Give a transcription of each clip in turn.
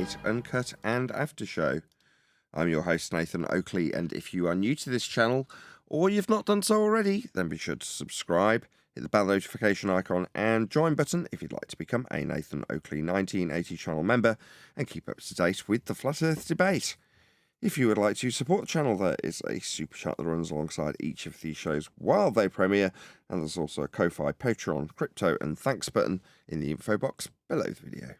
Night, Uncut, and After Show. I'm your host, Nathan Oakley, and if you are new to this channel, or you've not done so already, then be sure to subscribe, hit the bell notification icon and join button if you'd like to become a Nathan Oakley 1980 channel member and keep up to date with the Flat Earth debate. If you would like to support the channel, there is a super chat that runs alongside each of these shows while they premiere, and there's also a Ko-Fi, Patreon, crypto, and thanks button in the info box below the video.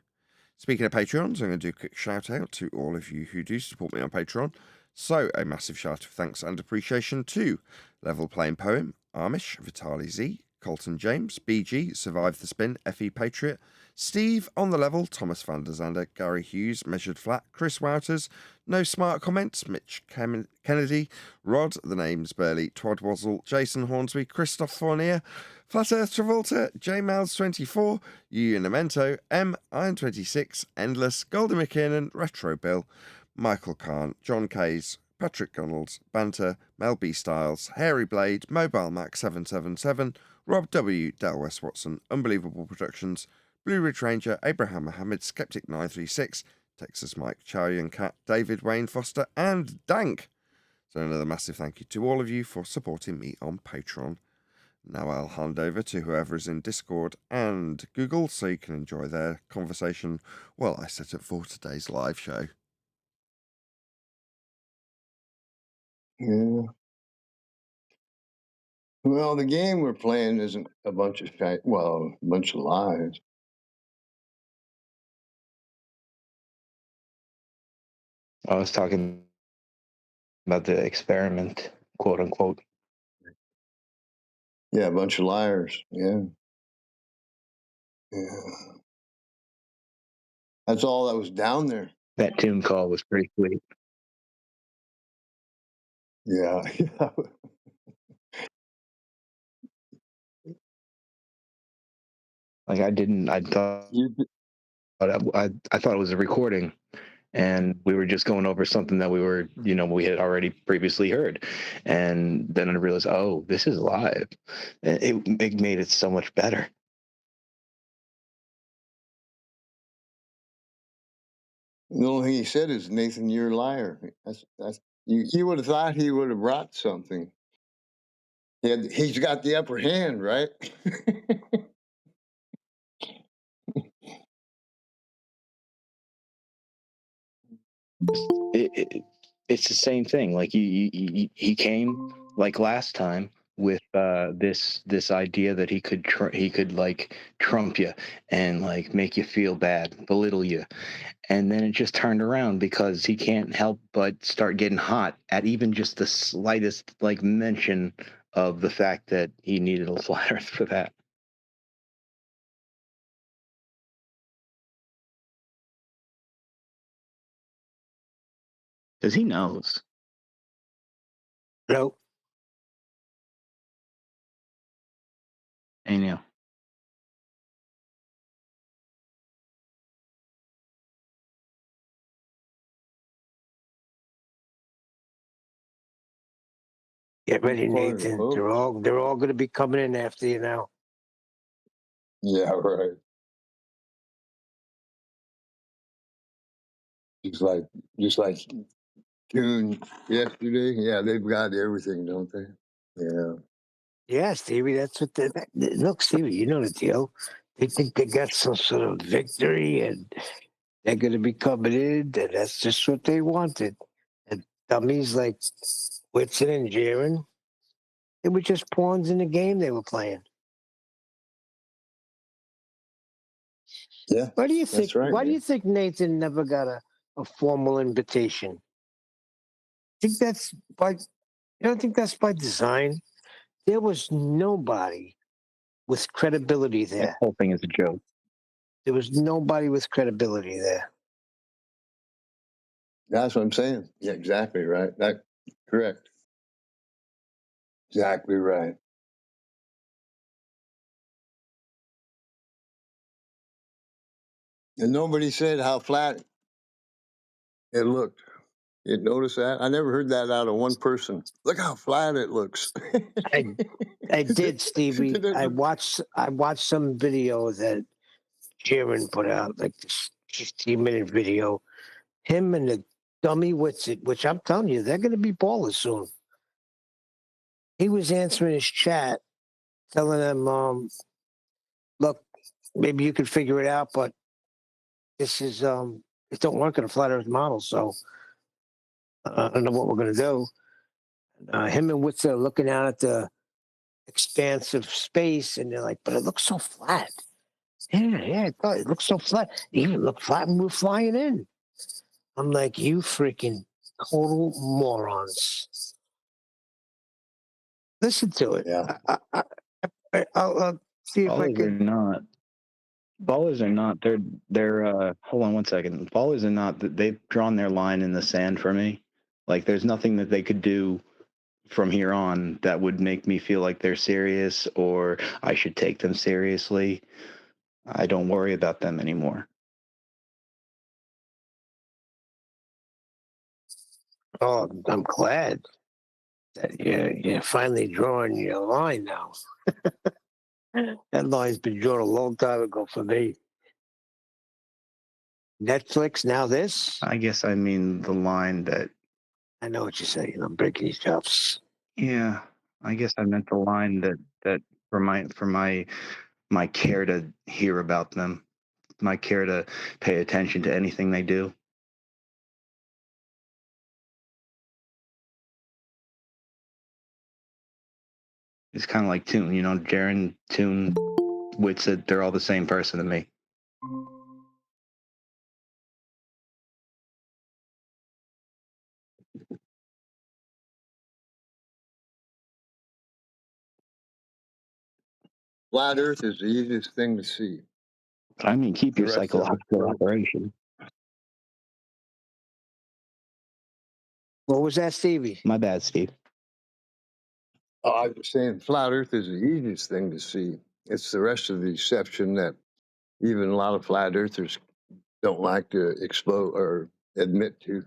Speaking of Patreons, I'm going to do a quick shout out to all of you who do support me on Patreon. So, a massive shout of thanks and appreciation to Level Playing Poem, Amish, Vitali Z, Colton James, BG, Survive the Spin, FE Patriot, Steve, On the Level, Thomas van der Zander, Gary Hughes, Measured Flat, Chris Wouters, No Smart Comments, Mitch Kennedy, Rod, The Names Burley, Twad Wazzle, Jason Hornsby, Christoph Fournier, Flat Earth Travolta, JMouths24, Unamento, M, Iron26, Endless, Golden McKiernan, Retro Bill, Michael Kahn, John Kays, Patrick Gunnels, Banter, Mel B. Styles, Hairy Blade, Mobile Mac 777, Rob W., Del West Watson, Unbelievable Productions, Blue Ridge Ranger, Abraham Mohammed, Skeptic 936, Texas Mike, Chow Yun Cat, David Wayne Foster, and Dank. So another massive thank you to all of you for supporting me on Patreon. Now I'll hand over to whoever is in Discord and Google so you can enjoy their conversation while I set up for today's live show. Yeah. Well, the game we're playing isn't a bunch of a bunch of lies. I was talking about the experiment, quote unquote. Yeah, a bunch of liars. Yeah. Yeah. That's all that was down there. That tune call was pretty sweet. Yeah. Like I thought it was a recording, and we were just going over something that we had already previously heard, and then I realized, oh, this is live. It made it so much better. The only thing he said is, Nathan, you're a liar. That's you would have thought he would have brought something. He's got the upper hand, right? It's the same thing. Like he came like last time with this idea that he could like trump you and like make you feel bad, belittle you, and then it just turned around because he can't help but start getting hot at even just the slightest like mention of the fact that he needed a flat Earth for that. Because he knows. Nope. I know. Get ready, Nathan. They're all going to be coming in after you now. Yeah, right. Just like June yesterday. Yeah, they've got everything, don't they? Yeah. Yeah, Stevie, that's what look, Stevie, you know the deal. They think they got some sort of victory and they're going to be coming in, and that's just what they wanted. And dummies like Whitson and Jaron, they were just pawns in the game they were playing. Yeah. Why do you think? That's right, why do you think Nathan never got a formal invitation? You don't think that's by design? There was nobody with credibility there. The whole thing is a joke. There was nobody with credibility there. That's what I'm saying. Yeah, exactly right. Correct. Exactly right. And nobody said how flat it looked. You notice that? I never heard that out of one person. Look how flat it looks. I did, Stevie. I watched some video that Jaron put out, like this 15-minute video. Him and the dummy Witsit, which I'm telling you, they're going to be ballers soon. He was answering his chat, telling them, look, maybe you can figure it out, but this is, it don't work in a flat earth model, so I don't know what we're going to do. Him and Witsit are looking out at the expanse of space, and they're like, but it looks so flat. Yeah, it looks so flat. It even looked flat when we were flying in. I'm like, you freaking total morons. Listen to it. Yeah. I'll see if I Ballers are can. not. Ballers are not. They're. Hold on one second. Ballers are not. They've drawn their line in the sand for me. Like, there's nothing that they could do from here on that would make me feel like they're serious or I should take them seriously. I don't worry about them anymore. Oh, I'm glad that you're finally drawing your line now. That line's been drawn a long time ago for me. Netflix, now this? I guess I mean the line that, I know what you're saying. I'm breaking these chops. yeah, I guess I meant the line that for my care to hear about them, my care to pay attention to anything they do. It's kind of like Toon, Jaren, Toon, Witsit, they're all the same person to me. Flat Earth is the easiest thing to see. But I mean, keep The your rest of it. psychological operation. What was that, Stevie? My bad, Steve. Oh, I was saying flat Earth is the easiest thing to see. It's the rest of the deception that even a lot of flat earthers don't like to explode or admit to.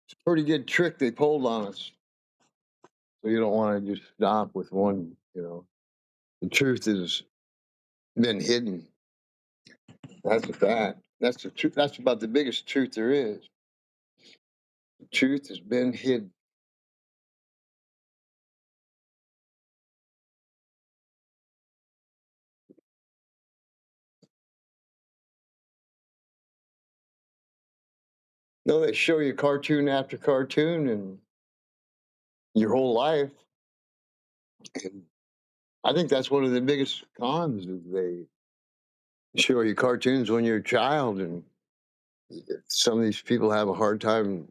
It's a pretty good trick they pulled on us. So you don't want to just stop with one, The truth has been hidden. That's a fact. That's the truth. That's about the biggest truth there is. The truth has been hidden. No, they show you cartoon after cartoon and your whole life. And I think that's one of the biggest cons is they show you cartoons when you're a child, and some of these people have a hard time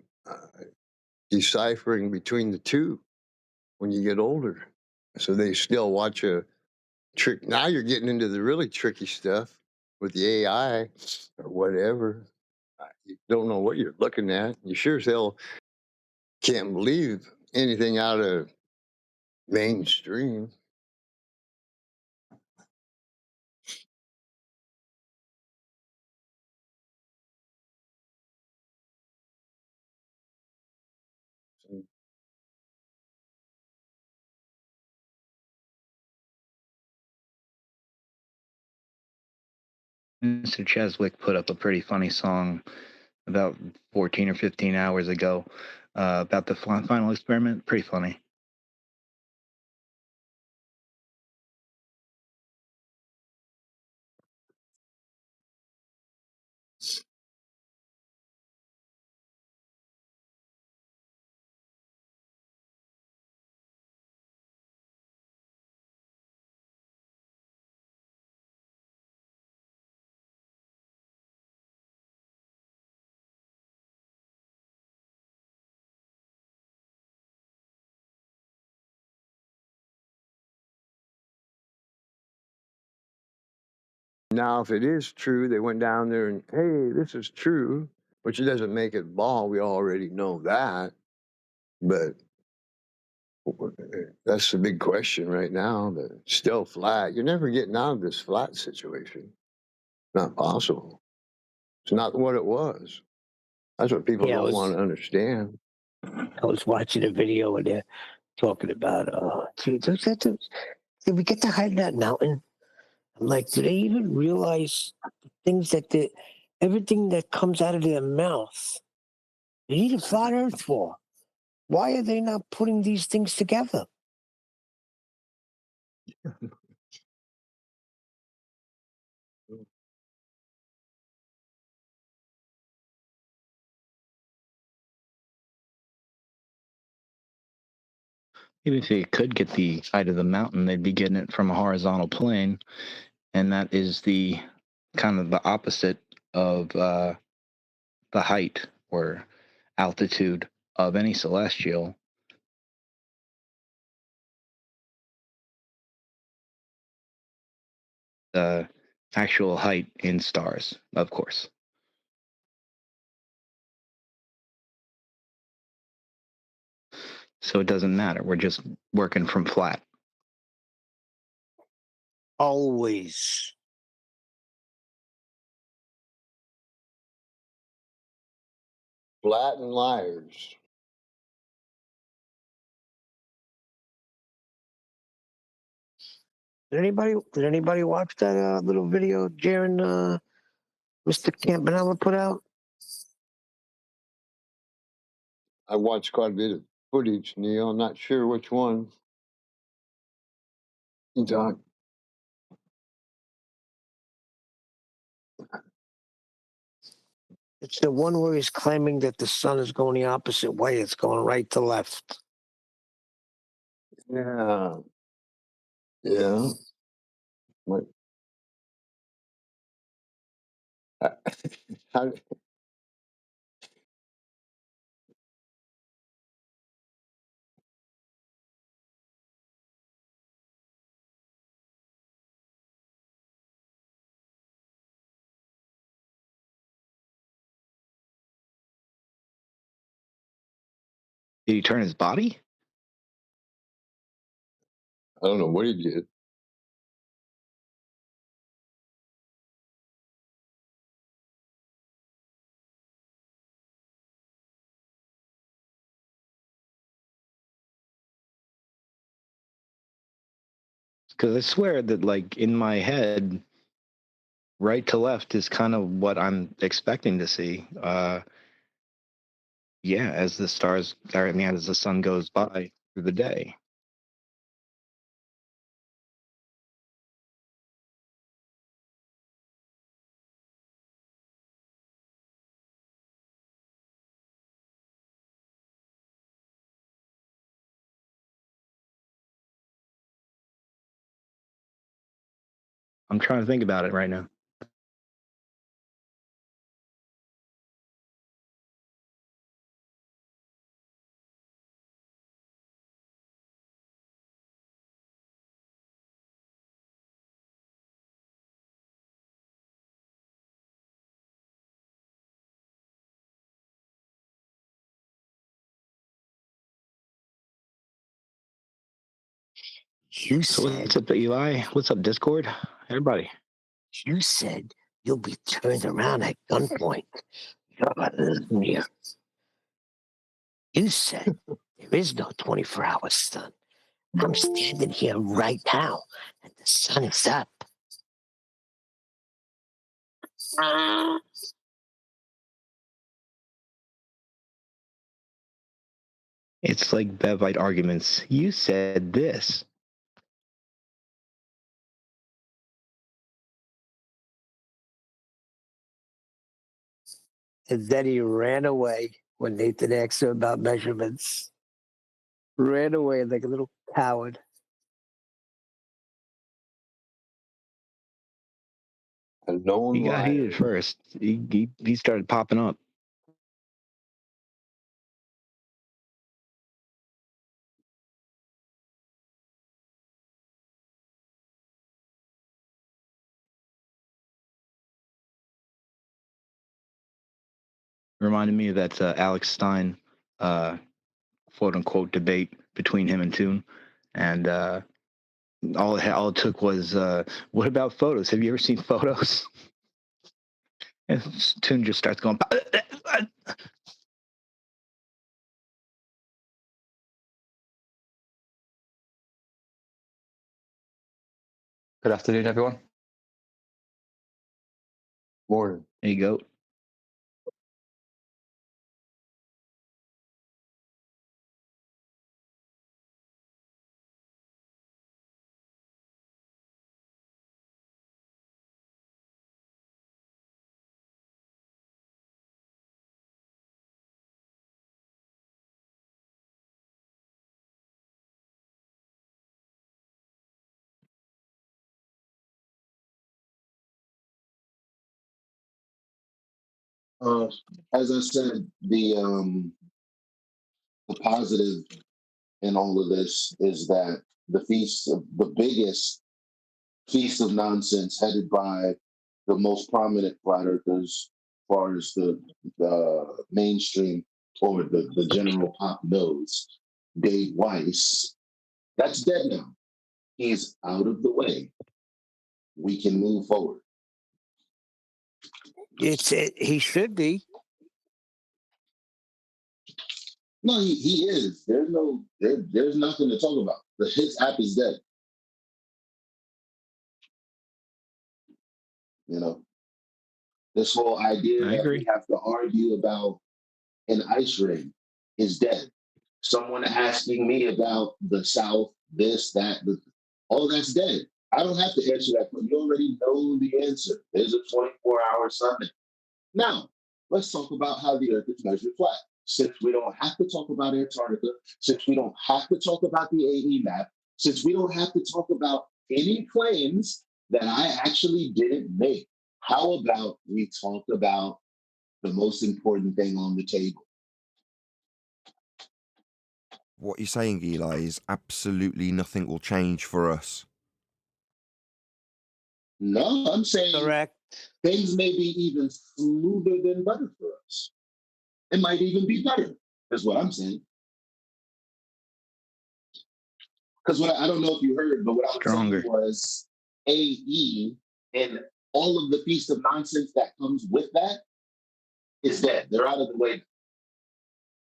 deciphering between the two when you get older. So they still watch a trick. Now you're getting into the really tricky stuff with the AI or whatever. You don't know what you're looking at. You sure as hell can't believe anything out of mainstream. Mr. Cheswick put up a pretty funny song about 14 or 15 hours ago about the final experiment. Pretty funny. Now, if it is true, they went down there and, hey, this is true, which doesn't make it ball. We already know that. But that's the big question right now. But still flat. You're never getting out of this flat situation. Not possible. It's not what it was. That's what people Yeah, don't want to understand. I was watching a video and talking about, did we get to hide that mountain? I'm like, do they even realize things everything that comes out of their mouth? They need a flat Earth for. Why are they not putting these things together? Even if they could get the height of the mountain, they'd be getting it from a horizontal plane, and that is the kind of the opposite of the height or altitude of any celestial. The actual height in stars, of course. So it doesn't matter. We're just working from flat. Always. Flat and liars. Did anybody watch that little video Jaron Mr. Campanella put out? I watched quite a bit of footage, Neil. I'm not sure which one. John. It's the one where he's claiming that the sun is going the opposite way. It's going right to left. Yeah. Yeah. What? How, Did he turn his body? I don't know what he did. Because I swear that, like, in my head, right to left is kind of what I'm expecting to see. Yeah, as the stars, or I mean, as the sun goes by through the day. I'm trying to think about it right now. You So said, what's up, Eli? What's up, Discord? Everybody. you said you'll be turned around at gunpoint. You said there is no 24-hour sun. I'm standing here right now, and the sun is up. It's like Bevite arguments. You said this. And then he ran away when Nathan asked him about measurements. Ran away like a little coward. A known He got liar. heated first. He started popping up. Reminded me of that Alex Stein, quote unquote, debate between him and Toon, and all it took was, what about photos? Have you ever seen photos? And Toon just starts going. Good afternoon, everyone. Morning. There you go. Uh, as I said, the positive in all of this is that the biggest feast of nonsense headed by the most prominent flat earthers, as far as the mainstream or the general pop knows, Dave Weiss, that's dead now. He's out of the way. We can move forward. He should be. No, he is. There's nothing to talk about. His app is dead. You know, this whole idea I that agree. we have to argue about an ice ring is dead. Someone asking me about the South, this, that, all that's dead. I don't have to answer that, but you already know the answer. There's a 24-hour Sunday. Now, let's talk about how the Earth is measured flat. Since we don't have to talk about Antarctica, since we don't have to talk about the AE map, since we don't have to talk about any claims that I actually didn't make, how about we talk about the most important thing on the table? What you're saying, Eli, is absolutely nothing will change for us. No, I'm saying Correct. things may be even smoother than butter for us. It might even be better, is what I'm saying. Because I don't know if you heard, but what I was Stronger. saying was AE and all of the feast of nonsense that comes with that is dead. They're out of the way.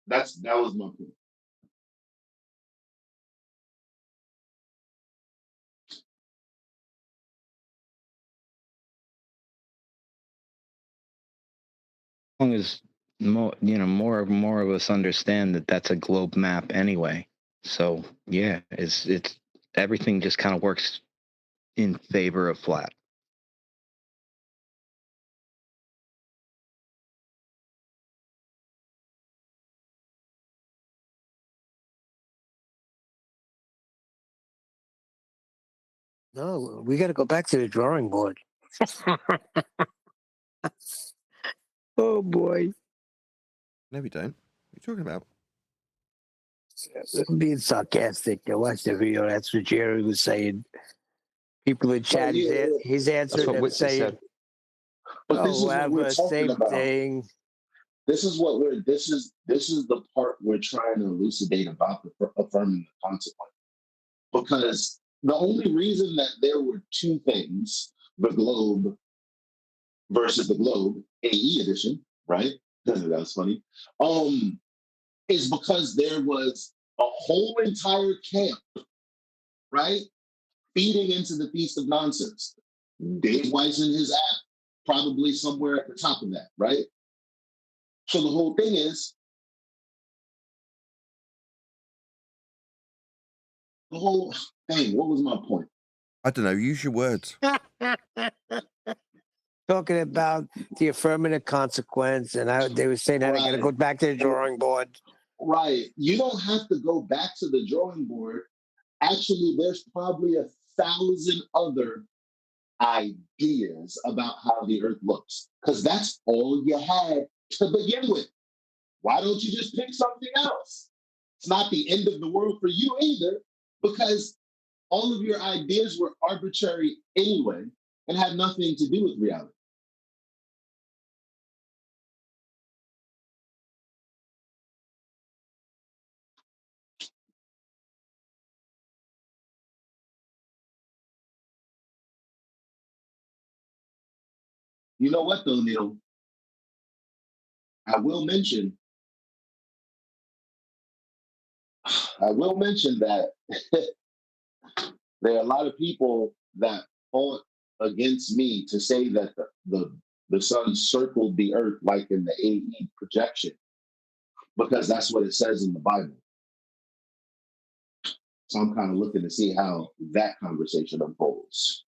That was my point. As long as more of us understand that that's a globe map anyway. So yeah, it's everything just kind of works in favor of flat. No, we got to go back to the drawing board. Oh boy, No, we don't. What are you talking about? I'm being sarcastic. I watched the video. That's what Jerry was saying. People in chat, yeah. he's That's answering what them Witcher saying, said. But this "Oh, is what we're whatever, talking same about. thing." This is the part we're trying to elucidate about the affirming the consequence. Because the only reason that there were two things, the globe versus the globe, AE edition, right? That was funny. Is because there was a whole entire camp, right? Feeding into the feast of nonsense. Dave Weiss in his app, probably somewhere at the top of that, right? So the whole thing is, what was my point? I don't know. Use your words. Talking about the affirmative consequence, and they were saying how they got to Right. go back to the drawing board. Right. You don't have to go back to the drawing board. Actually, there's probably 1,000 other ideas about how the earth looks, because that's all you had to begin with. Why don't you just pick something else? It's not the end of the world for you either, because all of your ideas were arbitrary anyway and had nothing to do with reality. You know what, though, Neil? I will mention that there are a lot of people that fought against me to say that the sun circled the earth like in the AE projection, because that's what it says in the Bible. So I'm kind of looking to see how that conversation unfolds.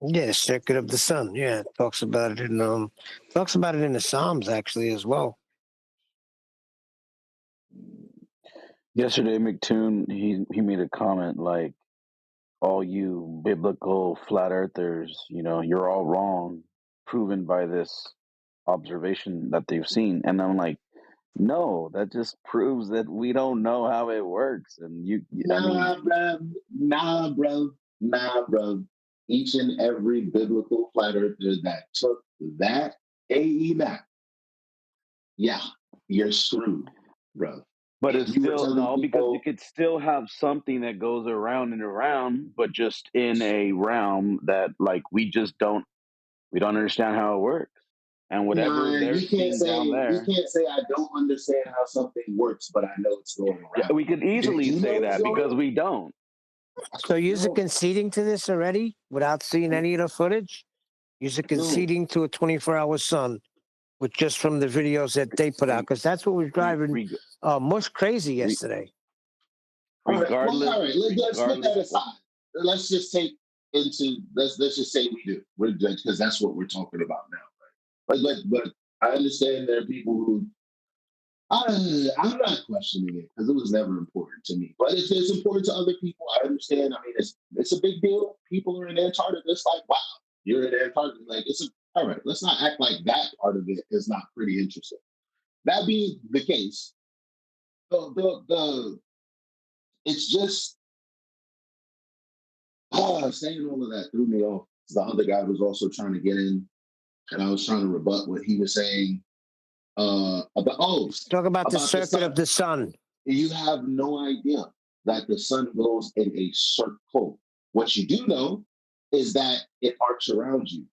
Yeah, circuit of the sun. Yeah, it talks about it in the Psalms actually as well. Yesterday, McToon, he made a comment like, all you biblical flat earthers, you're all wrong, proven by this observation that they've seen. And I'm like, no, that just proves that we don't know how it works. And Nah, bro. Each and every biblical flat earther that took that AE map, yeah, you're screwed, bro. But If it's you were still telling no, because you people, could still have something that goes around and around, but just in a realm that like we don't understand how it works. And whatever nah, they're seeing down you there, can't say I don't understand how something works, but I know it's going yeah, around. we could Do easily you say know it's that going because around? we don't. So you're No, conceding to this already without seeing any of the footage? You're no. conceding to a 24-hour sun with just from the videos that they put out, because that's what was Re, driving re, Mush crazy re, yesterday. regardless, All right. Let's put regardless. that aside. Let's just take into let's just say we do. We're good because that's what we're talking about now. Right? But I understand there are people who I'm not questioning it because it was never important to me. But if it's important to other people, I understand. I mean, it's a big deal. People are in Antarctica. It's like, wow, you're in Antarctica. Like all right. Let's not act like that part of it is not pretty interesting. That being the case, the it's just saying all of that threw me off. The other guy was also trying to get in, and I was trying to rebut what he was saying Talk about the about the circuit sun. of the sun. You have no idea that the sun goes in a circle. What you do know is that it arcs around you.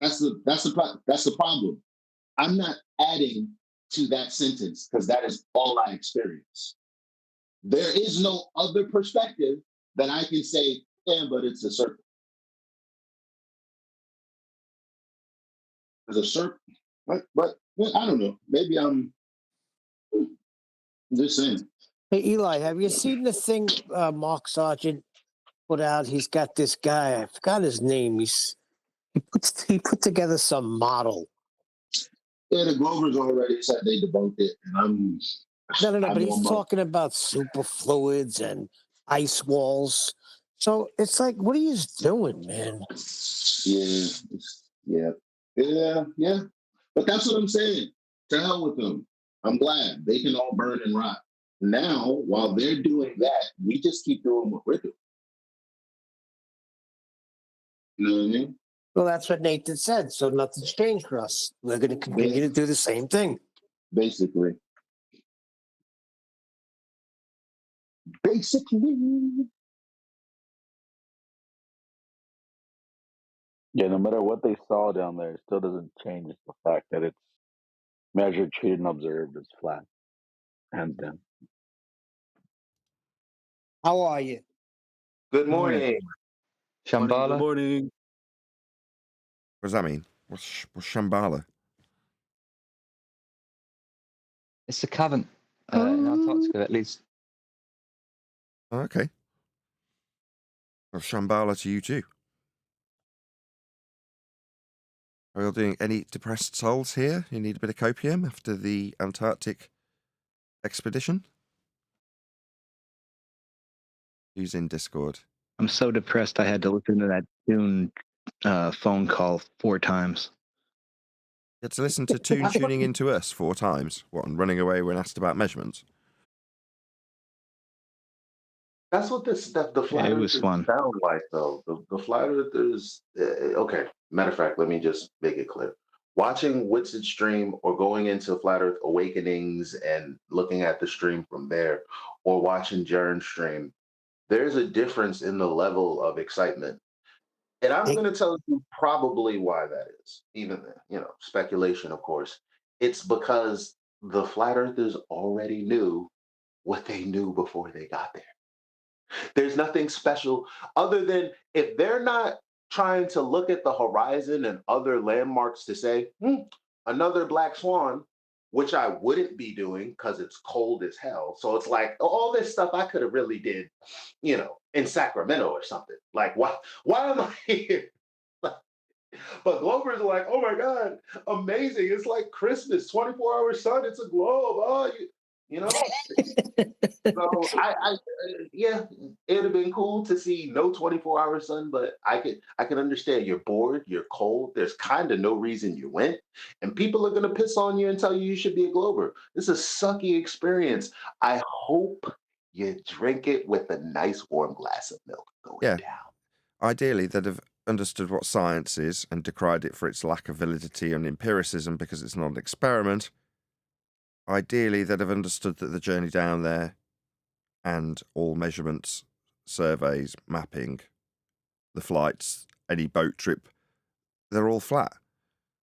That's the problem. I'm not adding to that sentence because that is all I experience. There is no other perspective that I can say, yeah, but it's a circle. There's a circle. But I don't know. Maybe I'm just saying. Hey, Eli, have you seen the thing Mark Sargent put out? He's got this guy. I forgot his name. He put together some model. Yeah, the Glovers already said they debunked it, and No. I But know he's I'm up. talking about superfluids and ice walls. So it's like, what are you doing, man? Yeah, yeah. But that's what I'm saying. To hell with them. I'm glad they can all burn and rot. Now, while they're doing that, we just keep doing what we're doing. You know what I mean? Well, that's what Nathan said. So nothing's changed for us. We're going to continue to do the same thing. Basically. Yeah, no matter what they saw down there, it still doesn't change the fact that it's measured, treated, and observed as flat, hands down. How are you? Good morning. Shambhala. Good morning. What does that mean? What's Shambhala? It's a cavern in Antarctica, at least. Oh, okay. Well, Shambhala to you too. Are you all doing any depressed souls here? You need a bit of copium after the Antarctic expedition? Who's in Discord? I'm so depressed I had to listen to that Dune phone call 4 times. You had to listen to Toon tuning into us 4 times. What, and running away when asked about measurements? That's what the flat It was earthers fun. sound like, though. The flat earthers. Okay. Matter of fact, let me just make it clear. Watching Witsit stream or going into Flat Earth Awakenings and looking at the stream from there, or watching Jern stream, there's a difference in the level of excitement. And I'm going to tell you probably why that is. Even, speculation, of course. It's because the flat earthers already knew what they knew before they got there. There's nothing special other than if they're not trying to look at the horizon and other landmarks to say, another black swan, which I wouldn't be doing because it's cold as hell. So it's like all this stuff I could have really did, in Sacramento or something. Like, why am I here? But Glovers are like, oh my God, amazing. It's like Christmas, 24-hour sun, it's a globe. Oh, you know? So yeah, it'd have been cool to see no 24-hour sun, but I can understand you're bored, you're cold, there's kind of no reason you went, and people are gonna piss on you and tell you should be a Glober. This is a sucky experience. I hope you drink it with a nice warm glass of milk going Yeah. down. Ideally, they'd have understood what science is and decried it for its lack of validity and empiricism because it's not an experiment. Ideally, they'd have understood that the journey down there and all measurements, surveys, mapping, the flights, any boat trip, they're all flat.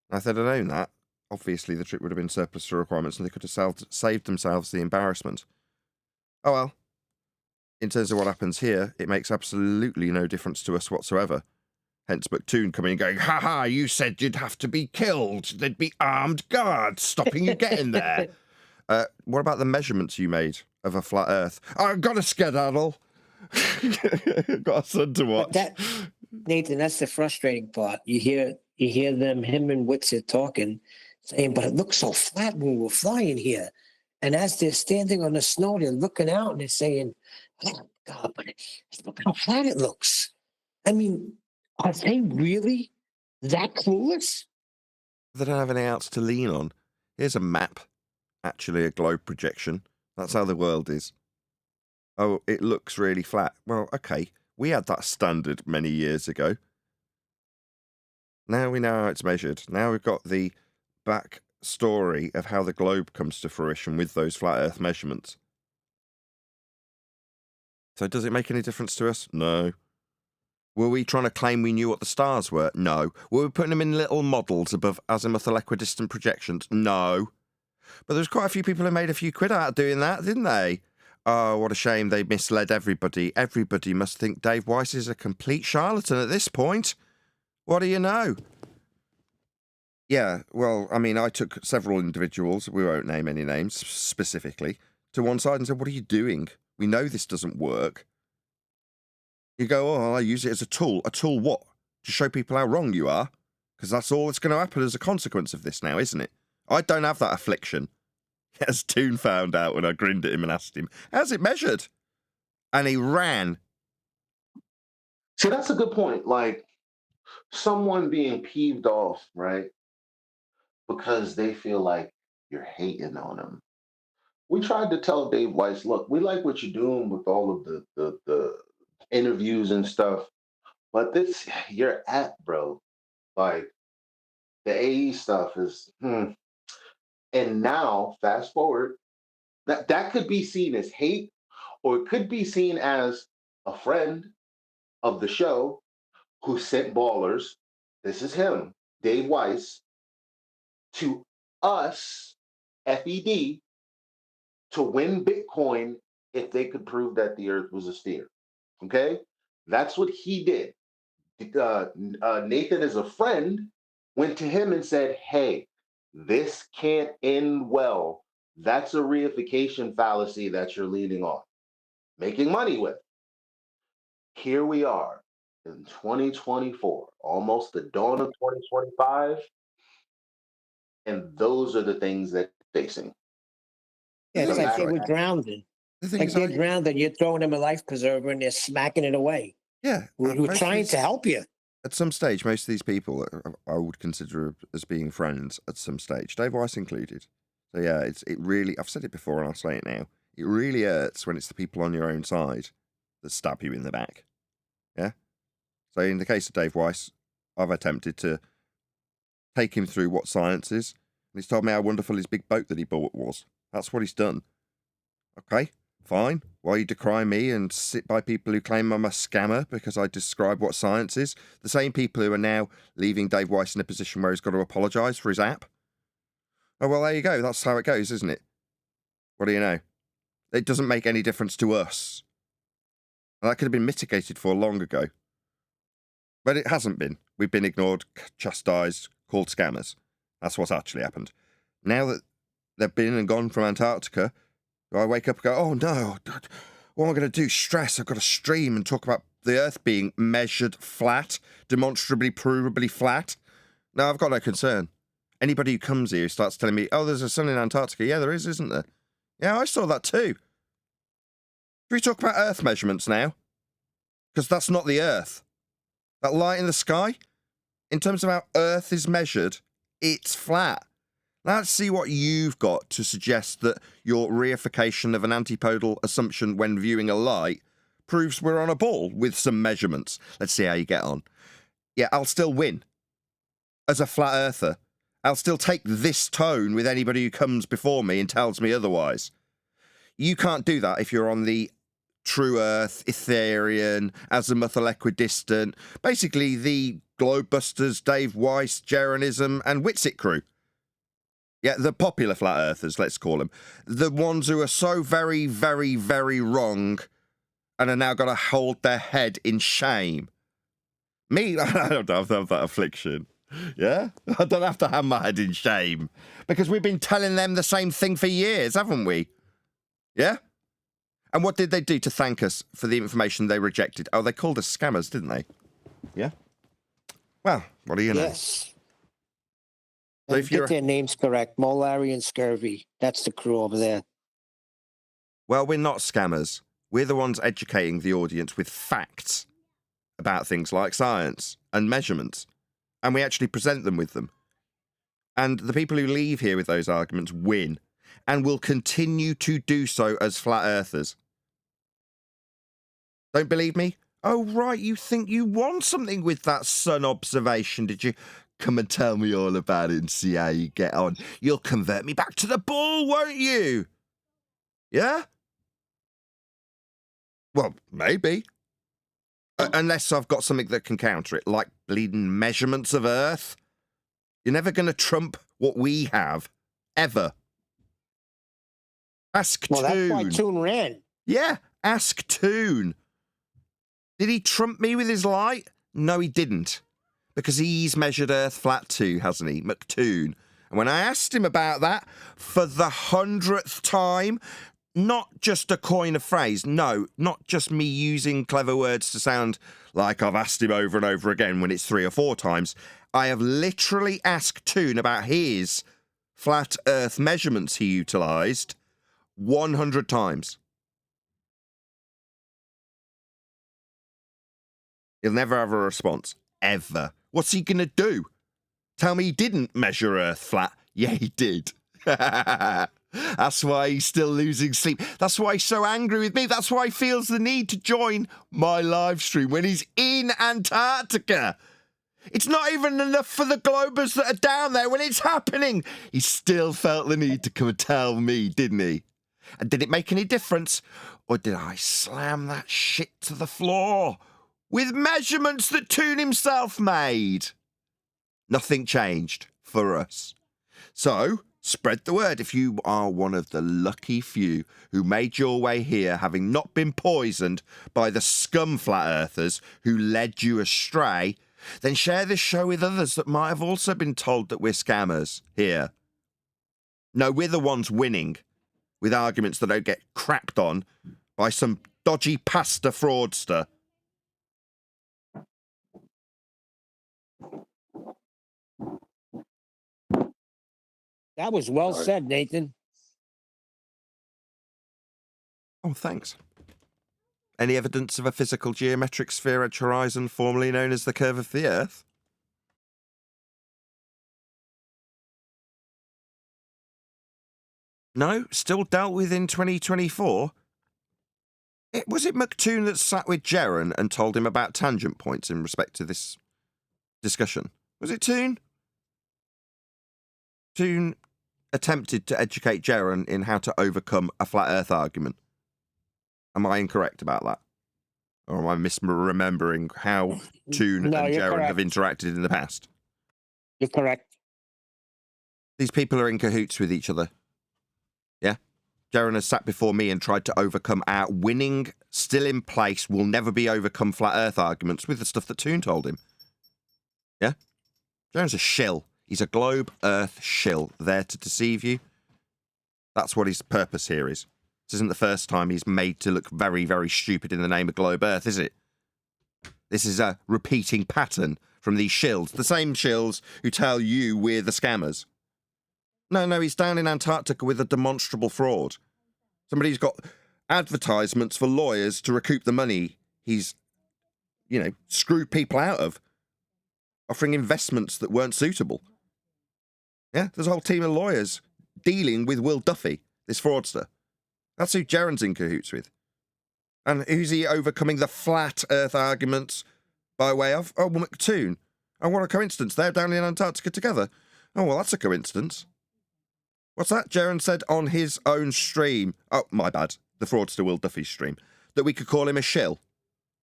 Now, if they'd have known that, obviously the trip would have been surplus to requirements and they could have saved themselves the embarrassment. Oh well. In terms of what happens here, it makes absolutely no difference to us whatsoever. Hence McToon coming and going, ha, you said you'd have to be killed. There'd be armed guards stopping you getting there. What about the measurements you made of a flat Earth? I've got a skedaddle. Got a son to watch. But Nathan, that's the frustrating part. You hear them, him and Whitsitt talking, saying, but it looks so flat when we're flying here. And as they're standing on the snow, they're looking out and they're saying, oh God, but look how flat it looks. I mean, are they really that clueless? They don't have anything else to lean on. Here's a map, actually a globe projection. That's how the world is. Oh, it looks really flat. Well, okay, we had that standard many years ago. Now we know how it's measured. Now we've got the back story of how the globe comes to fruition with those flat Earth measurements. So does it make any difference to us? No. Were we trying to claim we knew what the stars were? No. Were we putting them in little models above azimuthal equidistant projections? No. But there's quite a few people who made a few quid out of doing that, didn't they? Oh, what a shame they misled everybody. Everybody must think Dave Weiss is a complete charlatan at this point. What do you know? Yeah, well, I mean, I took several individuals, we won't name any names specifically, to one side and said, what are you doing? We know this doesn't work. You go, oh, I use it as a tool. A tool what? To show people how wrong you are? Because that's all that's going to happen as a consequence of this now, isn't it? I don't have that affliction. As Toon found out when I grinned at him and asked him, how's it measured? And he ran. See, that's a good point. Like someone being peeved off, right? Because they feel like you're hating on them. We tried to tell Dave Weiss, look, we like what you're doing with all of the interviews and stuff, but this your app, bro. Like the AE stuff is And now, fast forward, that could be seen as hate, or it could be seen as a friend of the show who sent ballers. This is him, Dave Weiss, to us, FED, to win Bitcoin if they could prove that the Earth was a sphere. Okay, that's what he did. Nathan, as a friend, went to him and said, "Hey, this can't end well. That's a reification fallacy that you're leaning on, making money with." Here we are in 2024, almost the dawn of 2025, and those are the things that they're facing. Yeah, It's it's a like they matter were of drowning. The thing Like is, they're drowning, you're throwing them a life preserver and they're smacking it away. yeah, We're most of trying these- to help you. At some stage, most of these people I would consider as being friends at some stage, Dave Weiss included. So yeah, it really, I've said it before and I'll say it now, it really hurts when it's the people on your own side that stab you in the back. Yeah? So in the case of Dave Weiss, I've attempted to take him through what science is, and he's told me how wonderful his big boat that he bought was. That's what he's done. Okay, fine. Why you decry me and sit by people who claim I'm a scammer because I describe what science is? The same people who are now leaving Dave Weiss in a position where he's got to apologise for his app. Oh, well, there you go. That's how it goes, isn't it? What do you know? It doesn't make any difference to us. And that could have been mitigated for long ago. But it hasn't been. We've been ignored, chastised, called scammers. That's what's actually happened. Now that they've been and gone from Antarctica, I wake up and go, oh no, what am I going to do? Stress. I've got to stream and talk about the Earth being measured flat, demonstrably, provably flat. No, I've got no concern. Anybody who comes here starts telling me, oh, there's a sun in Antarctica. Yeah, there is, isn't there? Yeah, I saw that too. Should we talk about Earth measurements now? Because that's not the Earth. That light in the sky, in terms of how Earth is measured, it's flat. Now let's see what you've got to suggest that your reification of an antipodal assumption when viewing a light proves we're on a ball with some measurements. Let's see how you get on. Yeah, I'll still win. As a flat earther, I'll still take this tone with anybody who comes before me and tells me otherwise. You can't do that if you're on the True Earth, Ethereum, azimuthal equidistant, basically the Globebusters, Dave Weiss, Jeranism and Witsit crew. Yeah, the popular flat earthers, let's call them. The ones who are so very, very, very wrong and are now going to hold their head in shame. Me, I don't have to have that affliction. Yeah? I don't have to have my head in shame. Because we've been telling them the same thing for years, haven't we? Yeah? And what did they do to thank us for the information they rejected? Oh, they called us scammers, didn't they? Yeah? Well, what do you know? Yes. So And if get you're... their names correct. Molari and Scurvy. That's the crew over there. Well, we're not scammers. We're the ones educating the audience with facts about things like science and measurements. And we actually present them with them. And the people who leave here with those arguments win and will continue to do so as flat earthers. Don't believe me? Oh, right, you think you won something with that sun observation, did you? Come and tell me all about it and see how you get on. You'll convert me back to the ball, won't you? Yeah? Well, maybe. Unless I've got something that can counter it, like bleeding measurements of Earth. You're never going to trump what we have, ever. Ask Well, that's why Toon. Toon ran. Yeah, ask Toon. Did he trump me with his light? No, he didn't. Because he's measured Earth flat too, hasn't he, McToon? And when I asked him about that, for the 100th time, not just a coin of phrase, no, not just me using clever words to sound like I've asked him over and over again when it's 3 or 4 times, I have literally asked Toon about his flat Earth measurements he utilised 100 times. He'll never have a response, ever. What's he going to do? Tell me he didn't measure Earth flat? Yeah, he did. That's why he's still losing sleep. That's why he's so angry with me. That's why he feels the need to join my live stream when he's in Antarctica. It's not even enough for the Globers that are down there when it's happening. He still felt the need to come and tell me, didn't he? And did it make any difference? Or did I slam that shit to the floor with measurements that Toon himself made? Nothing changed for us. So, spread the word if you are one of the lucky few who made your way here having not been poisoned by the scum flat earthers who led you astray. Then share this show with others that might have also been told that we're scammers here. No, we're the ones winning with arguments that don't get crapped on by some dodgy pasta fraudster. That was well said, Nathan. Oh, thanks. Any evidence of a physical geometric sphere edge horizon formerly known as the curve of the Earth? No, still dealt with in 2024. Was it McToon that sat with Jeren and told him about tangent points in respect to this discussion? Was it Toon? Toon attempted to educate Jeren in how to overcome a flat Earth argument. Am I incorrect about that? Or am I misremembering how Toon and Jeren have interacted in the past? You're correct. These people are in cahoots with each other. Yeah? Jaron has sat before me and tried to overcome our winning, still in place, will never be overcome flat earth arguments with the stuff that Toon told him. Yeah? Jaron's a shill. He's a globe earth shill, there to deceive you. That's what his purpose here is. This isn't the first time he's made to look very, very stupid in the name of globe earth, is it? This is a repeating pattern from these shills. The same shills who tell you we're the scammers. No, he's down in Antarctica with a demonstrable fraud. Somebody's got advertisements for lawyers to recoup the money he's, screwed people out of, offering investments that weren't suitable. Yeah, there's a whole team of lawyers dealing with Will Duffy, this fraudster. That's who Jaron's in cahoots with. And who's he overcoming the flat earth arguments by way of? Oh, well, McToon. Oh, what a coincidence. They're down in Antarctica together. Oh, well, that's a coincidence. What's that? Jaron said on his own stream. Oh, my bad. The fraudster Will Duffy's stream. That we could call him a shill.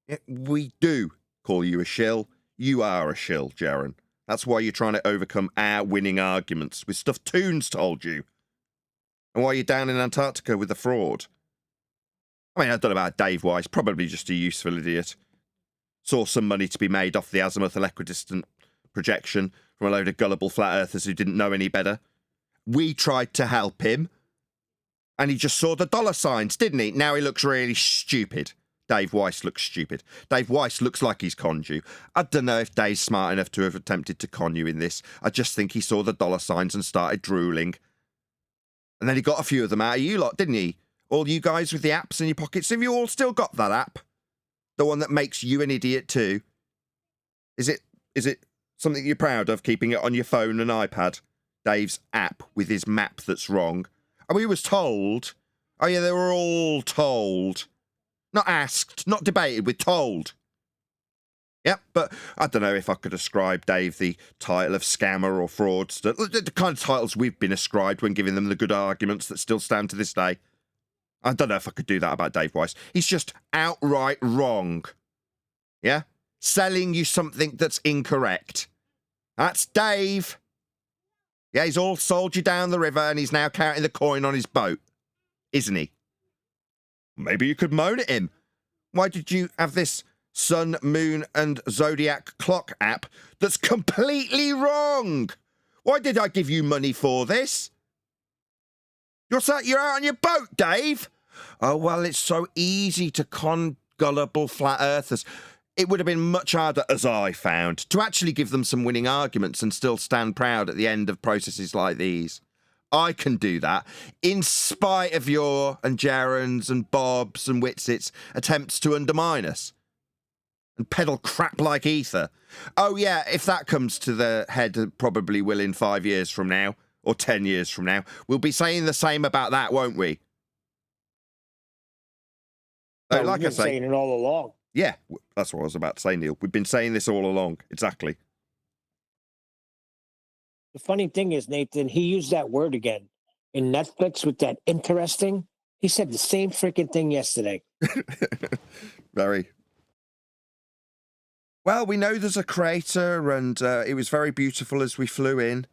Yeah, we do call you a shill. You are a shill, Jaron. That's why you're trying to overcome our winning arguments with stuff Toon's told you. And why you're down in Antarctica with the fraud. I mean, I don't know about Dave Weiss. Probably just a useful idiot. Saw some money to be made off the azimuthal equidistant projection from a load of gullible flat earthers who didn't know any better. We tried to help him, and he just saw the dollar signs, didn't he? Now he looks really stupid. Dave Weiss looks stupid. Dave Weiss looks like he's conned you. I don't know if Dave's smart enough to have attempted to con you in this. I just think he saw the dollar signs and started drooling. And then he got a few of them out of you lot, didn't he? All you guys with the apps in your pockets. Have you all still got that app? The one that makes you an idiot too? Is it something you're proud of, keeping it on your phone and iPad? Dave's app with his map that's wrong. And we was told. Oh yeah, they were all told. Not asked, not debated, we're told. Yep, but I don't know if I could ascribe Dave the title of scammer or fraudster. The kind of titles we've been ascribed when giving them the good arguments that still stand to this day. I don't know if I could do that about Dave Weiss. He's just outright wrong. Yeah? Selling you something that's incorrect. That's Dave. Yeah, he's all sold you down the river and he's now counting the coin on his boat. Isn't he? Maybe you could moan at him. Why did you have this sun, moon and zodiac clock app that's completely wrong? Why did I give you money for this? You're out on your boat, Dave. Oh, well, it's so easy to con gullible flat earthers. It would have been much harder, as I found, to actually give them some winning arguments and still stand proud at the end of processes like these. I can do that, in spite of your and Jaron's and Bob's and Witsit's attempts to undermine us and peddle crap like ether. Oh, yeah, if that comes to the head, it probably will in 5 years from now, or 10 years from now. We'll be saying the same about that, won't we? No, Like we've I been say, saying it all along. yeah, that's what I was about to say, Neil. We've been saying this all along. Exactly. The funny thing is, Nathan, he used that word again in Netflix with that interesting. He said the same freaking thing yesterday. Very. Well, we know there's a crater, and it was very beautiful as we flew in.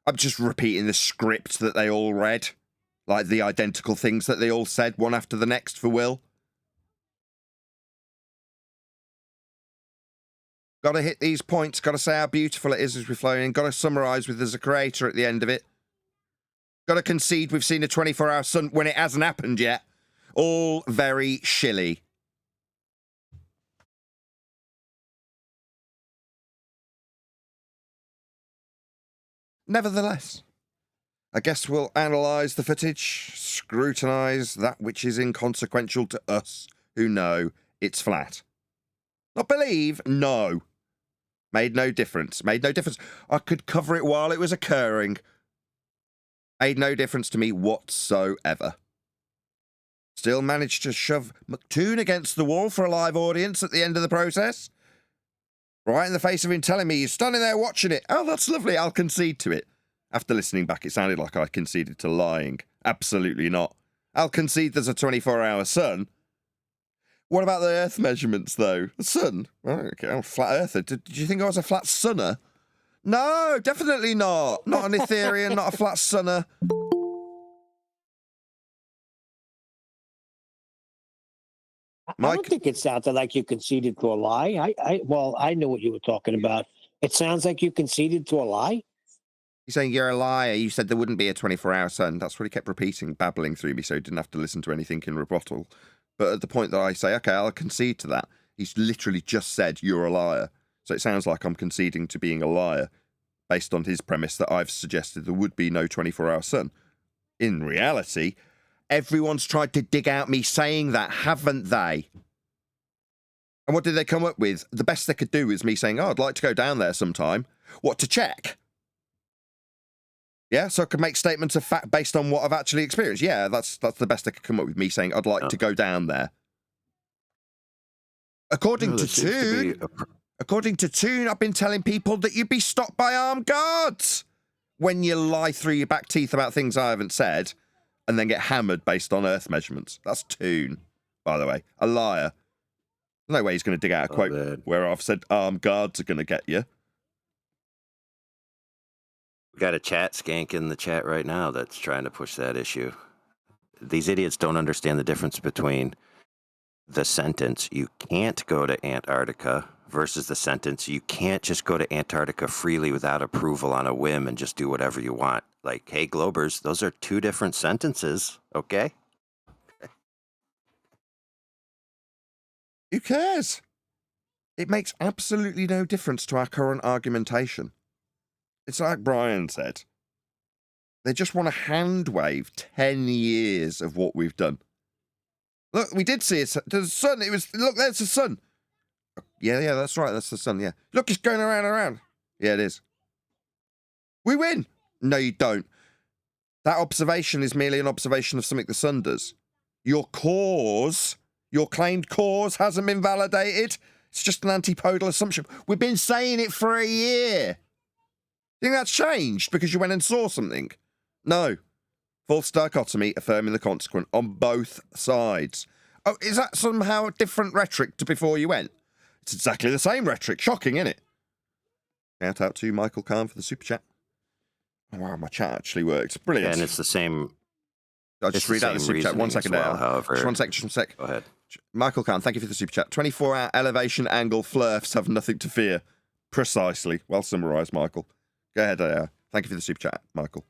I'm just repeating the script that they all read. Like the identical things that they all said, one after the next for Will. Got to hit these points. Got to say how beautiful it is as we're flying in. Got to summarise with there's a crater at the end of it. Got to concede we've seen a 24-hour sun when it hasn't happened yet. All very shilly. Nevertheless, I guess we'll analyse the footage, scrutinise that which is inconsequential to us who know it's flat. Not believe, no. Made no difference. Made no difference. I could cover it while it was occurring. Made no difference to me whatsoever. Still managed to shove McToon against the wall for a live audience at the end of the process. Right in the face of him telling me, you're standing there watching it. Oh, that's lovely. I'll concede to it. After listening back, it sounded like I conceded to lying. Absolutely not. I'll concede there's a 24-hour sun. What about the Earth measurements, though? The sun? Oh, okay, I'm a flat earther. Did you think I was a flat sunner? No, definitely not. Not an Ethereum, not a flat sunner. I don't think it sounded like you conceded to a lie. Well, I know what you were talking about. It sounds like you conceded to a lie. You're saying you're a liar. You said there wouldn't be a 24-hour sun. That's what he kept repeating, babbling through me, so he didn't have to listen to anything in rebuttal. But at the point that I say, okay, I'll concede to that, he's literally just said you're a liar. So it sounds like I'm conceding to being a liar based on his premise that I've suggested there would be no 24-hour sun. In reality, everyone's tried to dig out me saying that, haven't they? And what did they come up with? The best they could do is me saying, oh, I'd like to go down there sometime. What, to check? Yeah, so I could make statements of fact based on what I've actually experienced. Yeah, that's the best they could come up with, me saying I'd like to go down there. According to Toon, I've been telling people that you'd be stopped by armed guards when you lie through your back teeth about things I haven't said and then get hammered based on Earth measurements. That's Toon, by the way. A liar. No way he's going to dig out a quote where I've said armed guards are going to get you. We got a chat skank in the chat right now that's trying to push that issue. These idiots don't understand the difference between the sentence, you can't go to Antarctica, versus the sentence, you can't just go to Antarctica freely without approval on a whim and just do whatever you want. Like, hey, Globers, those are two different sentences, okay? Who cares? It makes absolutely no difference to our current argumentation. It's like Brian said. They just want to hand wave 10 years of what we've done. Look, we did see it. There's a sun. Look, there's the sun. Yeah, that's right. That's the sun, yeah. Look, it's going around and around. Yeah, it is. We win. No, you don't. That observation is merely an observation of something the sun does. Your claimed cause hasn't been validated. It's just an antipodal assumption. We've been saying it for a year. You think that's changed because you went and saw something? No. False dichotomy affirming the consequent on both sides. Oh, is that somehow a different rhetoric to before you went? It's exactly the same rhetoric. Shocking, isn't it? Shout out to Michael Kahn for the super chat. Oh, wow, my chat actually worked. Brilliant. Yeah, and it's the same. I'll just read out the super chat. 1 second now. However, just 1 sec, just 1 sec. Go ahead. Michael Kahn, thank you for the super chat. 24-hour elevation angle flirfs have nothing to fear. Precisely. Well summarised, Michael. Go ahead. Thank you for the super chat, Michael.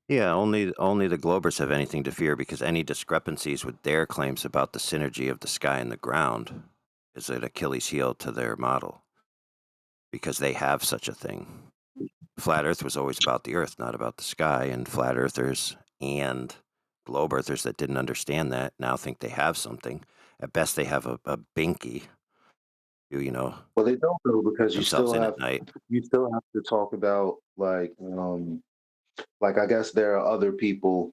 Yeah, only the Globers have anything to fear because any discrepancies with their claims about the synergy of the sky and the ground is an Achilles heel to their model because they have such a thing. Flat Earth was always about the Earth, not about the sky, and flat earthers and globe earthers that didn't understand that now think they have something. At best, they have a binky. Well, they don't know because you still themselves in have at night. to talk about like I guess there are other people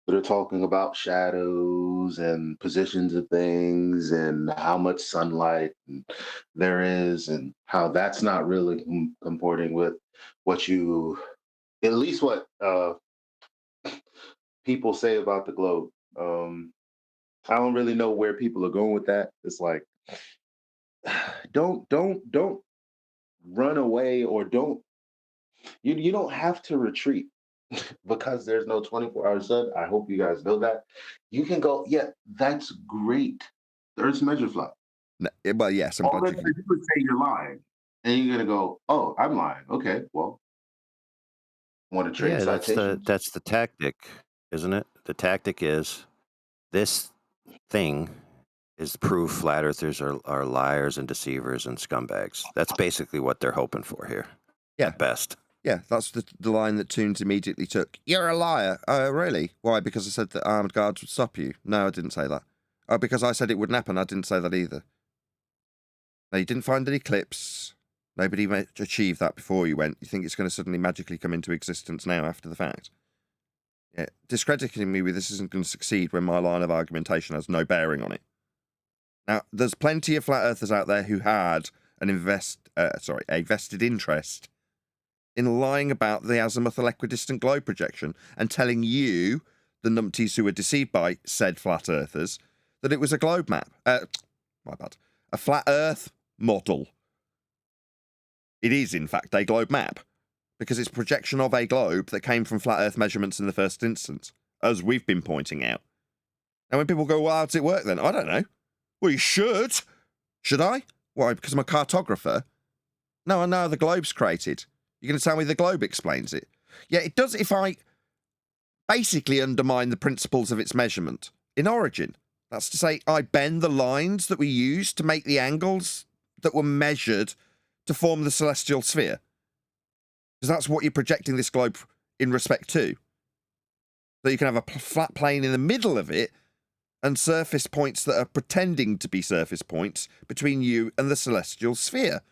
that are talking about shadows and positions of things and how much sunlight there is and how that's not really comporting with what you, at least what people say about the globe. I don't really know where people are going with that. It's like, don't run away or you don't have to retreat because there's no 24-hour sun. I hope you guys know that. You can go, yeah, that's great. Earth's measure flat. Well, yes. All they're going to do is say you're lying. And you're going to go, oh, I'm lying. Okay, well, want to trade citations? That's the tactic, isn't it? The tactic is this thing is proof flat earthers are liars and deceivers and scumbags. That's basically what they're hoping for here. Yeah. At best. Yeah, that's the line that Toons immediately took. You're a liar. Oh, really? Why? Because I said that armed guards would stop you. No, I didn't say that. Oh, because I said it wouldn't happen. I didn't say that either. No, you didn't find any clips. Nobody achieved that before you went. You think it's going to suddenly magically come into existence now after the fact? Yeah, discrediting me with this isn't going to succeed when my line of argumentation has no bearing on it. Now, there's plenty of flat earthers out there who had a vested interest in lying about the azimuthal equidistant globe projection and telling you, the numpties who were deceived by said flat earthers, that it was a globe map. A flat earth model. It is, in fact, a globe map. because it's a projection of a globe that came from flat Earth measurements in the first instance, as we've been pointing out. And when people go, well, how does it work then? I don't know. Well, you should. Should I? Why? Because I'm a cartographer? No, I know how the globe's created. You're going to tell me the globe explains it? Yeah, it does if I basically undermine the principles of its measurement in origin. That's to say, I bend the lines that we use to make the angles that were measured to form the celestial sphere. Because that's what you're projecting this globe in respect to. So you can have a flat plane in the middle of it and surface points that are pretending to be surface points between you and the celestial sphere.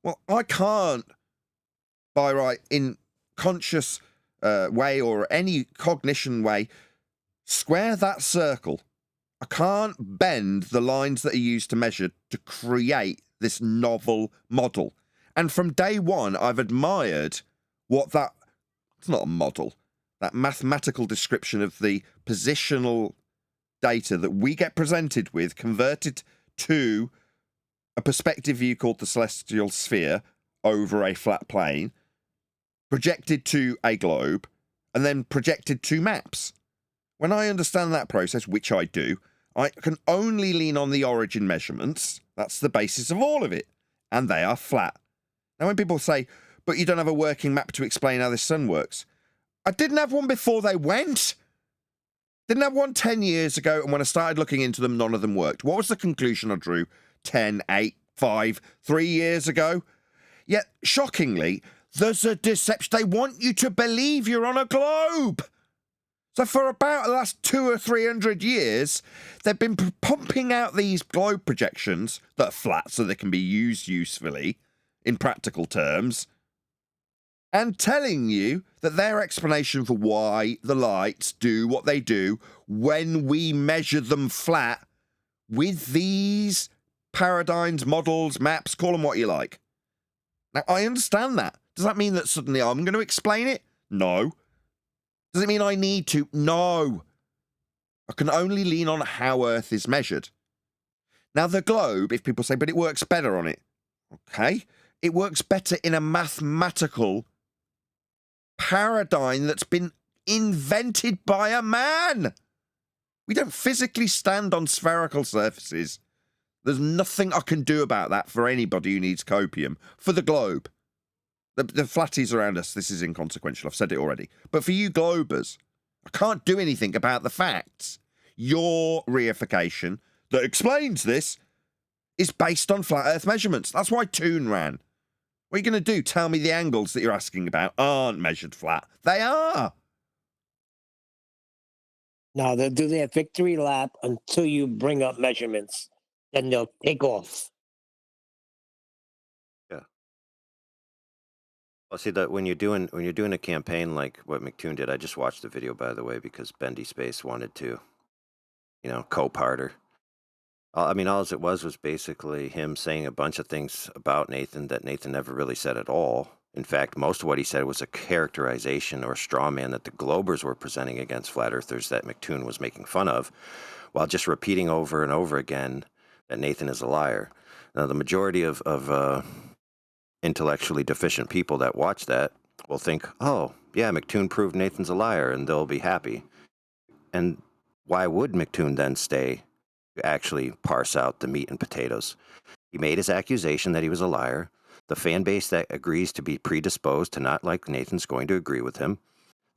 Well, I can't, by right, in conscious way or any cognition way, square that circle. I can't bend the lines that are used to measure to create this novel model. And from day one, I've admired what that, it's not a model, that mathematical description of the positional data that we get presented with, converted to a perspective view called the celestial sphere over a flat plane, projected to a globe, and then projected to maps. When I understand that process, which I do, I can only lean on the origin measurements. That's the basis of all of it. And they are flat. Now, when people say, but you don't have a working map to explain how the sun works, I didn't have one before they went. Didn't have one 10 years ago, and when I started looking into them, none of them worked. What was the conclusion I drew 10, 8, 5, 3 years ago? Yet, shockingly, there's a deception. They want you to believe you're on a globe. So for about the last 200 or 300 years, they've been pumping out these globe projections that are flat so they can be used usefully in practical terms, and telling you that their explanation for why the lights do what they do when we measure them flat with these paradigms, models, maps, call them what you like. Now, I understand that. Does that mean that suddenly I'm going to explain it? No. Does it mean I need to? No. I can only lean on how Earth is measured. Now, the globe, if people say, but it works better on it. Okay. It works better in a mathematical paradigm that's been invented by a man. We don't physically stand on spherical surfaces. There's nothing I can do about that for anybody who needs copium. For the globe. The flatties around us, this is inconsequential. I've said it already. But for you globers, I can't do anything about the facts. Your reification that explains this is based on flat Earth measurements. That's why Toon ran. What are you going to do? Tell me the angles that you're asking about aren't measured flat. They are. No, they'll do their victory lap until you bring up measurements. Then they'll take off. Yeah. Well, see that when you're doing a campaign like what McToon did, I just watched the video, by the way, because Bendy Space wanted to, co-parter. I mean, all it was basically him saying a bunch of things about Nathan that Nathan never really said at all. In fact, most of what he said was a characterization or a straw man that the Globers were presenting against flat earthers that McToon was making fun of, while just repeating over and over again that Nathan is a liar. Now, the majority of intellectually deficient people that watch that will think, oh, yeah, McToon proved Nathan's a liar, and they'll be happy. And why would McToon then stay to actually parse out the meat and potatoes? He made his accusation that he was a liar. The fan base that agrees to be predisposed to not like Nathan's going to agree with him.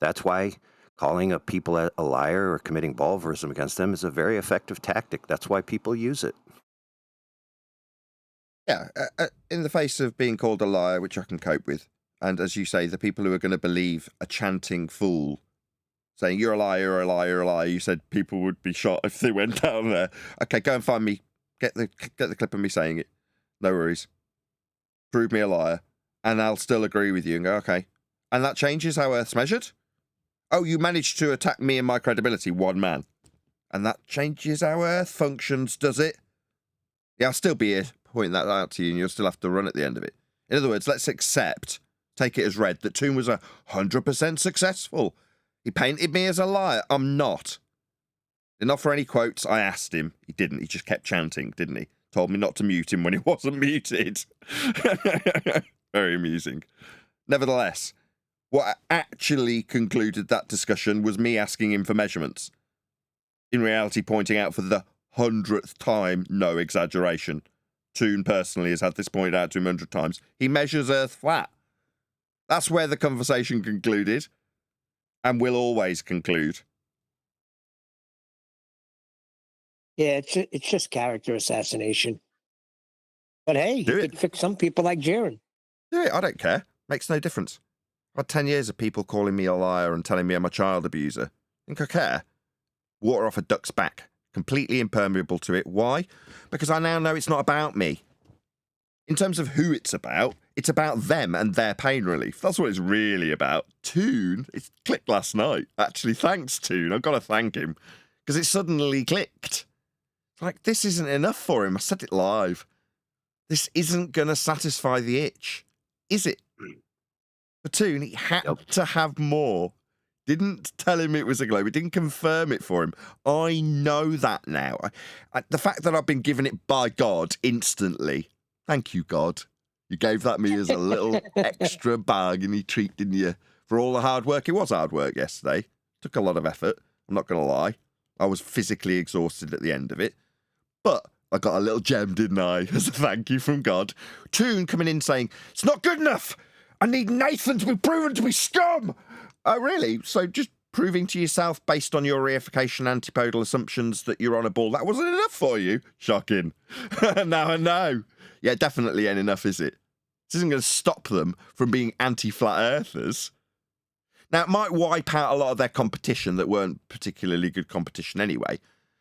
That's why calling a people a liar or committing bulverism against them is a very effective tactic. That's why people use it. Yeah, in the face of being called a liar, which I can cope with, and as you say, the people who are going to believe a chanting fool saying, you're a liar, you're a liar, you're a liar, you said people would be shot if they went down there. Okay, go and find me. Get the clip of me saying it. No worries. Prove me a liar. And I'll still agree with you and go, okay. And that changes how Earth's measured? Oh, you managed to attack me and my credibility, one man. And that changes how Earth functions, does it? Yeah, I'll still be here pointing that out to you, and you'll still have to run at the end of it. In other words, let's take it as read, that Toon was 100% successful. He painted me as a liar. I'm not. Didn't offer any quotes. I asked him. He didn't. He just kept chanting, didn't he? Told me not to mute him when he wasn't muted. Very amusing. Nevertheless, What actually concluded that discussion was me asking him for measurements. In reality, pointing out for the 100th time, no exaggeration. Toon personally has had this pointed out to him 100 times. He measures Earth flat. That's where the conversation concluded, and will always conclude. Yeah, it's just character assassination. But hey, he could fix some people like Jaron. Yeah, I don't care. Makes no difference. I've had 10 years of people calling me a liar and telling me I'm a child abuser. Think I care? Water off a duck's back. Completely impermeable to it. Why? Because I now know it's not about me. In terms of who it's about them and their pain relief. That's what it's really about. Toon, it clicked last night. Actually, thanks, Toon. I've got to thank him. Because it suddenly clicked. Like, this isn't enough for him. I said it live. This isn't going to satisfy the itch. Is it? For Toon, he had to have more. Didn't tell him it was a globe. It didn't confirm it for him. I know that now. The fact that I've been given it by God instantly. Thank you, God. You gave that me as a little extra bargainy treat, didn't you? For all the hard work. It was hard work yesterday. Took a lot of effort. I'm not going to lie. I was physically exhausted at the end of it. But I got a little gem, didn't I? As a thank you from God. Toon coming in saying, it's not good enough. I need Nathan to be proven to be scum. Oh, really? So just proving to yourself based on your reification antipodal assumptions that you're on a ball, that wasn't enough for you? Shocking. Now I know. Yeah, definitely ain't enough, is it? This isn't going to stop them from being anti-flat earthers. Now, it might wipe out a lot of their competition that weren't particularly good competition anyway.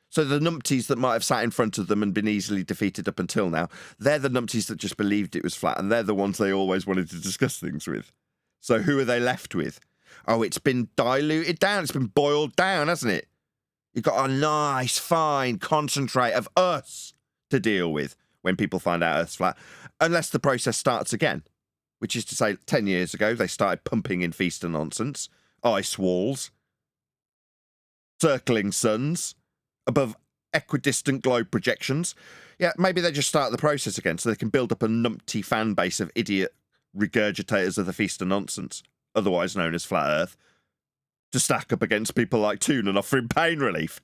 So the numpties that might have sat in front of them and been easily defeated up until now, they're the numpties that just believed it was flat, and they're the ones they always wanted to discuss things with. So who are they left with? Oh, it's been diluted down. It's been boiled down, hasn't it? You've got a nice, fine concentrate of us to deal with when people find out Earth's flat, unless the process starts again, which is to say 10 years ago, they started pumping in feaster nonsense, ice walls, circling suns, above equidistant globe projections. Yeah, maybe they just start the process again so they can build up a numpty fan base of idiot regurgitators of the feaster nonsense, otherwise known as Flat Earth, to stack up against people like Toon and offering pain relief.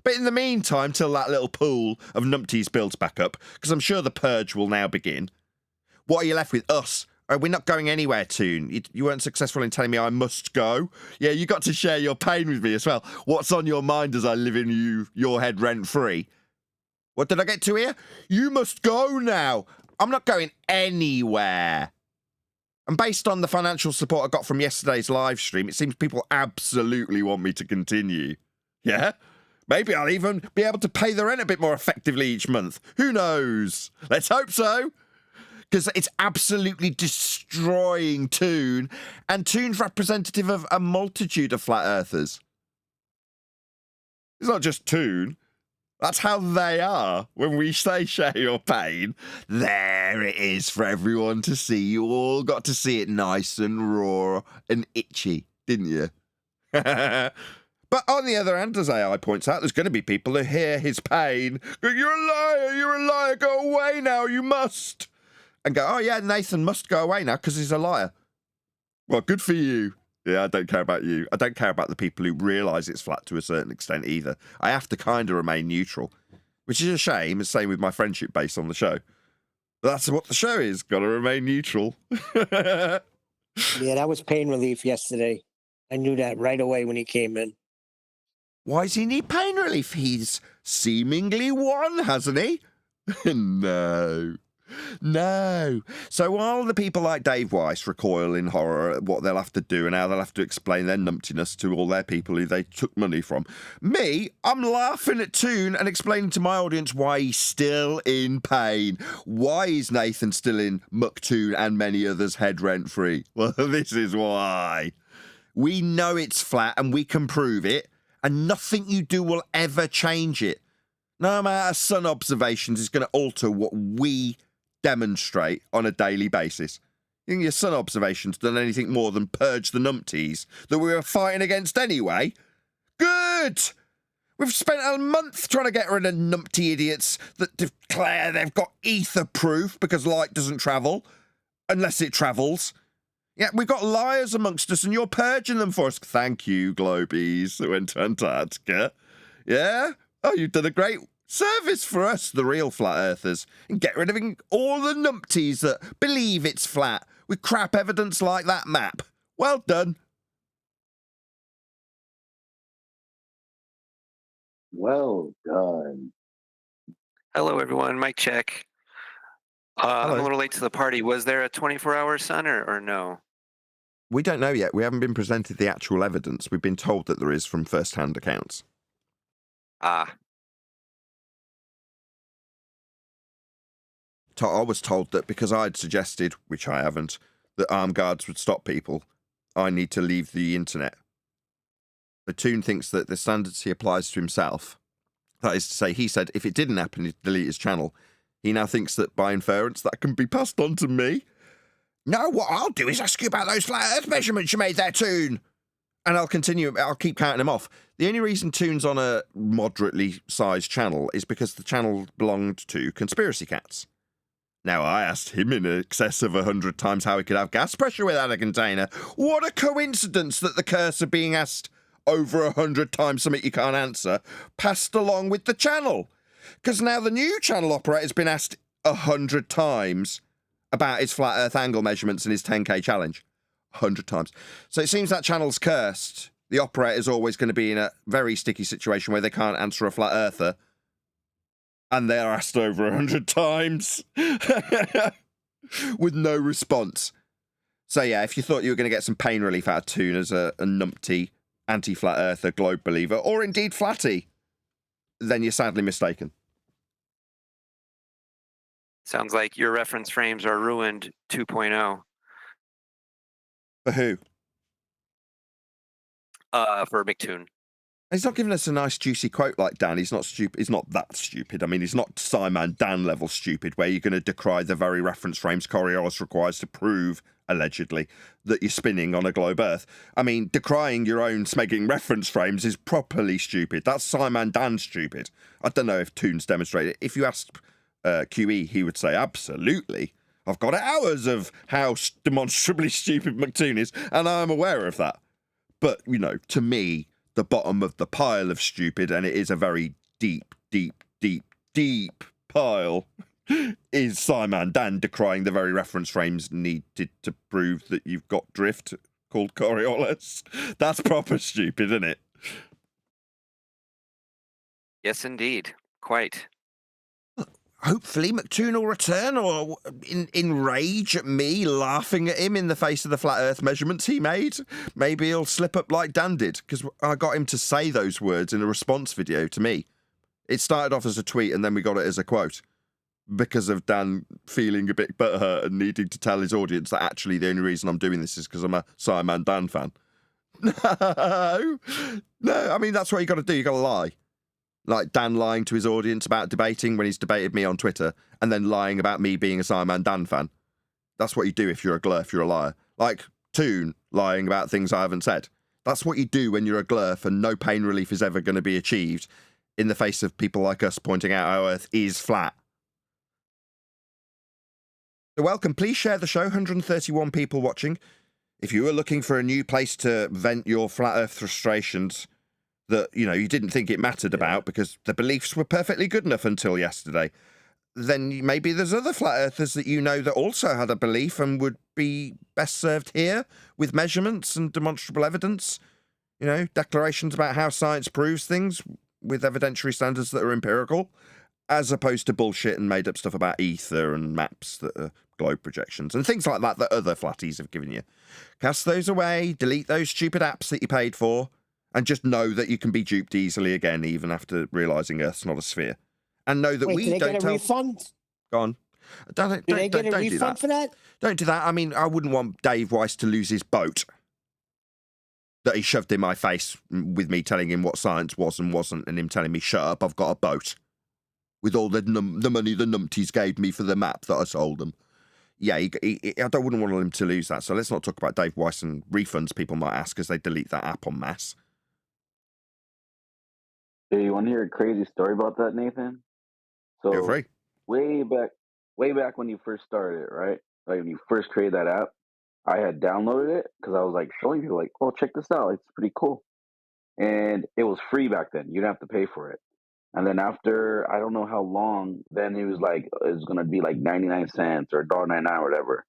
But in the meantime, till that little pool of numpties builds back up, because I'm sure the purge will now begin, what are you left with? Us. Oh, we're not going anywhere, Toon. You weren't successful in telling me I must go. Yeah, you got to share your pain with me as well. What's on your mind as I live in your head rent-free? What did I get to here? You must go now. I'm not going anywhere. And based on the financial support I got from yesterday's live stream, it seems people absolutely want me to continue. Yeah? Maybe I'll even be able to pay the rent a bit more effectively each month. Who knows? Let's hope so. Because it's absolutely destroying Toon, and Toon's representative of a multitude of flat earthers. It's not just Toon. That's how they are. When we say share your pain, there it is for everyone to see. You all got to see it nice and raw and itchy, didn't you? But on the other hand, as AI points out, there's going to be people who hear his pain, go, you're a liar, go away now, you must. And go, oh yeah, Nathan must go away now because he's a liar. Well, good for you. Yeah, I don't care about you. I don't care about the people who realise it's flat to a certain extent either. I have to kind of remain neutral, which is a shame. It's the same with my friendship base on the show. But that's what the show is. Got to remain neutral. Yeah, that was pain relief yesterday. I knew that right away when he came in. Why does he need pain relief? He's seemingly won, hasn't he? No. No. So while the people like Dave Weiss recoil in horror at what they'll have to do and how they'll have to explain their numptiness to all their people who they took money from, me, I'm laughing at Toon and explaining to my audience why he's still in pain. Why is Nathan still in Mucktoon and many others head rent-free? Well, this is why. We know it's flat and we can prove it, and nothing you do will ever change it. No matter sun observations is going to alter what we demonstrate on a daily basis. You think your sun observations done anything more than purge the numpties that we were fighting against anyway? Good! We've spent a month trying to get rid of numpty idiots that declare they've got ether proof because light doesn't travel, unless it travels. Yeah, we've got liars amongst us, and you're purging them for us. Thank you, Globies, who went to Antarctica. Yeah? Oh, you've done a great service for us, the real flat earthers, and get rid of all the numpties that believe it's flat with crap evidence like that map. Well done. Well done. Hello, everyone. Mic check. I'm a little late to the party. Was there a 24-hour sun or no? We don't know yet. We haven't been presented the actual evidence. We've been told that there is from first-hand accounts. Ah. I was told that because I'd suggested, which I haven't, that armed guards would stop people, I need to leave the internet. The Toon thinks that the standards he applies to himself, that is to say, he said if it didn't happen, he'd delete his channel. He now thinks that by inference that can be passed on to me. No, what I'll do is ask you about those flat earth measurements you made there, Toon. And I'll keep counting them off. The only reason Toon's on a moderately sized channel is because the channel belonged to Conspiracy Cats. Now, I asked him in excess of 100 times how he could have gas pressure without a container. What a coincidence that the curse of being asked over 100 times something you can't answer passed along with the channel. Because now the new channel operator's been asked 100 times about his flat earth angle measurements and his 10k challenge. 100 times. So it seems that channel's cursed. The operator's always going to be in a very sticky situation where they can't answer a flat earther. And they're asked over 100 times. With no response. So yeah, if you thought you were going to get some pain relief out of Toon as a numpty, anti-flat earther, globe believer, or indeed flatty, then you're sadly mistaken. Sounds like your reference frames are ruined 2.0. For who? For McToon. He's not giving us a nice juicy quote like Dan. He's not stupid. He's not that stupid. I mean, he's not Simon Dan level stupid, where you're going to decry the very reference frames Coriolis requires to prove, allegedly, that you're spinning on a globe Earth. I mean, decrying your own smegging reference frames is properly stupid. That's Simon Dan stupid. I don't know if Toon's demonstrated it. If you asked QE, he would say, absolutely. I've got hours of how demonstrably stupid McToon is, and I'm aware of that. But, you know, to me, the bottom of the pile of stupid, and it is a very deep, deep, deep, deep pile, is Simon Dan decrying the very reference frames needed to prove that you've got drift called Coriolis. That's proper stupid, isn't it? Yes, indeed. Quite. Hopefully McToon will return, or in rage at me laughing at him in the face of the flat earth measurements he made. Maybe he'll slip up like Dan did, because I got him to say those words in a response video to me. It started off as a tweet and then we got it as a quote, because of Dan feeling a bit butthurt and needing to tell his audience that actually the only reason I'm doing this is because I'm a Simon Dan fan. No, I mean, that's what you got to do. You got to lie. Like Dan lying to his audience about debating when he's debated me on Twitter, and then lying about me being a Simon Dan fan. That's what you do if you're a glurf, you're a liar. Like Toon lying about things I haven't said. That's what you do when you're a glurf, and no pain relief is ever going to be achieved in the face of people like us pointing out how Earth is flat. So welcome. Please share the show. 131 people watching. If you were looking for a new place to vent your flat Earth frustrations that, you know, you didn't think it mattered about because the beliefs were perfectly good enough until yesterday, then maybe there's other flat earthers that you know that also had a belief and would be best served here with measurements and demonstrable evidence, you know, declarations about how science proves things with evidentiary standards that are empirical, as opposed to bullshit and made up stuff about ether and maps that are globe projections and things like that that other flatties have given you. Cast those away, delete those stupid apps that you paid for, and just know that you can be duped easily again, even after realising Earth's not a sphere. And know that Wait, we did they don't get a tell... refund? Go on. Did they get a refund for that? Don't do that. I mean, I wouldn't want Dave Weiss to lose his boat that he shoved in my face with me telling him what science was and wasn't, and him telling me, shut up, I've got a boat. With all the money the numpties gave me for the map that I sold them. Yeah, I wouldn't want him to lose that. So let's not talk about Dave Weiss and refunds people might ask as they delete that app en masse. Hey, you want to hear a crazy story about that, Nathan? So Feel free. way back when you first started it, right? Like when you first created that app, I had downloaded it because I was like showing people like, oh, check this out, it's pretty cool, and it was free back then. You didn't have to pay for it. And then after I don't know how long, then he was like, it's gonna be like 99 cents or $1.99 or whatever.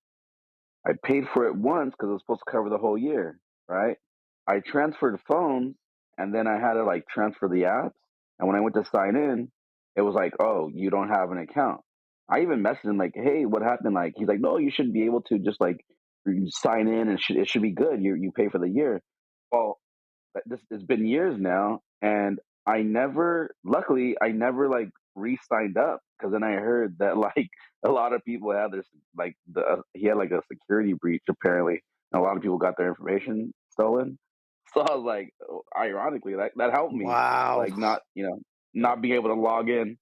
I paid for it once because it was supposed to cover the whole year, right? I transferred phones and then I had to like transfer the apps. And when I went to sign in, it was like, oh, you don't have an account. I even messaged him like, hey, what happened? Like, he's like, no, you should be able to just like sign in and it should be good. You pay for the year. Well, this it's been years now, and luckily, I never like re-signed up because then I heard that like a lot of people had this like he had like a security breach apparently, and a lot of people got their information stolen. So I was like, ironically, that helped me, Wow. like not not being able to log in.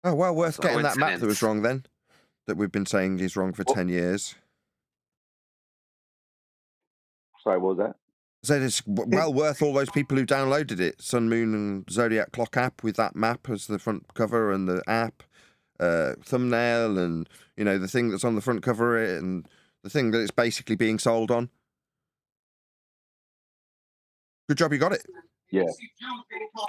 Oh, well, worth That's a getting that map that was coincidence. wrong then, that we've been saying is wrong for Well, 10 years. sorry, what was that? So it's well worth all those people who downloaded it. Sun, Moon, and Zodiac Clock app with that map as the front cover and the app thumbnail, and the thing that's on the front cover of it, and the thing that it's basically being sold on. Good job you got it. Yeah,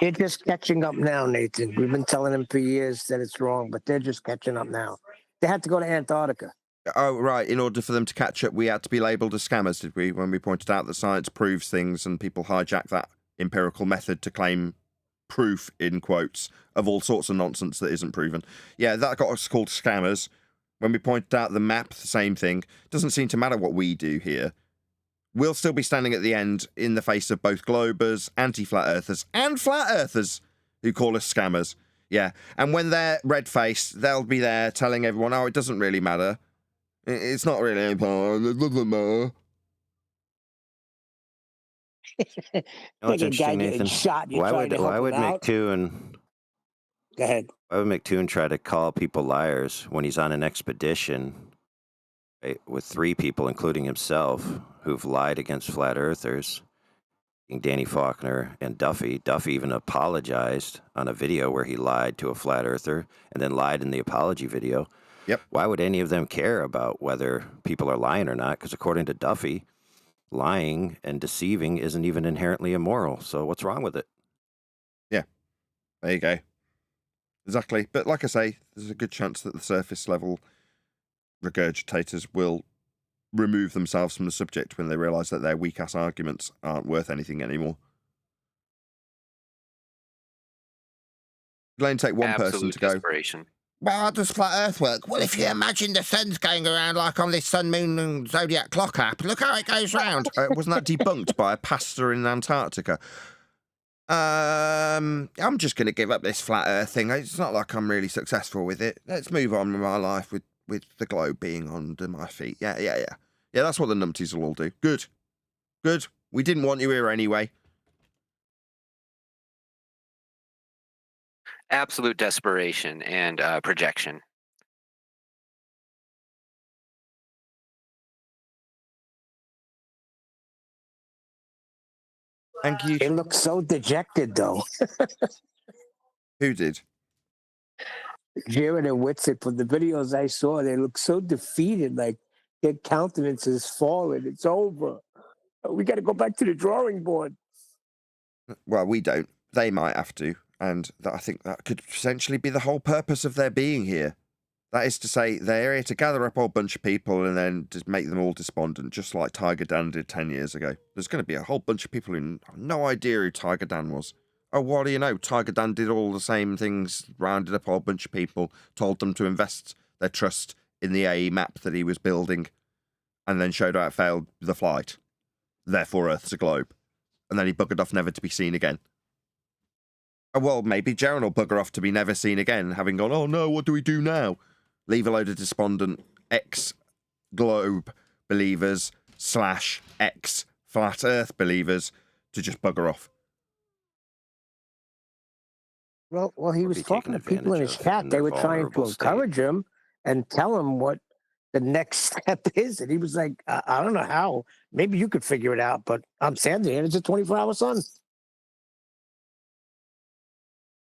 They're just catching up now, Nathan. We've been telling them for years that it's wrong, but they're just catching up now. They had to go to Antarctica. Oh, right. In order for them to catch up, we had to be labelled as scammers, did we? When we pointed out that science proves things and people hijack that empirical method to claim proof, in quotes, of all sorts of nonsense that isn't proven. Yeah, that got us called scammers. When we pointed out the map, the same thing. Doesn't seem to matter what we do here. We'll still be standing at the end in the face of both globers, anti-flat earthers, and flat earthers who call us scammers. Yeah, and when they're red-faced, they'll be there telling everyone, oh, it doesn't really matter. It's not really important. It doesn't matter. What's Like a guy interesting, getting Nathan? shot, you're Why trying to help why would him out. McToon Go ahead. why would McToon try to call people liars when he's on an expedition with 3 people, including himself, who've lied against flat earthers, Danny Faulkner and Duffy. Duffy even apologized on a video where he lied to a flat earther and then lied in the apology video. Yep. Why would any of them care about whether people are lying or not? Because according to Duffy, lying and deceiving isn't even inherently immoral. So what's wrong with it? Yeah, there you go. Exactly. But like I say, there's a good chance that the surface level regurgitators will remove themselves from the subject when they realise that their weak-ass arguments aren't worth anything anymore. You'll only take one person Absolute to go, desperation. well, how does flat earth work? Well, if you imagine the sun's going around like on this Sun, Moon and Zodiac Clock app, look how it goes round. Wasn't that debunked by a pastor in Antarctica? I'm just going to give up this flat earth thing. It's not like I'm really successful with it. Let's move on with my life with the globe being under my feet. Yeah, that's what the numpties will all do. Good. We didn't want you here anyway. Absolute desperation and projection. Thank you. They look so dejected, though. Who did? Jared and Whitsitt, from the videos I saw, they look so defeated, like their countenance is fallen. It's over. We got to go back to the drawing board. Well, we don't. They might have to. And I think that could potentially be the whole purpose of their being here. That is to say, they're here to gather up a whole bunch of people and then just make them all despondent, just like Tiger Dan did 10 years ago. There's going to be a whole bunch of people who have no idea who Tiger Dan was. Oh, what do you know? Tiger Dan did all the same things, rounded up a whole bunch of people, told them to invest their trust in the AE map that he was building, and then showed how it failed the flight. Therefore, Earth's a globe. And then he buggered off never to be seen again. Oh, well, maybe Jaron will bugger off to be never seen again, having gone, oh no, what do we do now? Leave a load of despondent ex-globe believers / ex-flat earth believers to just bugger off. Well, he was talking to people in his chat. They were trying to encourage him and tell him what the next step is. And he was like, I don't know how. Maybe you could figure it out, but I'm standing here. It's a 24-hour sun.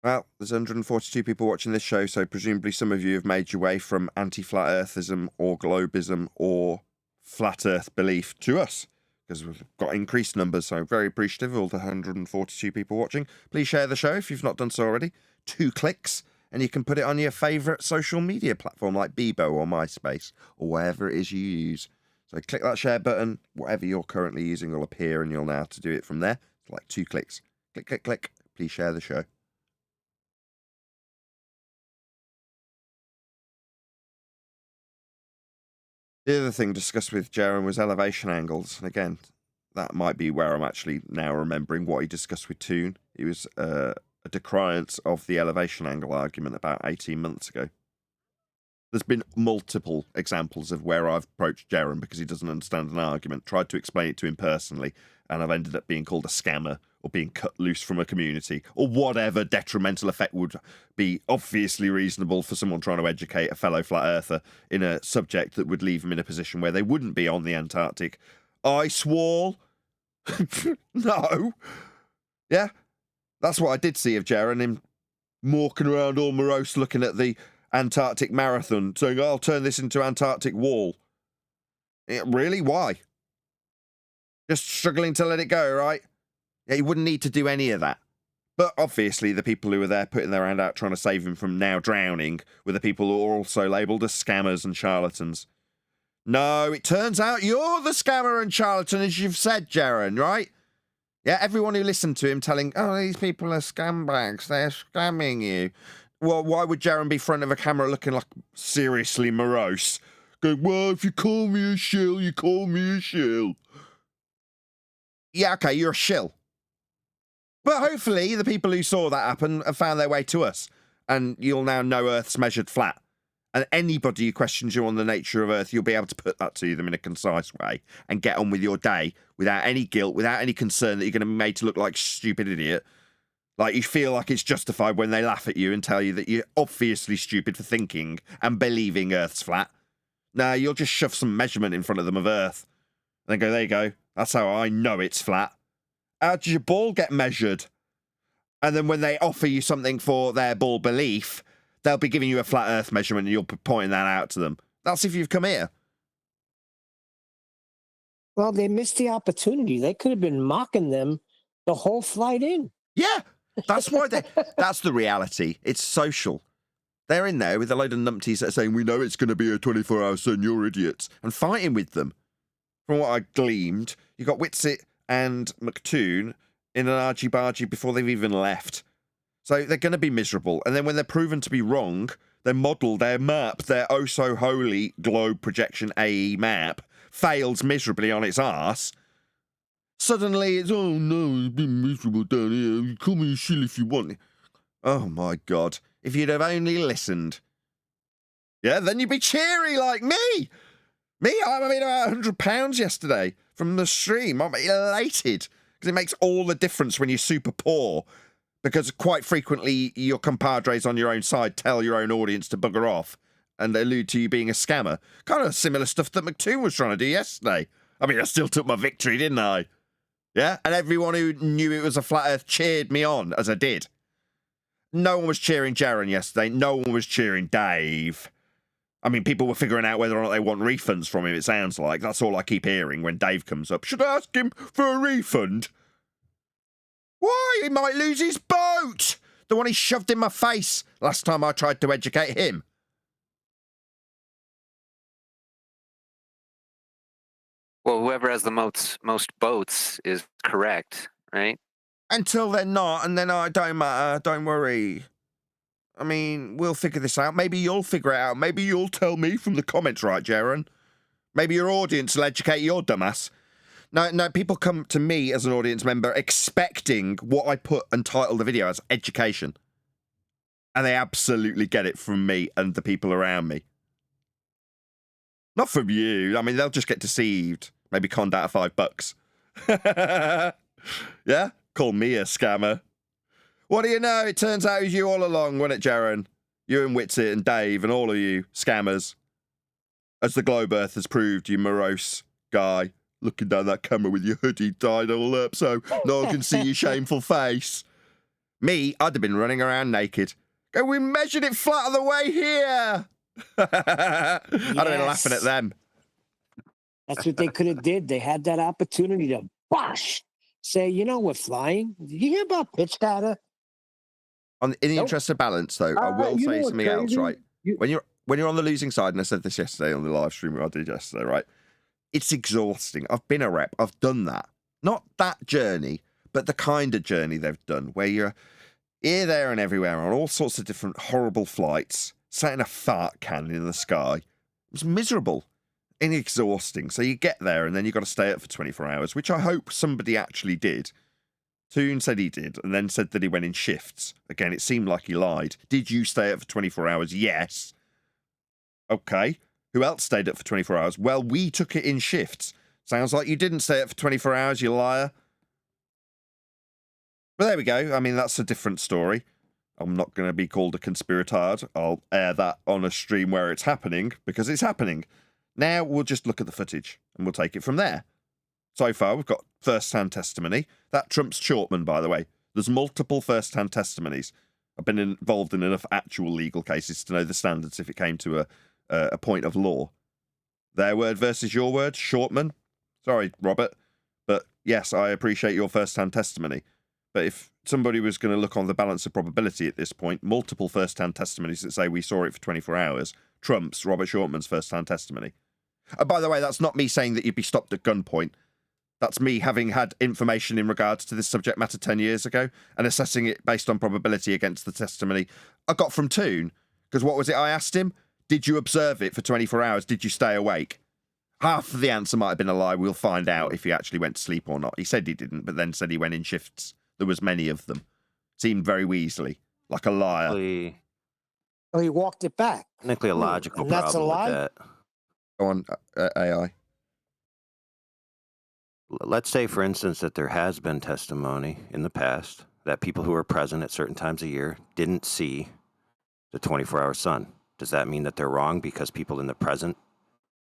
Well, there's 142 people watching this show, so presumably some of you have made your way from anti-flat earthism or globism or flat Earth belief to us, because we've got increased numbers, so very appreciative of all the 142 people watching. Please share the show if you've not done so already. 2 clicks, and you can put it on your favourite social media platform like Bebo or MySpace, or whatever it is you use. So click that share button, whatever you're currently using will appear, and you'll know how to do it from there. It's like 2 clicks. Click, click, click. Please share the show. The other thing discussed with Jaron was elevation angles. And again, that might be where I'm actually now remembering what he discussed with Toon. He was a decriance of the elevation angle argument about 18 months ago. There's been multiple examples of where I've approached Jaron because he doesn't understand an argument, tried to explain it to him personally, and I've ended up being called a scammer or being cut loose from a community or whatever detrimental effect would be obviously reasonable for someone trying to educate a fellow flat earther in a subject that would leave them in a position where they wouldn't be on the Antarctic ice wall. No. Yeah, that's what I did see of Jaron, him walking around all morose looking at the Antarctic marathon, saying, I'll turn this into Antarctic wall. Yeah, really? Why? Just struggling to let it go, right? Yeah, he wouldn't need to do any of that. But obviously the people who were there putting their hand out trying to save him from now drowning were the people who are also labelled as scammers and charlatans. No, it turns out you're the scammer and charlatan, as you've said, Jaron, right? Yeah, everyone who listened to him telling, oh, these people are scumbags, they're scamming you. Well, why would Jaron be front of a camera looking like seriously morose? Going, well, if you call me a shill, you call me a shill. Yeah, okay, you're a shill. But hopefully the people who saw that happen have found their way to us, and you'll now know Earth's measured flat. And anybody who questions you on the nature of Earth, you'll be able to put that to them in a concise way and get on with your day without any guilt, without any concern that you're going to be made to look like a stupid idiot. Like, you feel like it's justified when they laugh at you and tell you that you're obviously stupid for thinking and believing Earth's flat. No, you'll just shove some measurement in front of them of Earth. And then go, there you go. That's how I know it's flat. How does your ball get measured? And then when they offer you something for their ball belief, they'll be giving you a flat Earth measurement and you'll be pointing that out to them. That's if you've come here. Well, they missed the opportunity. They could have been mocking them the whole flight in. Yeah. That's why that's the reality. It's social. They're in there with a load of numpties that are saying, we know it's going to be a 24-hour sun, you're idiots, and fighting with them. From what I gleamed, you got Whitsitt and McToon in an argy-bargy before they've even left. So they're going to be miserable. And then when they're proven to be wrong, their model, their map, their oh-so-holy globe projection AE map fails miserably on its arse. Suddenly it's, oh no, it's been miserable down here. You call me a shill if you want. Oh my God. If you'd have only listened. Yeah, then you'd be cheery like me. Me, I made about £100 yesterday from the stream. I'm elated because it makes all the difference when you're super poor. Because quite frequently your compadres on your own side tell your own audience to bugger off and allude to you being a scammer. Kind of similar stuff that McToon was trying to do yesterday. I mean, I still took my victory, didn't I? Yeah, and everyone who knew it was a flat Earth cheered me on, as I did. No one was cheering Jaron yesterday. No one was cheering Dave. I mean, people were figuring out whether or not they want refunds from him, it sounds like. That's all I keep hearing when Dave comes up. Should I ask him for a refund? Why? He might lose his boat! The one he shoved in my face last time I tried to educate him. Well, whoever has the most boats is correct, right? Until they're not, and then it don't matter. Don't worry. I mean, we'll figure this out. Maybe you'll figure it out. Maybe you'll tell me from the comments, right, Jaron? Maybe your audience will educate your dumbass. No, people come to me as an audience member expecting what I put and title the video as education. And they absolutely get it from me and the people around me. Not from you. I mean, they'll just get deceived. Maybe conned out of $5. Yeah? Call me a scammer. What do you know? It turns out it was you all along, wasn't it, Jaron? You and Whitsitt and Dave and all of you scammers. As the globe Earth has proved, you morose guy looking down that camera with your hoodie tied all up so no one can see your shameful face. Me, I'd have been running around naked. Go, we measured it flat on the way here. I'd have been laughing at them. That's what they could have did. They had that opportunity to say, we're flying. Did you hear about pitch data? In the Nope. interest of balance, though, I will You know say what's something else, crazy? right? When you're on the losing side, and I said this yesterday on the live stream I did yesterday, right? It's exhausting. I've been a rep. I've done that. Not that journey, but the kind of journey they've done, where you're here, there, and everywhere on all sorts of different horrible flights, sat in a fart can in the sky. It was miserable and exhausting. So you get there, and then you've got to stay up for 24 hours, which I hope somebody actually did. Toon said he did, and then said that he went in shifts. Again, it seemed like he lied. Did you stay up for 24 hours? Yes. Okay. Who else stayed up for 24 hours? Well, we took it in shifts. Sounds like you didn't stay up for 24 hours, you liar. But there we go. I mean, that's a different story. I'm not going to be called a conspiratard. I'll air that on a stream where it's happening, because it's happening. Now we'll just look at the footage, and we'll take it from there. So far, we've got first-hand testimony. That trumps Shortman, by the way. There's multiple first-hand testimonies. I've been involved in enough actual legal cases to know the standards if it came to a point of law. Their word versus your word, Shortman. Sorry, Robert. But yes, I appreciate your first-hand testimony. But if somebody was going to look on the balance of probability at this point, multiple first-hand testimonies that say we saw it for 24 hours trumps Robert Shortman's first-hand testimony. By the way, that's not me saying that you'd be stopped at gunpoint. That's me having had information in regards to this subject matter 10 years ago and assessing it based on probability against the testimony I got from Toon. Because what was it I asked him? Did you observe it for 24 hours? Did you stay awake? Half of the answer might have been a lie. We'll find out if he actually went to sleep or not. He said he didn't, but then said he went in shifts. There was many of them. Seemed very Weasley, like a liar. Oh, he walked it back. Technically a logical And that's a problem lie? with that. Go on, AI. Let's say, for instance, that there has been testimony in the past that people who were present at certain times of year didn't see the 24-hour sun. Does that mean that they're wrong because people in the present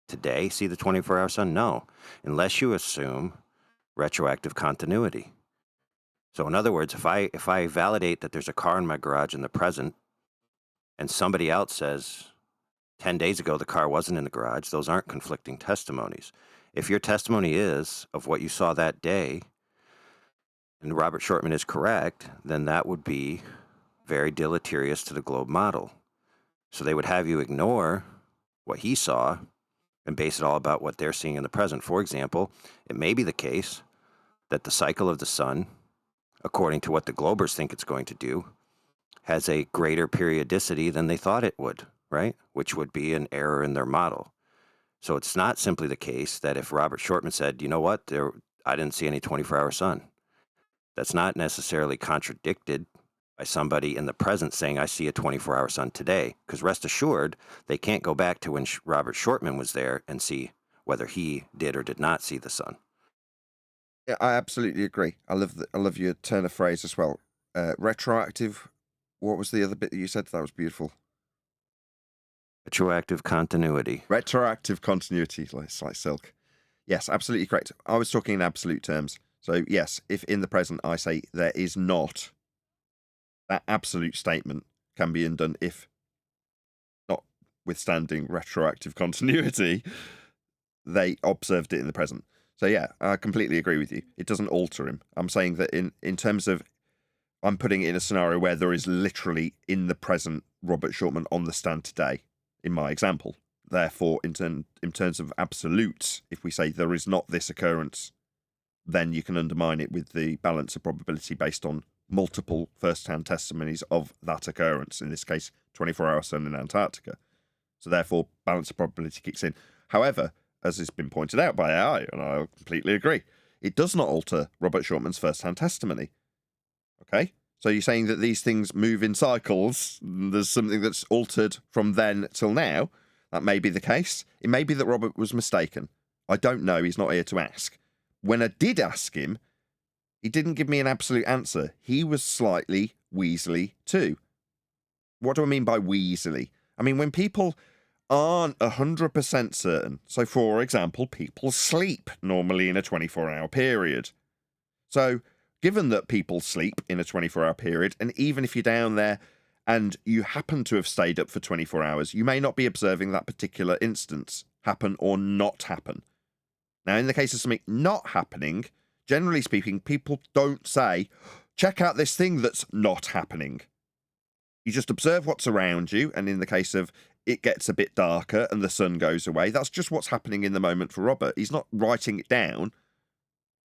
today see the 24-hour sun? No, unless you assume retroactive continuity. So in other words, if I validate that there's a car in my garage in the present and somebody else says 10 days ago the car wasn't in the garage, those aren't conflicting testimonies. If your testimony is of what you saw that day, and Robert Shortman is correct, then that would be very deleterious to the globe model. So they would have you ignore what he saw and base it all about what they're seeing in the present. For example, it may be the case that the cycle of the sun, according to what the globers think it's going to do, has a greater periodicity than they thought it would, right? Which would be an error in their model. So it's not simply the case that if Robert Shortman said, you know what, I didn't see any 24-hour sun, that's not necessarily contradicted by somebody in the present saying, I see a 24-hour sun today. Because rest assured, they can't go back to when Robert Shortman was there and see whether he did or did not see the sun. Yeah, I absolutely agree. I love your turn of phrase as well. Retroactive. What was the other bit that you said? That was beautiful. Retroactive continuity. Retroactive continuity, it's like silk. Yes, absolutely correct. I was talking in absolute terms. So yes, if in the present I say there is not, that absolute statement can be undone if, notwithstanding retroactive continuity, they observed it in the present. So yeah, I completely agree with you. It doesn't alter him. I'm saying that in terms of, I'm putting it in a scenario where there is literally in the present Robert Shortman on the stand today, in my example. Therefore, in terms of absolutes, if we say there is not this occurrence, then you can undermine it with the balance of probability based on multiple first-hand testimonies of that occurrence, in this case, 24-hour sun in Antarctica. So therefore, balance of probability kicks in. However, as has been pointed out by AI, and I completely agree, it does not alter Robert Shortman's first-hand testimony. Okay? So you're saying that these things move in cycles, there's something that's altered from then till now. That may be the case. It may be that Robert was mistaken. I don't know. He's not here to ask. When I did ask him, he didn't give me an absolute answer. He was slightly Weasley too. What do I mean by Weasley? I mean, when people aren't 100% certain, so for example, people sleep normally in a 24-hour period. So given that people sleep in a 24-hour period, and even if you're down there and you happen to have stayed up for 24 hours, you may not be observing that particular instance happen or not happen. Now, in the case of something not happening, generally speaking, people don't say, check out this thing that's not happening. You just observe what's around you, and in the case of it gets a bit darker and the sun goes away, that's just what's happening in the moment for Robert. He's not writing it down.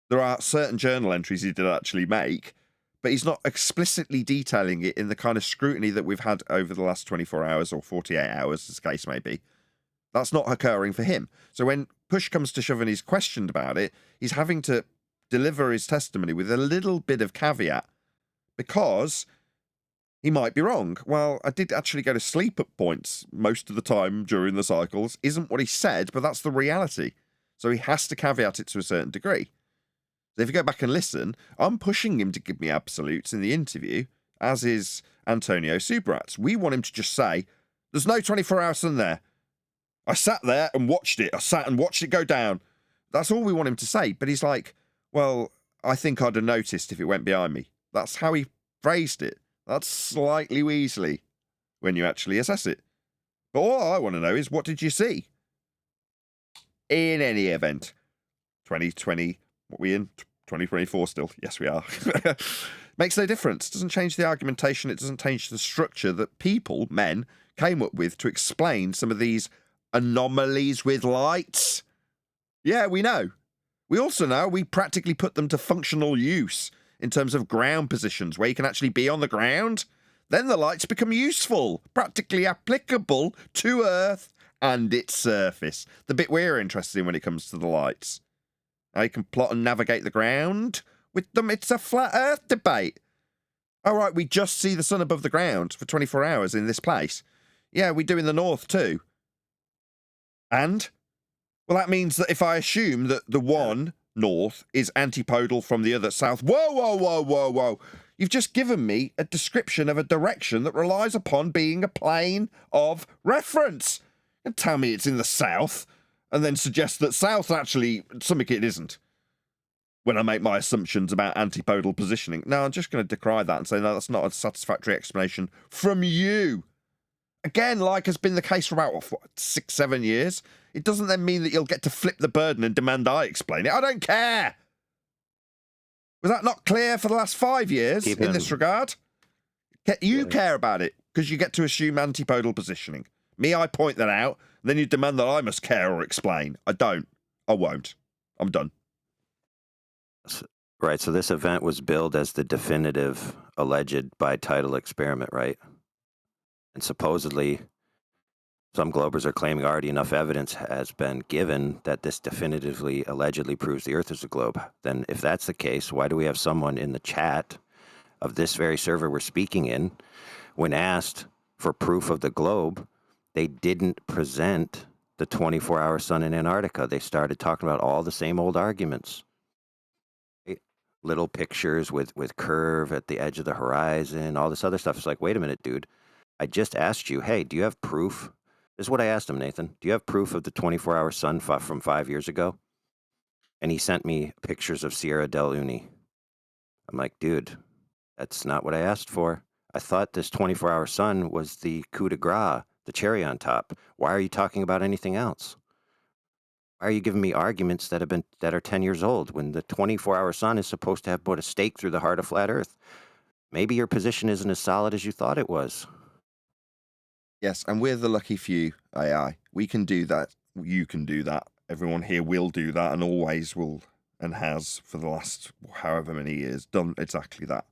There are certain journal entries he did actually make, but he's not explicitly detailing it in the kind of scrutiny that we've had over the last 24 hours or 48 hours, as the case may be. That's not occurring for him. So when push comes to shove and he's questioned about it, he's having to deliver his testimony with a little bit of caveat because he might be wrong. Well, I did actually go to sleep at points most of the time during the cycles. Isn't what he said, but that's the reality. So he has to caveat it to a certain degree. So if you go back and listen, I'm pushing him to give me absolutes in the interview, as is Antonio Subrats. We want him to just say, there's no 24-hour sun there. I sat there and watched it. I sat and watched it go down. That's all we want him to say. But he's like, well, I think I'd have noticed if it went behind me. That's how he phrased it. That's slightly weaselly when you actually assess it. But all I want to know is, what did you see? In any event, 2020, what are we in? 2024 still. Yes, we are. Makes no difference. Doesn't change the argumentation. It doesn't change the structure that people, men, came up with to explain some of these anomalies with lights. Yeah, we know. We also know we practically put them to functional use in terms of ground positions where you can actually be on the ground. Then the lights become useful, practically applicable to Earth and its surface. The bit we're interested in when it comes to the lights. How you can plot and navigate the ground with them. It's a flat Earth debate. All right, we just see the sun above the ground for 24 hours in this place. Yeah, we do in the north too. And? Well, that means that if I assume that the one north is antipodal from the other south, whoa. You've just given me a description of a direction that relies upon being a plane of reference. And tell me it's in the south, and then suggest that south actually something it isn't. When I make my assumptions about antipodal positioning. No, I'm just going to decry that and say, no, that's not a satisfactory explanation from you. Again, like has been the case for about, 6-7 years, it doesn't then mean that you'll get to flip the burden and demand I explain it. I don't care. Was that not clear for the last 5 years in this regard? You care about it because you get to assume antipodal positioning. Me, I point that out, then you demand that I must care or explain. I don't. I won't. I'm done. Right, so this event was billed as the definitive alleged bi-tidal experiment, right? And supposedly, some Globers are claiming already enough evidence has been given that this definitively, allegedly proves the Earth is a globe. Then if that's the case, why do we have someone in the chat of this very server we're speaking in, when asked for proof of the globe, they didn't present the 24-hour sun in Antarctica. They started talking about all the same old arguments. Little pictures with curve at the edge of the horizon, all this other stuff. It's like, wait a minute, dude. I just asked you, hey, do you have proof? This is what I asked him, Nathan. Do you have proof of the 24-hour sun from 5 years ago? And he sent me pictures of Sierra del Uni. I'm like, dude, that's not what I asked for. I thought this 24-hour sun was the coup de grace, the cherry on top. Why are you talking about anything else? Why are you giving me arguments that are 10 years old when the 24-hour sun is supposed to have put a stake through the heart of flat Earth? Maybe your position isn't as solid as you thought it was. Yes, and we're the lucky few, AI. We can do that. You can do that. Everyone here will do that and always will and has for the last however many years done exactly that.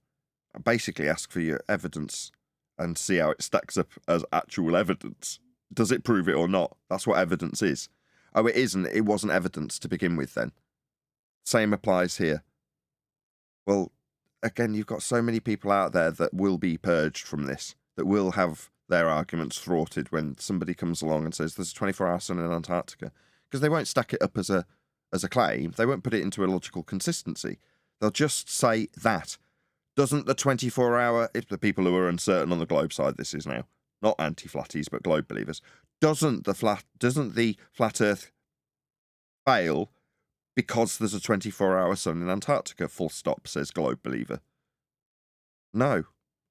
Basically ask for your evidence and see how it stacks up as actual evidence. Does it prove it or not? That's what evidence is. Oh, it isn't. It wasn't evidence to begin with then. Same applies here. Well, again, you've got so many people out there that will be purged from this, that will have their arguments thwarted when somebody comes along and says there's a 24-hour sun in Antarctica, because they won't stack it up as a claim. They won't put it into a logical consistency. They'll just say that. Doesn't the 24-hour, if the people who are uncertain on the globe side this is now, not anti-flatties but globe believers, doesn't the flat Earth fail because there's a 24-hour sun in Antarctica, full stop, says globe believer. No.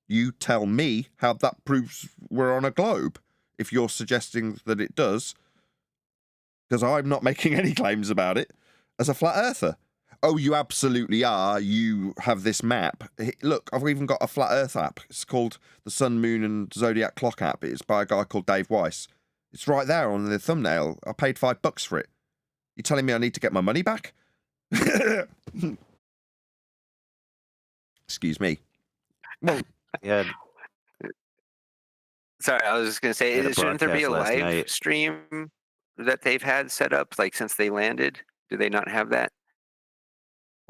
You tell me how that proves we're on a globe, if you're suggesting that it does, because I'm not making any claims about it. as a flat earther. Oh, you absolutely are. You have this map. Look, I've even got a flat earth app. It's called the Sun, Moon and Zodiac Clock app. It's by a guy called Dave Weiss. It's right there on the thumbnail. I paid $5 for it. You telling me I need to get my money back? Excuse me. Well, Yeah, Sorry, I was just going to say, Had a shouldn't there be a broadcast last live night. stream that they've had set up, like since they landed? Do they not have that?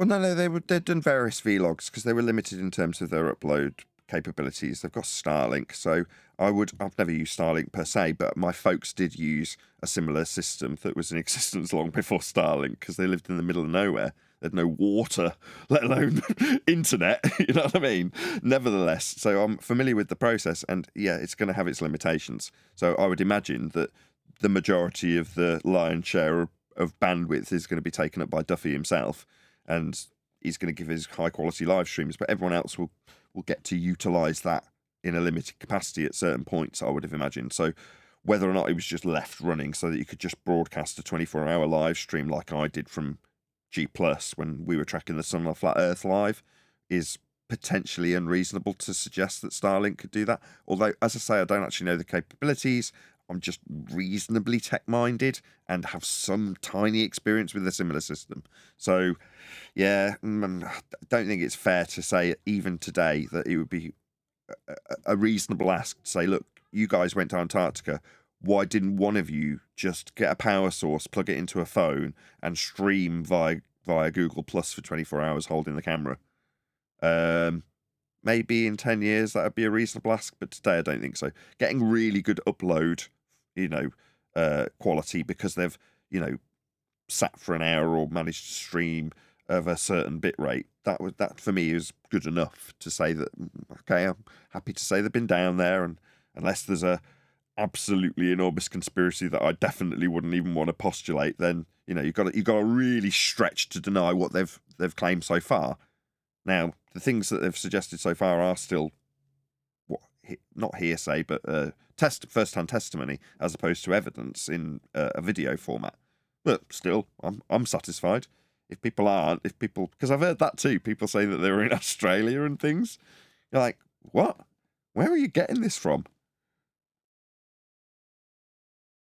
well, no, they'd done various vlogs because they were limited in terms of their upload capabilities. They've got Starlink, so I've never used Starlink per se, but my folks did use a similar system that was in existence long before Starlink because they lived in the middle of nowhere. They had no water, let alone internet. You know what I mean? Nevertheless, so I'm familiar with the process, and yeah, it's going to have its limitations. So I would imagine that the majority of the lion's share of bandwidth is going to be taken up by Duffy himself, and he's going to give his high quality live streams, but everyone else will get to utilize that in a limited capacity at certain points, I would have imagined. So whether or not it was just left running so that you could just broadcast a 24-hour live stream like I did from G Plus when we were tracking the sun on Flat Earth live is potentially unreasonable to suggest that Starlink could do that. Although, as I say, I don't actually know the capabilities. I'm just reasonably tech-minded and have some tiny experience with a similar system. So, yeah, I don't think it's fair to say even today that it would be a reasonable ask to say, look, you guys went to Antarctica. Why didn't one of you just get a power source, plug it into a phone, and stream via Google Plus for 24 hours holding the camera? Maybe in 10 years that would be a reasonable ask, but today I don't think so. Getting really good upload, quality because they've, sat for an hour or managed to stream of a certain bit rate, that for me is good enough to say that, okay, I'm happy to say they've been down there, and unless there's a absolutely enormous conspiracy that I definitely wouldn't even want to postulate, then you've got to really stretch to deny what they've claimed so far. Now, the things that they've suggested so far are still not hearsay, but first-hand testimony as opposed to evidence in a video format. But still, I'm satisfied. If people aren't, because I've heard that too. People say that they were in Australia and things. You're like, what? Where are you getting this from?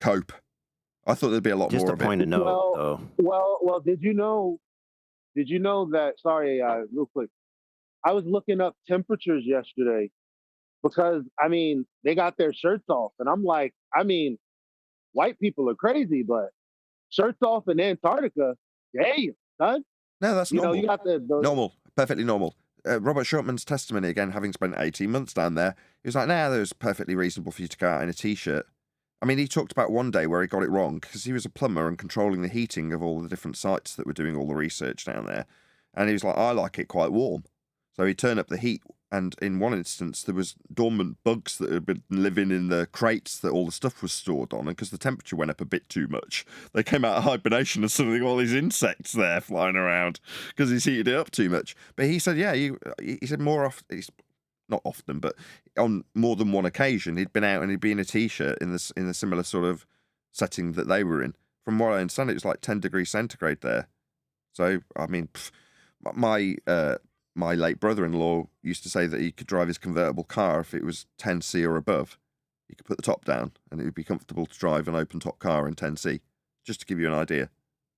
Cope. I thought there'd be a lot Just more a of point it. of note, though. Well, did you know that, sorry, real quick, I was looking up temperatures yesterday because, they got their shirts off, and I'm like, white people are crazy, but shirts off in Antarctica, damn, son. No, that's normal. You got the normal, perfectly normal. Robert Shortman's testimony, again, having spent 18 months down there, he was like, nah, it was perfectly reasonable for you to go out in a t-shirt. He talked about one day where he got it wrong because he was a plumber and controlling the heating of all the different sites that were doing all the research down there. And he was like, I like it quite warm. So he turned up the heat, and in one instance, there was dormant bugs that had been living in the crates that all the stuff was stored on, and because the temperature went up a bit too much, they came out of hibernation and suddenly all these insects there flying around because he's heated it up too much. But he said, yeah, he said more often, not often, but on more than one occasion, he'd been out and he'd be in a t-shirt in a similar sort of setting that they were in. From what I understand, it was like 10 degrees centigrade there. So, my late brother-in-law used to say that he could drive his convertible car if it was 10C or above. He could put the top down and it would be comfortable to drive an open-top car in 10C, just to give you an idea.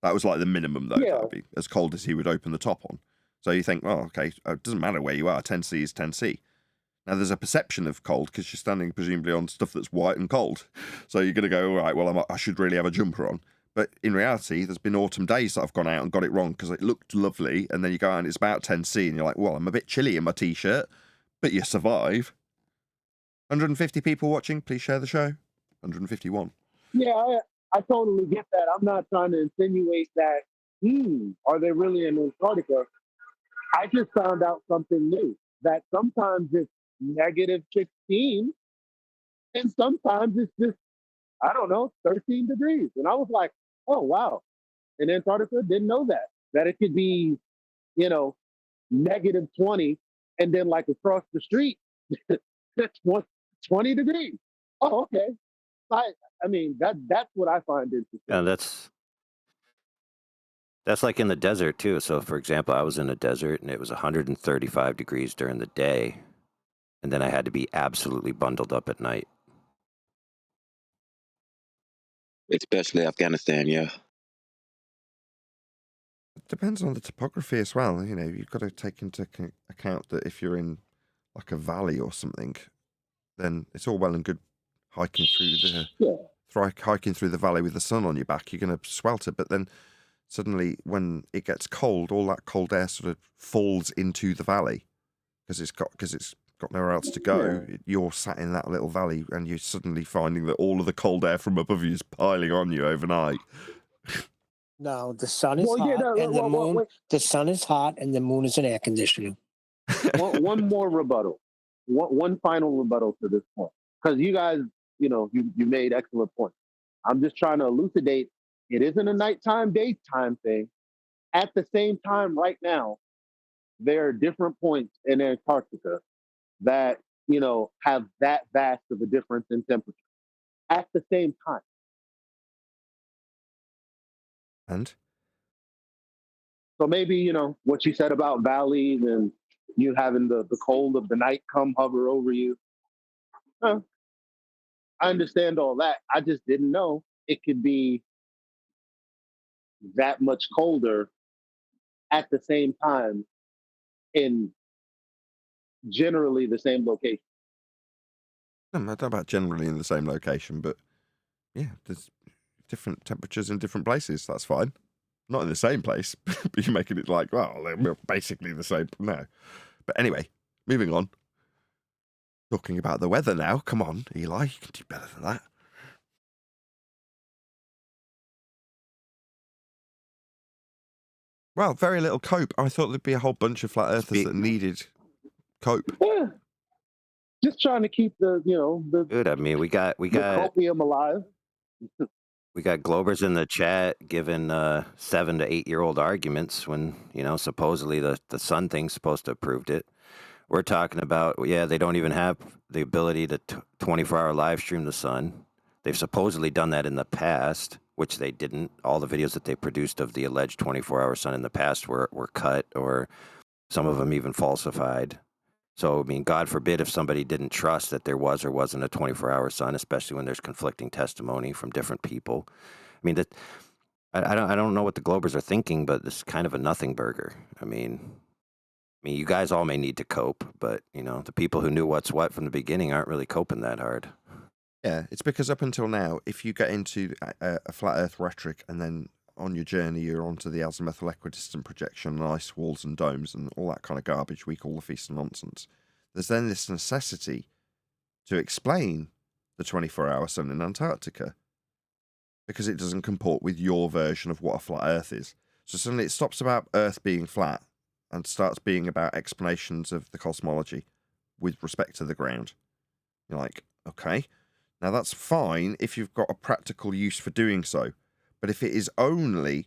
That was like the minimum, though. Yeah. That would be as cold as he would open the top on. So you think, well, okay, it doesn't matter where you are, 10C is 10C. Now, there's a perception of cold because you're standing presumably on stuff that's white and cold. So you're going to go, all right, well, I should really have a jumper on. But in reality, there's been autumn days that I've gone out and got it wrong because it looked lovely, and then you go out and it's about 10C, and you're like, well, I'm a bit chilly in my t-shirt, but you survive. 150 people watching, please share the show. 151. Yeah, I totally get that. I'm not trying to insinuate that, are they really in Antarctica? I just found out something new, that sometimes it's negative 16, and sometimes it's just, I don't know, 13 degrees. And I was like, oh, wow. In Antarctica, didn't know that it could be, negative 20, and then like across the street, it's 20 degrees. Oh, okay. That's what I find interesting. Yeah, That's like in the desert too. So, for example, I was in a desert and it was 135 degrees during the day, and then I had to be absolutely bundled up at night. Especially Afghanistan, yeah. It depends on the topography as well. You know, you've got to take into account that if you're in like a valley or something, then it's all well and good hiking through the valley with the sun on your back. You're going to swelter, but then suddenly when it gets cold, all that cold air sort of falls into the valley because it's got nowhere else to go. Yeah. You're sat in that little valley and you're suddenly finding that all of the cold air from above you is piling on you overnight. No, the sun is Well, yeah, hot, no, and the moon. wait. The sun is hot, and the moon is an air conditioner. One more rebuttal. One final rebuttal to this point, because you guys, you made excellent points. I'm just trying to elucidate. It isn't a nighttime, daytime thing. At the same time, right now, there are different points in Antarctica that have that vast of a difference in temperature at the same time. And So maybe what you said about valleys and you having the cold of the night come hover over you. I understand all that. I just didn't know it could be that much colder at the same time in generally the same location. I don't know about generally in the same location, but yeah, there's different temperatures in different places. That's fine. Not in the same place, but you're making it like, well, they're basically the same. No. But anyway, moving on. Talking about the weather now. Come on, Eli, you can do better than that. Well, very little cope. I thought there'd be a whole bunch of flat earthers that needed cope. Yeah. Just trying to keep the Good. I mean, we got copium alive. We got Globers in the chat giving 7 to 8 year old arguments when, supposedly the sun thing's supposed to have proved it. We're talking about, they don't even have the ability to 24-hour live stream the sun. They've supposedly done that in the past, which they didn't. All the videos that they produced of the alleged 24-hour sun in the past were cut, or some of them even falsified. So, I mean, God forbid if somebody didn't trust that there was or wasn't a 24-hour sun, especially when there's conflicting testimony from different people. I mean, I don't know what the Globers are thinking, but this is kind of a nothing burger. I mean, you guys all may need to cope, but, the people who knew what's what from the beginning aren't really coping that hard. Yeah, it's because up until now, if you get into a flat earth rhetoric and then on your journey you're onto the azimuthal equidistant projection and ice walls and domes and all that kind of garbage we call the feast of nonsense, there's then this necessity to explain the 24-hour sun in Antarctica because it doesn't comport with your version of what a flat earth is. So suddenly it stops about Earth being flat and starts being about explanations of the cosmology with respect to the ground. You're like, okay, now that's fine if you've got a practical use for doing so. But if it is only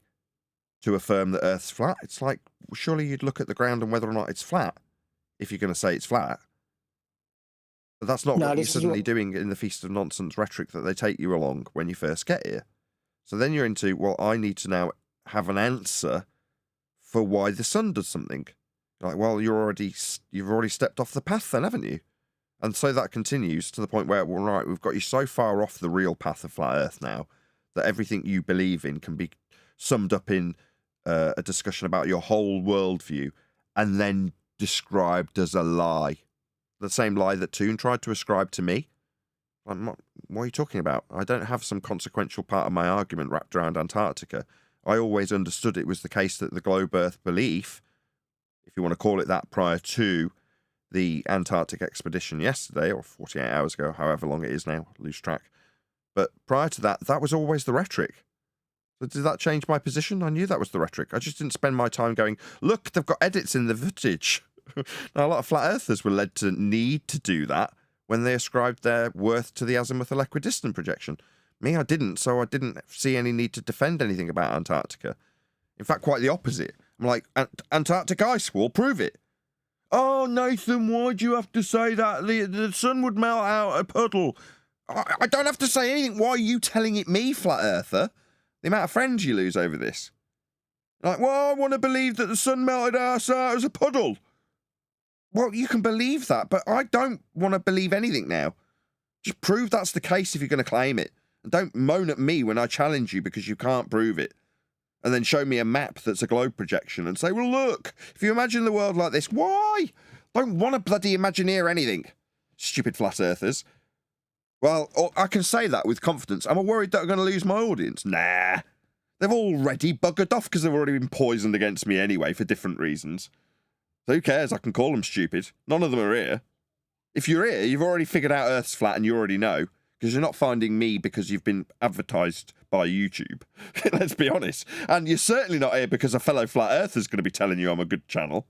to affirm that Earth's flat, it's like, surely you'd look at the ground and whether or not it's flat, if you're going to say it's flat. But that's not what you're suddenly doing in the Feast of Nonsense rhetoric that they take you along when you first get here. So then you're into, well, I need to now have an answer for why the sun does something. You're like, well, you've already stepped off the path then, haven't you? And so that continues to the point where, well, right, we've got you so far off the real path of flat Earth now that everything you believe in can be summed up in a discussion about your whole worldview and then described as a lie. The same lie that Toon tried to ascribe to me. What are you talking about? I don't have some consequential part of my argument wrapped around Antarctica. I always understood it was the case that the globe Earth belief, if you want to call it that, prior to the Antarctic expedition yesterday, or 48 hours ago, however long it is now, lose track. But prior to that, that was always the rhetoric. So did that change my position? I knew that was the rhetoric. I just didn't spend my time going, look, they've got edits in the footage. Now, a lot of flat earthers were led to need to do that when they ascribed their worth to the azimuthal equidistant projection. Me, I didn't, so I didn't see any need to defend anything about Antarctica. In fact, quite the opposite. I'm like, Antarctic ice wall, prove it. Oh, Nathan, why'd you have to say that? The sun would melt out a puddle. I don't have to say anything. Why are you telling it me, flat earther? The amount of friends you lose over this. Like, well, I want to believe that the sun melted us out as a puddle. Well, you can believe that, but I don't want to believe anything now. Just prove that's the case if you're going to claim it. And don't moan at me when I challenge you because you can't prove it. And then show me a map that's a globe projection and say, well, look, if you imagine the world like this, why? Don't want to bloody Imagineer anything. Stupid flat earthers. Well, I can say that with confidence. Am I worried that I'm going to lose my audience? Nah. They've already buggered off because they've already been poisoned against me anyway for different reasons. So who cares? I can call them stupid. None of them are here. If you're here, you've already figured out Earth's flat and you already know, because you're not finding me because you've been advertised by YouTube. Let's be honest. And you're certainly not here because a fellow flat earther's going to be telling you I'm a good channel.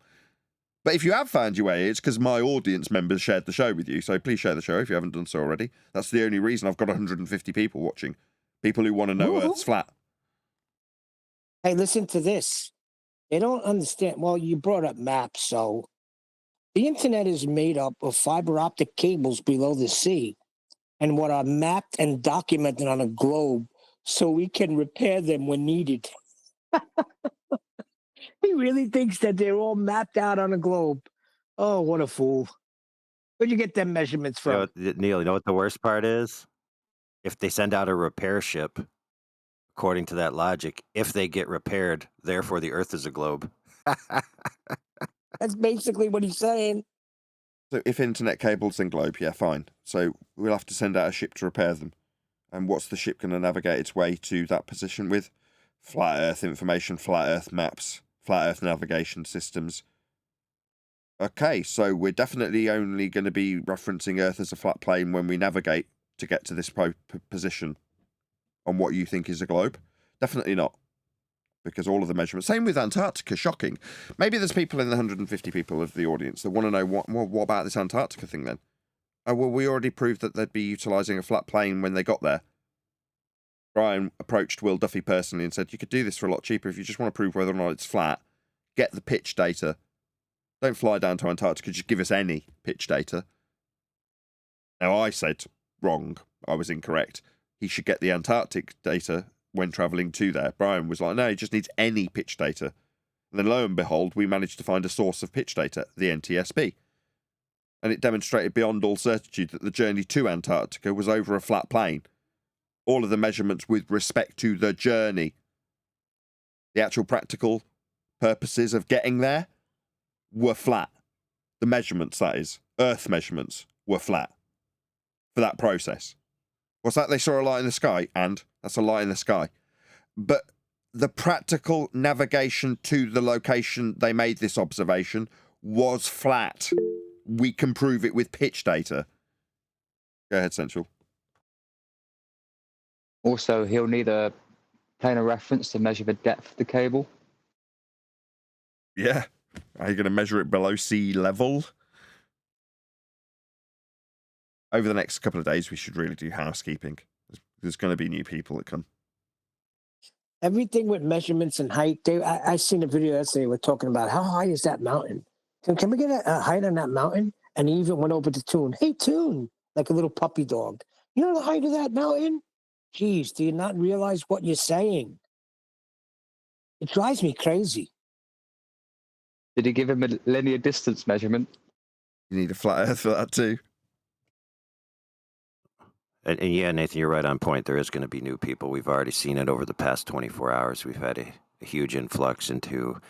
But if you have found your way here, it's because my audience members shared the show with you. So please share the show if you haven't done so already. That's the only reason I've got 150 people watching. People who want to know Earth's flat. Hey, listen to this. They don't understand. Well, you brought up maps, so the internet is made up of fiber optic cables below the sea and what are mapped and documented on a globe so we can repair them when needed. He really thinks that they're all mapped out on a globe. Oh, what a fool. Where'd you get them measurements from? Neil, you know what the worst part is? If they send out a repair ship, according to that logic, if they get repaired, therefore the Earth is a globe. That's basically what he's saying. So if internet cables, then globe, yeah, fine. So we'll have to send out a ship to repair them. And what's the ship going to navigate its way to that position with? Flat Earth information, flat Earth maps, flat Earth navigation systems. Okay, so we're definitely only going to be referencing Earth as a flat plane when we navigate to get to this position on what you think is a globe. Definitely not. Because all of the measurements, same with Antarctica, shocking. Maybe there's people in the 150 people of the audience that want to know what about this Antarctica thing then? Oh, well, we already proved that they'd be utilising a flat plane when they got there. Brian approached Will Duffy personally and said, you could do this for a lot cheaper if you just want to prove whether or not it's flat. Get the pitch data. Don't fly down to Antarctica, just give us any pitch data. Now, I said wrong. I was incorrect. He should get the Antarctic data when travelling to there. Brian was like, no, he just needs any pitch data. And then lo and behold, we managed to find a source of pitch data, the NTSB. And it demonstrated beyond all certitude that the journey to Antarctica was over a flat plane. All of the measurements with respect to the journey, the actual practical purposes of getting there, were flat. The measurements, that is, Earth measurements, were flat for that process. What's that? They saw a light in the sky, and that's a light in the sky. But the practical navigation to the location they made this observation was flat. We can prove it with pitch data. Go ahead, Central. Also, he'll need a plane of reference to measure the depth of the cable. Yeah. Are you going to measure it below sea level? Over the next couple of days, we should really do housekeeping. There's going to be new people that come. Everything with measurements and height. I seen a video yesterday. We're talking about how high is that mountain? Can we get a height on that mountain? And he even went over to Toon. Hey, Toon, like a little puppy dog. You know the height of that mountain? Jeez, do you not realize what you're saying? It drives me crazy. Did he give him a linear distance measurement? You need a flat Earth for that too. And yeah, Nathan, you're right on point. There is going to be new people. We've already seen it over the past 24 hours. We've had a huge influx into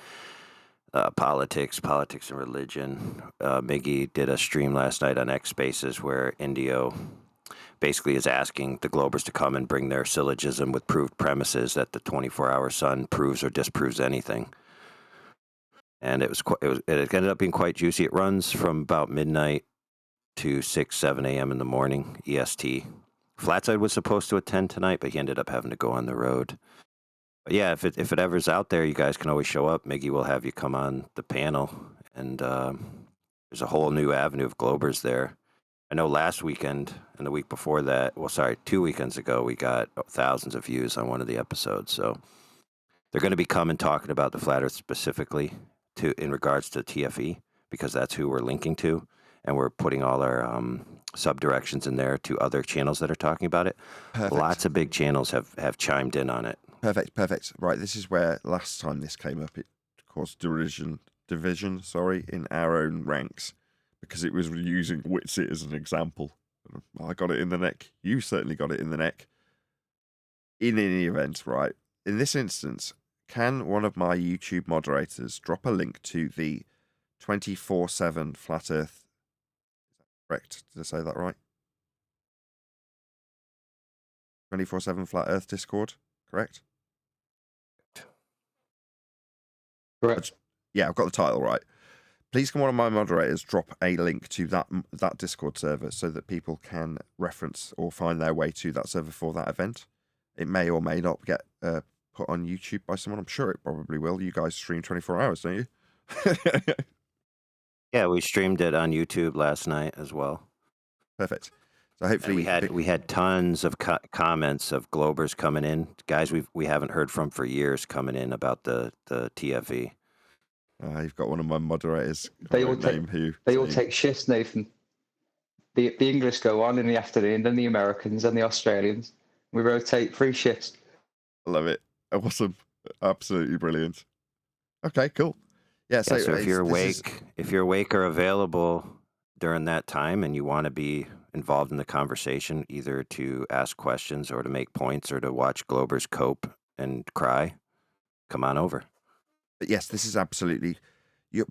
politics and religion. Miggy did a stream last night on X Spaces where Indio basically is asking the Globers to come and bring their syllogism with proved premises that the 24-hour sun proves or disproves anything. And it ended up being quite juicy. It runs from about midnight to 6, 7 a.m. in the morning, EST. Flatside was supposed to attend tonight, but he ended up having to go on the road. But yeah, if it ever's out there, you guys can always show up. Miggy will have you come on the panel. And there's a whole new avenue of Globers there. I know last weekend and the week before that, 2 weekends ago, we got thousands of views on one of the episodes. So they're going to be coming talking about the Flat Earth specifically in regards to TFE, because that's who we're linking to. And we're putting all our sub-directions in there to other channels that are talking about it. Perfect. Lots of big channels have chimed in on it. Perfect. Right, this is where last time this came up, it caused division, in our own ranks, because it was using Witsit as an example. I got it in the neck. You certainly got it in the neck. In any event, right, in this instance, can one of my YouTube moderators drop a link to the 24/7 Flat Earth? Correct? Did I say that right? 24/7 Flat Earth Discord, correct? Correct. Yeah, I've got the title right. Please can one of my moderators drop a link to that Discord server so that people can reference or find their way to that server for that event. It may or may not get put on YouTube by someone. I'm sure it probably will. You guys stream 24 hours, don't you? Yeah, we streamed it on YouTube last night as well. Perfect. So hopefully we had tons of comments of Globers coming in, guys we haven't heard from for years coming in about the TFE. You've got one of my moderators. They all take shifts, Nathan. The English go on in the afternoon, then the Americans and the Australians. We rotate 3 shifts. I love it. Awesome. Absolutely brilliant. Okay, cool. Yeah, so if you're awake or available during that time and you want to be involved in the conversation, either to ask questions or to make points or to watch Globers cope and cry, come on over. But yes, this is absolutely...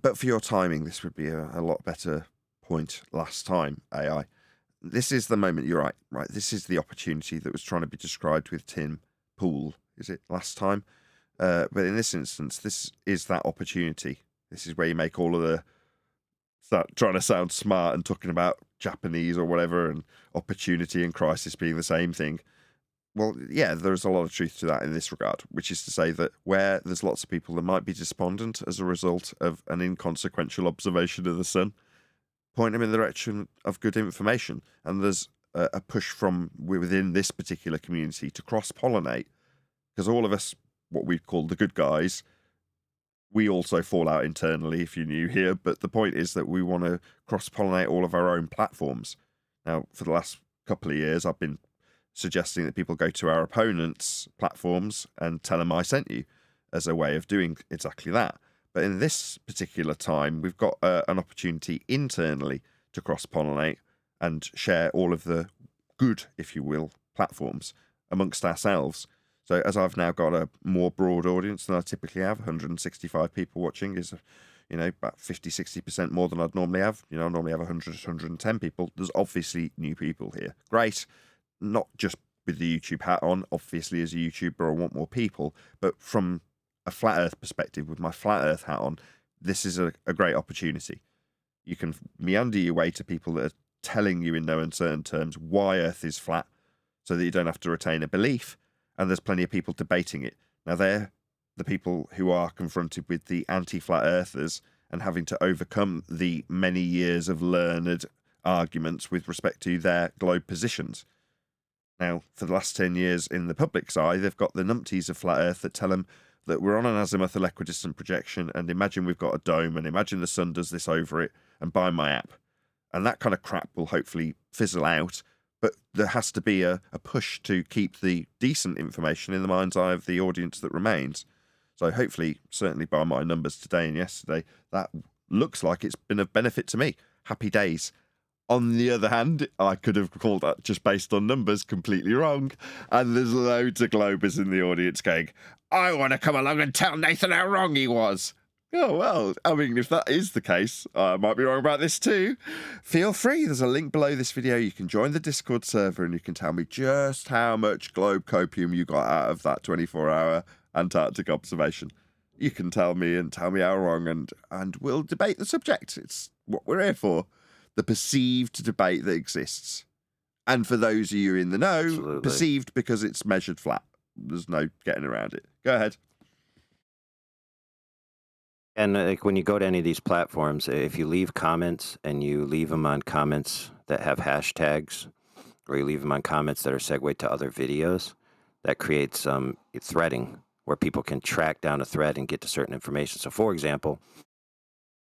But for your timing, this would be a lot better point last time, AI. This is the moment, you're right? This is the opportunity that was trying to be described with Tim Pool, is it, last time? But in this instance, this is that opportunity. This is where you make all of the... Start trying to sound smart and talking about Japanese or whatever, and opportunity and crisis being the same thing. Well, yeah, there's a lot of truth to that in this regard, which is to say that where there's lots of people that might be despondent as a result of an inconsequential observation of the sun, point them in the direction of good information. And there's a push from within this particular community to cross-pollinate, because all of us, what we call the good guys, we also fall out internally, if you're new here, but the point is that we want to cross-pollinate all of our own platforms. Now, for the last couple of years, I've been suggesting that people go to our opponents' platforms and tell them I sent you as a way of doing exactly that. But in this particular time, we've got an opportunity internally to cross-pollinate and share all of the good, if you will, platforms amongst ourselves. So as I've now got a more broad audience than I typically have, 165 people watching is, about 50-60% more than I'd normally have. I normally have 100, 110 people. There's obviously new people here. Great. Not just with the YouTube hat on. Obviously, as a YouTuber, I want more people. But from a flat Earth perspective, with my flat Earth hat on, this is a great opportunity. You can meander your way to people that are telling you in no uncertain terms why Earth is flat, so that you don't have to retain a belief. And there's plenty of people debating it. Now, they're the people who are confronted with the anti-flat earthers and having to overcome the many years of learned arguments with respect to their globe positions. Now, for the last 10 years in the public's eye, they've got the numpties of flat earth that tell them that we're on an azimuthal equidistant projection, and imagine we've got a dome, and imagine the sun does this over it, and buy my app. And that kind of crap will hopefully fizzle out. But there has to be a push to keep the decent information in the mind's eye of the audience that remains. So hopefully, certainly by my numbers today and yesterday, that looks like it's been of benefit to me. Happy days. On the other hand, I could have called that just based on numbers completely wrong. And there's loads of Globers in the audience going, I want to come along and tell Nathan how wrong he was. Oh, well, I mean, if that is the case, I might be wrong about this too. Feel free. There's a link below this video. You can join the Discord server and you can tell me just how much globe copium you got out of that 24-hour Antarctic observation. You can tell me how wrong, and we'll debate the subject. It's what we're here for. The perceived debate that exists. And for those of you in the know, Absolutely. Perceived because it's measured flat. There's no getting around it. Go ahead. And like when you go to any of these platforms, if you leave comments and you leave them on comments that have hashtags, or you leave them on comments that are segued to other videos, that creates threading where people can track down a thread and get to certain information. So, for example,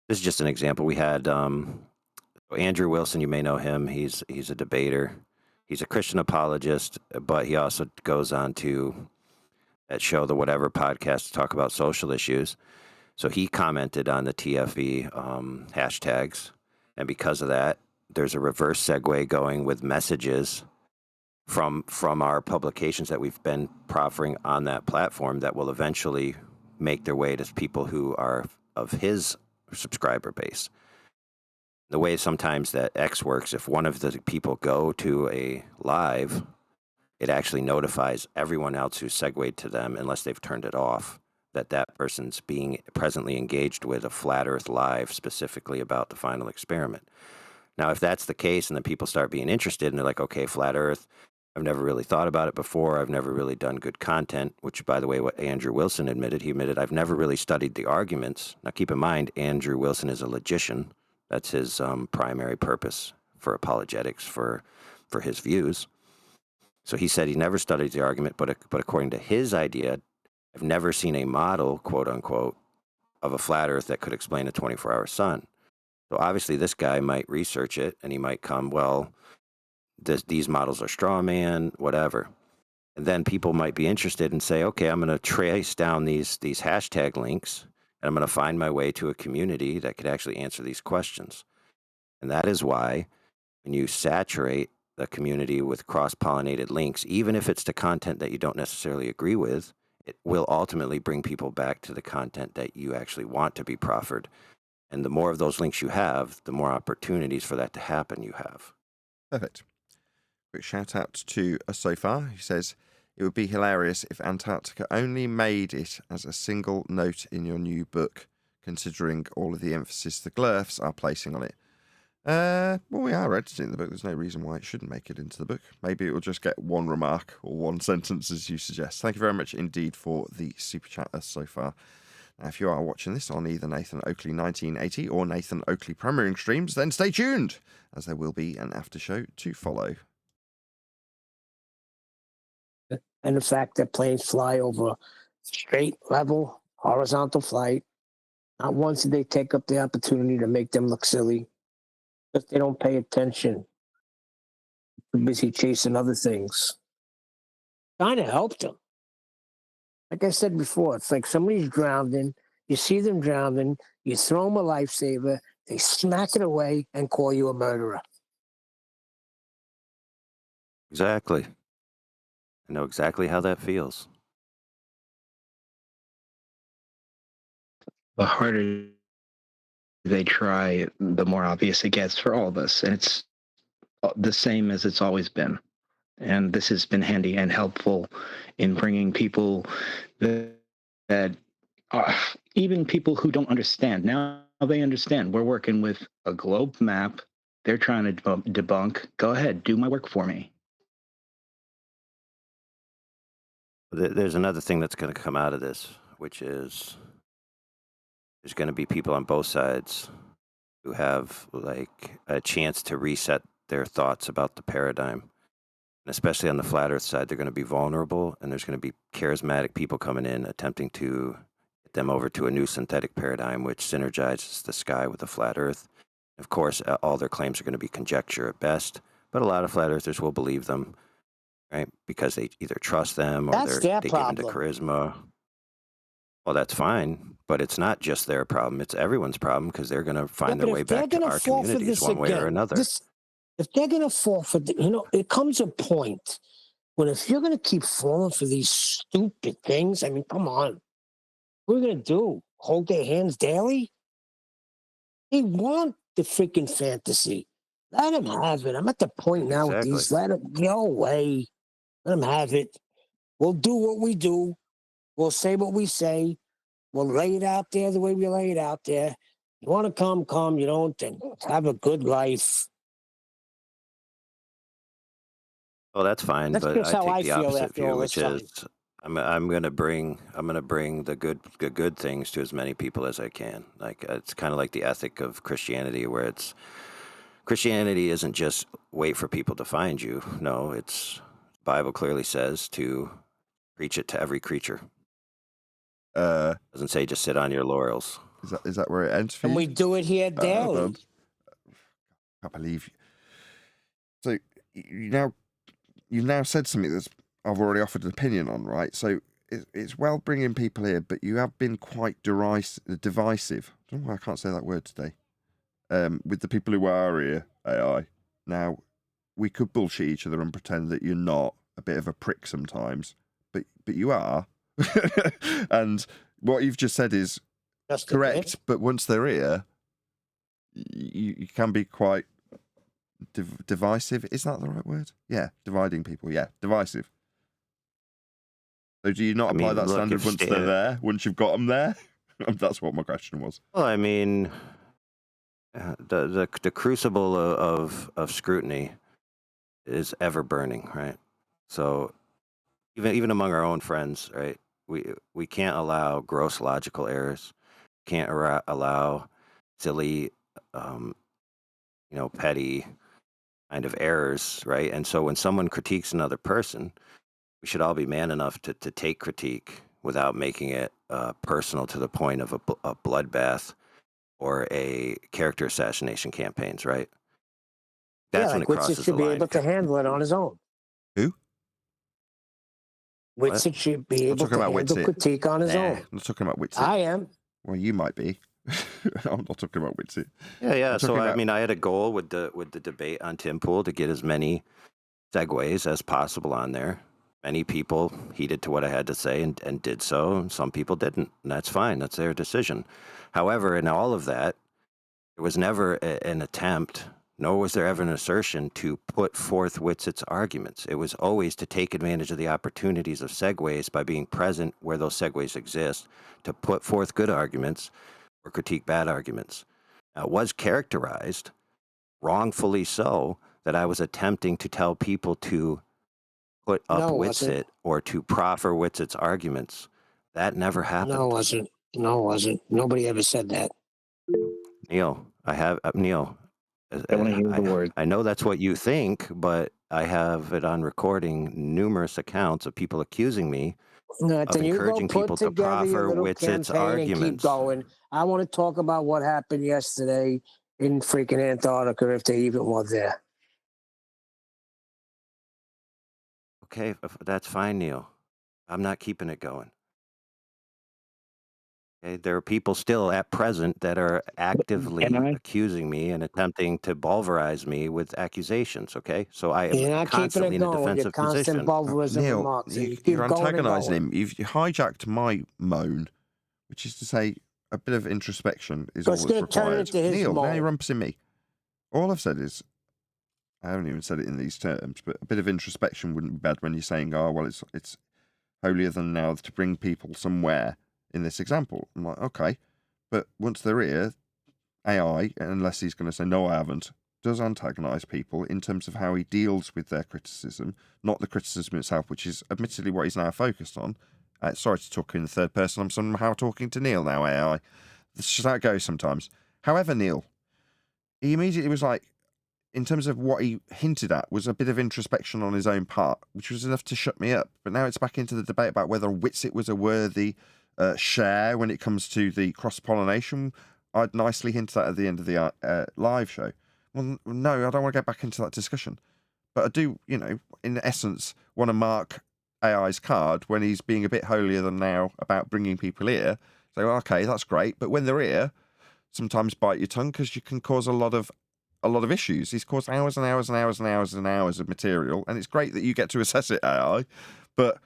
this is just an example. We had Andrew Wilson. You may know him. He's a debater. He's a Christian apologist, but he also goes on to that show the whatever podcasts talk about social issues. So he commented on the TFE hashtags. And because of that, there's a reverse segue going with messages from our publications that we've been proffering on that platform that will eventually make their way to people who are of his subscriber base. The way sometimes that X works, if one of the people go to a live, it actually notifies everyone else who's segued to them, unless they've turned it off, that that person's being presently engaged with a Flat Earth live specifically about the final experiment. Now, if that's the case and then people start being interested and they're like, okay, Flat Earth, I've never really thought about it before. I've never really done good content, which, by the way, what Andrew Wilson admitted, he admitted, I've never really studied the arguments. Now, keep in mind, Andrew Wilson is a logician. That's his primary purpose for apologetics for his views. So he said he never studied the argument, but according to his idea, I've never seen a model, quote unquote, of a flat Earth that could explain a 24-hour sun. So obviously this guy might research it and he might come, well, these models are straw man, whatever. And then people might be interested and say, okay, I'm going to trace down these hashtag links and I'm going to find my way to a community that could actually answer these questions. And that is why when you saturate the community with cross-pollinated links, even if it's to content that you don't necessarily agree with, it will ultimately bring people back to the content that you actually want to be proffered. And the more of those links you have, the more opportunities for that to happen you have. Perfect. Quick shout out to Sofar, who says, it would be hilarious if Antarctica only made it as a single note in your new book, considering all of the emphasis the Glurfs are placing on it. Well, we are editing the book. There's no reason why it shouldn't make it into the book. Maybe it will just get one remark or one sentence, as you suggest. Thank you very much indeed for the super chat so far. Now, if you are watching this on either Nathan Oakley 1980 or Nathan Oakley premiering streams, then stay tuned, as there will be an after show to follow. And the fact that planes fly over straight, level, horizontal flight, not once did they take up the opportunity to make them look silly, because they don't pay attention. They're busy chasing other things. Kind of helped them. Like I said before, it's like somebody's drowning, you see them drowning, you throw them a lifesaver, they smack it away and call you a murderer. Exactly. I know exactly how that feels. The harder they try, the more obvious it gets for all of us. And it's the same as it's always been. And this has been handy and helpful in bringing people that are, even people who don't understand. Now they understand. We're working with a globe map. They're trying to debunk. Go ahead, do my work for me. There's another thing that's going to come out of this, which is there's going to be people on both sides who have like a chance to reset their thoughts about the paradigm. And especially on the flat Earth side, they're going to be vulnerable, and there's going to be charismatic people coming in attempting to get them over to a new synthetic paradigm, which synergizes the sky with the flat Earth. Of course, all their claims are going to be conjecture at best, but a lot of flat Earthers will believe them, right? Because they either trust them or That's their they give into problem. charisma. Well, that's fine, but it's not just their problem. It's everyone's problem, because they're going to find their way back to our communities one way or another. If they're going to fall for, it comes a point when if you're going to keep falling for these stupid things, I mean, come on. What are we going to do? Hold their hands daily? They want the freaking fantasy. Let them have it. I'm at the point now with these. Let them go away. Let them have it. We'll do what we do. We'll say what we say. We'll lay it out there the way we lay it out there. You want to come, come. You don't, then have a good life. Well, that's fine, That's but just how I I take the feel opposite after all view, this which time. is I'm gonna bring the good things to as many people as I can. Like it's kind of like the ethic of Christianity, where it's Christianity isn't just wait for people to find you. No, it's the Bible clearly says to preach it to every creature. Doesn't say just sit on your laurels. Is that where it ends for you? And we do it here daily. I believe you. So you've now said something that I've already offered an opinion on, right? So it's well bringing people here, but you have been quite divisive. I don't know why I can't say that word today. With the people who are here, AI. Now, we could bullshit each other and pretend that you're not a bit of a prick sometimes, but you are. And what you've just said is correct, but once they're here, you can be quite divisive. Is that the right word? Yeah, dividing people. Yeah, divisive. So do you not apply that standard once they're there? Once you've got them there? That's what my question was. Well, I mean, the crucible of scrutiny is ever burning, right? So even among our own friends, right? We can't allow gross logical errors. Can't allow silly, petty kind of errors, right? And so when someone critiques another person, we should all be man enough to take critique without making it personal to the point of a bloodbath or a character assassination campaigns, right? That's when it crosses the should be line. able to handle it on his own. Who? Whitsitt should be able to handle critique on his own. I'm not talking about Whitsitt. I am. Well, you might be. I'm not talking about Whitsitt. Yeah. So I mean, I had a goal with the debate on Tim Pool to get as many segues as possible on there. Many people heeded to what I had to say and did so, and some people didn't, and that's fine. That's their decision. However, in all of that, there was never an attempt, nor was there ever an assertion to put forth Whitsitt's arguments. It was always to take advantage of the opportunities of segues by being present where those segues exist, to put forth good arguments or critique bad arguments. Now, it was characterized, wrongfully so, that I was attempting to tell people to put up Whitsitt or to proffer Whitsitt's arguments. That never happened. No, it wasn't. Nobody ever said that. Neil, Neil. I want to hear the word. I know that's what you think, but I have it on recording numerous accounts of people accusing me of encouraging people to proffer Whitsitt's arguments. And keep going. I want to talk about what happened yesterday in freaking Antarctica, if they even were there. Okay, that's fine, Neil. I'm not keeping it going. Okay, there are people still at present that are actively accusing me and attempting to pulverize me with accusations. Okay, so I am constantly in a defensive position. Neil, you're antagonizing him. You've hijacked my moan, which is to say, a bit of introspection is all that's required. Neil, now you're rumpusing me. All I've said is, I haven't even said it in these terms, but a bit of introspection wouldn't be bad when you're saying, oh, well, it's holier than thou to bring people somewhere in this example. I'm like, okay, but once they're here, AI, unless he's going to say, no, I haven't, does antagonize people in terms of how he deals with their criticism, not the criticism itself, which is admittedly what he's now focused on. Sorry to talk in the third person. I'm somehow talking to Neil now, AI. This is just how it goes sometimes. However, Neil, he immediately was like, in terms of what he hinted at, was a bit of introspection on his own part, which was enough to shut me up. But now it's back into the debate about whether Whitsitt was a worthy share when it comes to the cross-pollination. I'd nicely hinted at the end of the live show. Well, no, I don't want to get back into that discussion. But I do, in essence, want to mark AI's card when he's being a bit holier than thou about bringing people here. So, okay, that's great. But when they're here, sometimes bite your tongue because you can cause a lot of issues. He's caused hours and hours and hours and hours and hours of material, and it's great that you get to assess it, AI, but,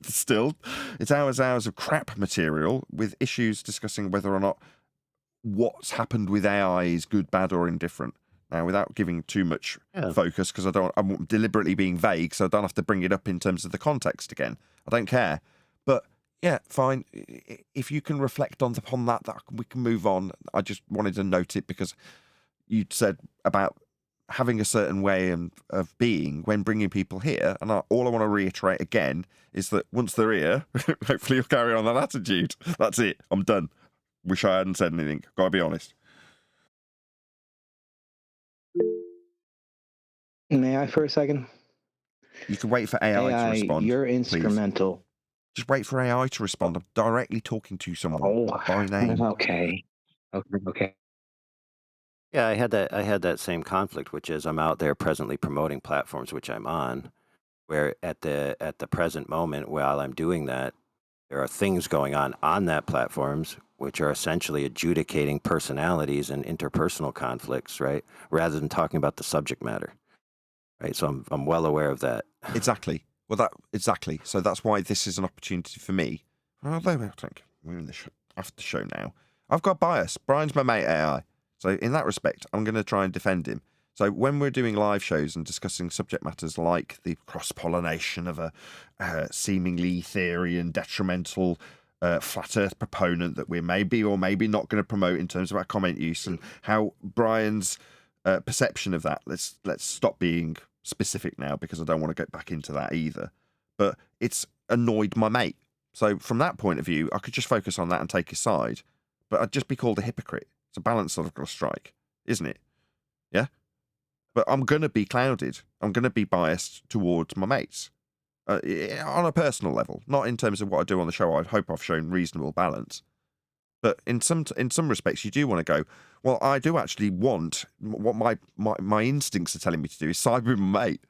still, it's hours of crap material with issues discussing whether or not what's happened with AI is good, bad, or indifferent. Now, without giving too much focus, because I'm deliberately being vague, so I don't have to bring it up in terms of the context again. I don't care. But, yeah, fine. If you can reflect upon that, we can move on. I just wanted to note it because you said about having a certain way of being when bringing people here. And all I want to reiterate again is that once they're here, hopefully you'll carry on that attitude. That's it. I'm done. Wish I hadn't said anything. Gotta be honest. May I for a second? You can wait for AI to respond. You're instrumental. Please. Just wait for AI to respond. I'm directly talking to someone by name. Okay. Yeah, I had that same conflict, which is I'm out there presently promoting platforms which I'm on, where at the present moment, while I'm doing that, there are things going on that platforms which are essentially adjudicating personalities and interpersonal conflicts, right? Rather than talking about the subject matter, right? So I'm well aware of that. Exactly. Well, exactly. So that's why this is an opportunity for me. Although we're in the after the show now, I've got bias. Brian's my mate AI, so in that respect, I'm going to try and defend him. So when we're doing live shows and discussing subject matters like the cross-pollination of a seemingly Ethereum detrimental flat Earth proponent that we're maybe or maybe not going to promote in terms of our comment use, and how Brian's perception of that. Let's stop being specific now because I don't want to get back into that either. But it's annoyed my mate. So from that point of view, I could just focus on that and take his side, but I'd just be called a hypocrite. It's a balance that I've got to strike, isn't it? Yeah. But I'm going to be clouded. I'm going to be biased towards my mates on a personal level, not in terms of what I do on the show. I hope I've shown reasonable balance. But in some respects, you do want to go, well, I do actually want what my instincts are telling me to do is side with my mate.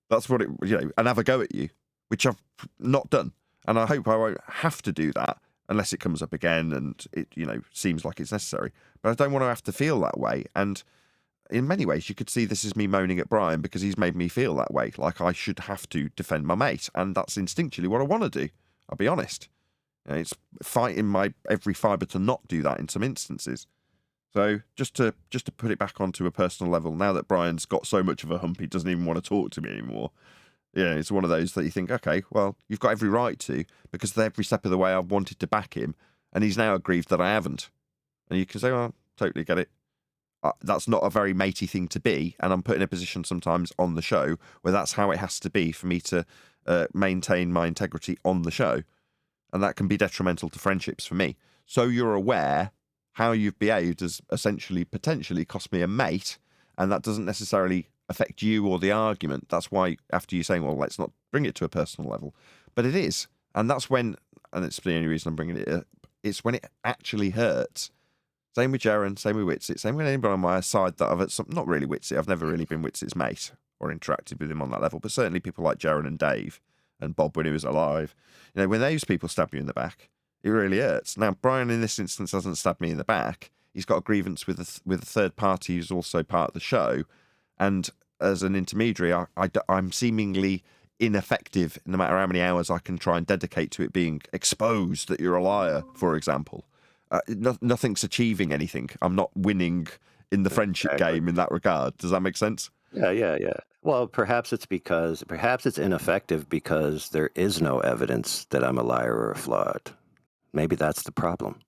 That's what and have a go at you, which I've not done. And I hope I won't have to do that unless it comes up again and it, seems like it's necessary. But I don't want to have to feel that way. And in many ways, you could see this as me moaning at Brian because he's made me feel that way, like I should have to defend my mate. And that's instinctually what I want to do. I'll be honest. It's fighting my every fibre to not do that in some instances. So just to put it back onto a personal level, now that Brian's got so much of a hump, he doesn't even want to talk to me anymore. Yeah, it's one of those that you think, okay, well, you've got every right to, because every step of the way I've wanted to back him, and he's now aggrieved that I haven't. And you can say, well, totally get it. That's not a very matey thing to be, and I'm put in a position sometimes on the show where that's how it has to be for me to maintain my integrity on the show. And that can be detrimental to friendships for me. So you're aware how you've behaved has essentially potentially cost me a mate, and that doesn't necessarily affect you or the argument. That's why after you saying, well, let's not bring it to a personal level. But it is. And that's when, and it's the only reason I'm bringing it up, it's when it actually hurts. Same with Jaron, same with Witsit, same with anybody on my side that I've, not really Witsit, I've never really been Witsit's mate or interacted with him on that level, but certainly people like Jaron and Dave and Bob when he was alive. When those people stab you in the back, it really hurts. Now, Brian in this instance hasn't stabbed me in the back. He's got a grievance with a third party who's also part of the show. And as an intermediary, I'm seemingly ineffective no matter how many hours I can try and dedicate to it being exposed that you're a liar, for example. Nothing's achieving anything. I'm not winning in the friendship game in that regard. Does that make sense? Yeah. Well, perhaps it's ineffective because there is no evidence that I'm a liar or a fraud. Maybe that's the problem.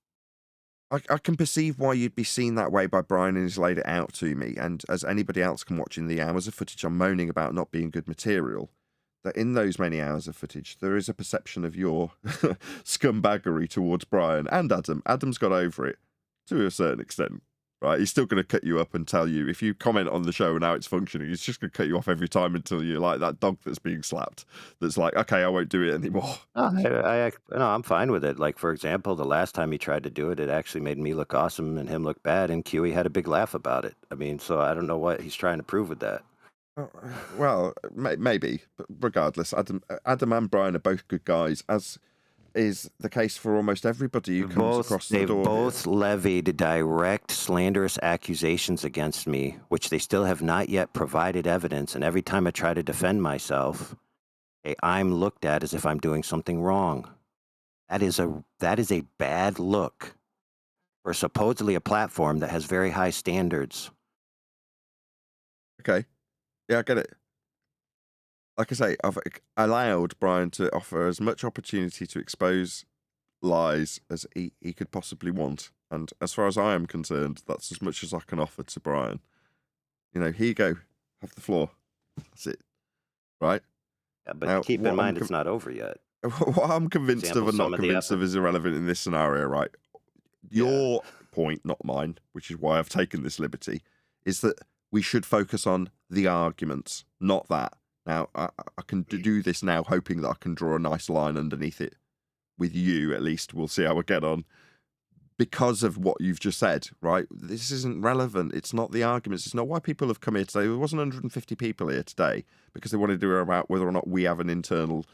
I can perceive why you'd be seen that way by Brian, and he's laid it out to me. And as anybody else can watch in the hours of footage I'm moaning about not being good material, that in those many hours of footage, there is a perception of your scumbaggery towards Brian and Adam. Adam's got over it to a certain extent, right? He's still going to cut you up and tell you, if you comment on the show and how it's functioning, he's just going to cut you off every time until you're like that dog that's being slapped. That's like, okay, I won't do it anymore. No, I'm fine with it. Like, for example, the last time he tried to do it, it actually made me look awesome and him look bad, and QE had a big laugh about it. I mean, so I don't know what he's trying to prove with that. Well, maybe, but regardless, Adam and Brian are both good guys, as is the case for almost everybody who comes across the door. They've both levied direct slanderous accusations against me, which they still have not yet provided evidence. And every time I try to defend myself, I'm looked at as if I'm doing something wrong. That is a bad look for supposedly a platform that has very high standards. Okay. Yeah, I get it. Like I say, I've allowed Brian to offer as much opportunity to expose lies as he could possibly want. And as far as I am concerned, that's as much as I can offer to Brian. Here you go. Have the floor. That's it. Right? Yeah, but now, keep in mind, it's not over yet. What I'm convinced of and not convinced of is irrelevant in this scenario, right? Your point, not mine, which is why I've taken this liberty, is that we should focus on the arguments, not that. Now, I can do this now, hoping that I can draw a nice line underneath it. With you, at least. We'll see how we get on. because of what you've just said, right? This isn't relevant. It's not the arguments. It's not why people have come here today. There wasn't 150 people here today because they wanted to hear about whether or not we have an internal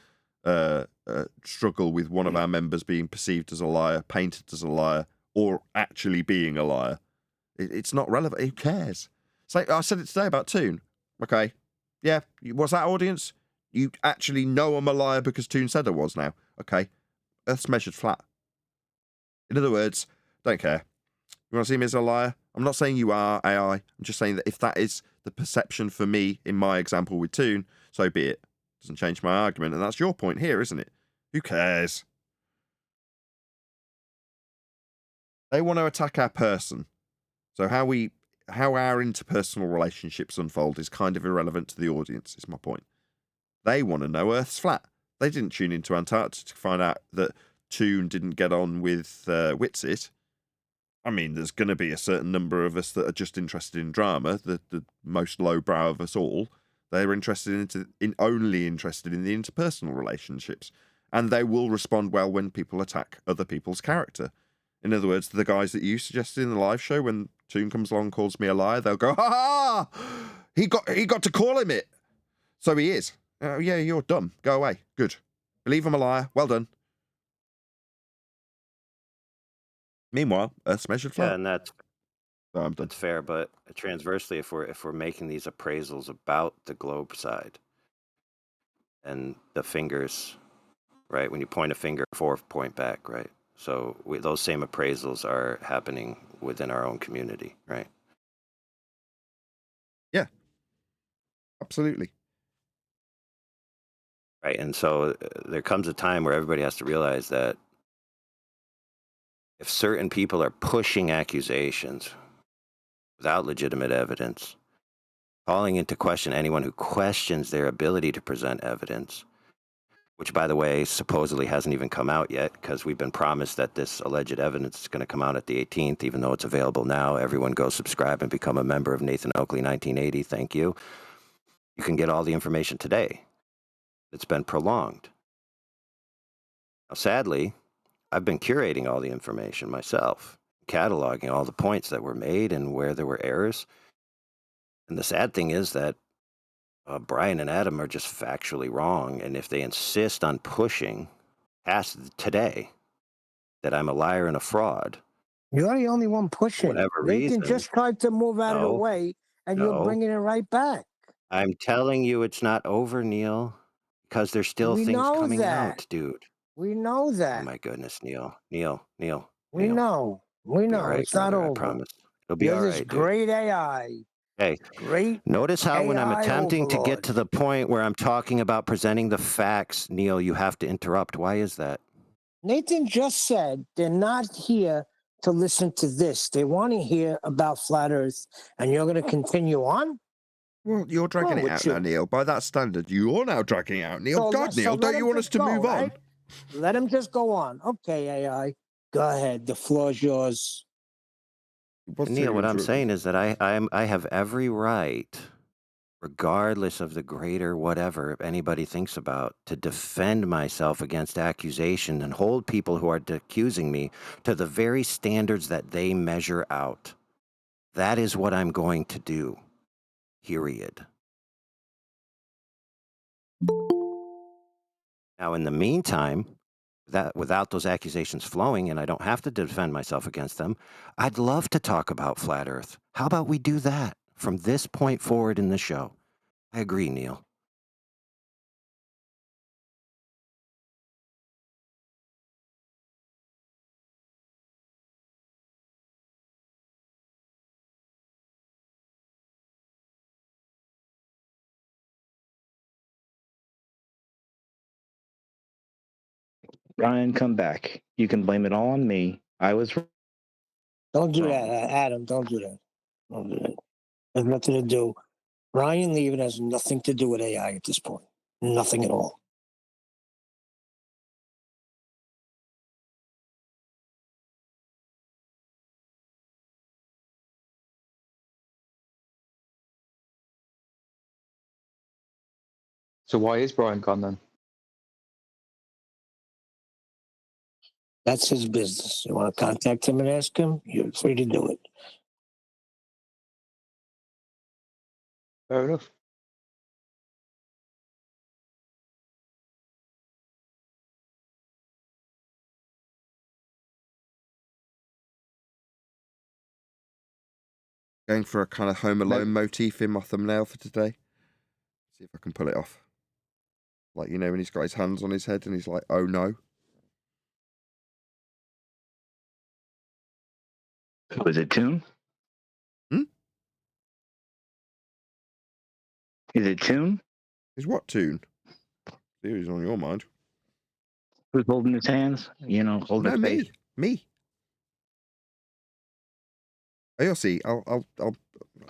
struggle with one of our members being perceived as a liar, painted as a liar, or actually being a liar. It's not relevant. Who cares? It's like I said it today about Toon. Okay, yeah, what's that audience? You actually know I'm a liar because Toon said I was now. Okay, Earth's measured flat. In other words, don't care. You want to see me as a liar? I'm not saying you are AI. I'm just saying that if that is the perception for me in my example with Toon, so be it. Doesn't change my argument, and that's your point here, isn't it? Who cares? They want to attack our person. So how our interpersonal relationships unfold is kind of irrelevant to the audience, is my point. They want to know Earth's flat. They didn't tune into Antarctica to find out that Toon didn't get on with Witsit. I mean, there's going to be a certain number of us that are just interested in drama, the most lowbrow of us all. They're only interested in the interpersonal relationships. And they will respond well when people attack other people's character. In other words, the guys that you suggested in the live show, when Toon comes along and calls me a liar, they'll go, ha ha! He got to call him it. So he is. Yeah, you're dumb. Go away. Good. Believe I'm a liar. Well done. Meanwhile, Earth's measured flat. Yeah, and that's I'm done. That's fair, but transversely, if we're making these appraisals about the globe side and the fingers, right? When you point a finger, 4 point back, right? So those same appraisals are happening within our own community, right? Yeah, absolutely. Right, and so there comes a time where everybody has to realize that if certain people are pushing accusations without legitimate evidence, calling into question anyone who questions their ability to present evidence, which, by the way, supposedly hasn't even come out yet because we've been promised that this alleged evidence is going to come out at the 18th, even though it's available now. Everyone go subscribe and become a member of Nathan Oakley 1980. Thank you. You can get all the information today. It's been prolonged. Now, sadly, I've been curating all the information myself, cataloging all the points that were made and where there were errors. And the sad thing is that Brian and Adam are just factually wrong. And if they insist on pushing past today that I'm a liar and a fraud, you're the only one pushing. for whatever Nathan reason, just tried to move out of the no, way, and you're no. bringing it right back. I'm telling you it's not over, Neil, because there's still We things know coming that. out, dude. We know Oh that. my goodness, Neil. We know. We Be know. all right, It's not brother, I over. promise. It'll be You're all this right, dude. great AI. Hey, Great. notice how when I'm AI attempting to overlord. get to the point where I'm talking about presenting the facts, Neil, you have to interrupt. Why is that? Nathan just said they're not here to listen to this. They want to hear about flat Earth, and you're going to continue on? Well, you're dragging it out now, Neil. By that standard, you're now dragging it out, Neil. Neil, don't you want us to move on? Let him just go on. Okay, AI. Go ahead. The floor is yours. Neil, what I'm saying is that I have every right, regardless of the greater whatever anybody thinks about, to defend myself against accusation and hold people who are accusing me to the very standards that they measure out. That is what I'm going to do. Period. Now, in the meantime, that without those accusations flowing and I don't have to defend myself against them, I'd love to talk about flat Earth. How about we do that from this point forward in the show? I agree, Neil. Brian, come back. You can blame it all on me. I was wrong. Don't do that, Adam. Don't do that. Don't do that. Has nothing to do. Brian leaving has nothing to do with AI at this point. Nothing at all. So why is Brian gone then? That's his business. You want to contact him and ask him, you're free to do it. Fair enough. Going for a kind of Home Alone motif in my thumbnail for today. See if I can pull it off. Like, you know, when he's got his hands on his head and he's like, oh no. Was it Tune? Hmm? Is it Tune? Is what tune? Series on your mind. Who's holding his hands? You know, holding No, his face. me. Oh, you'll see. I'll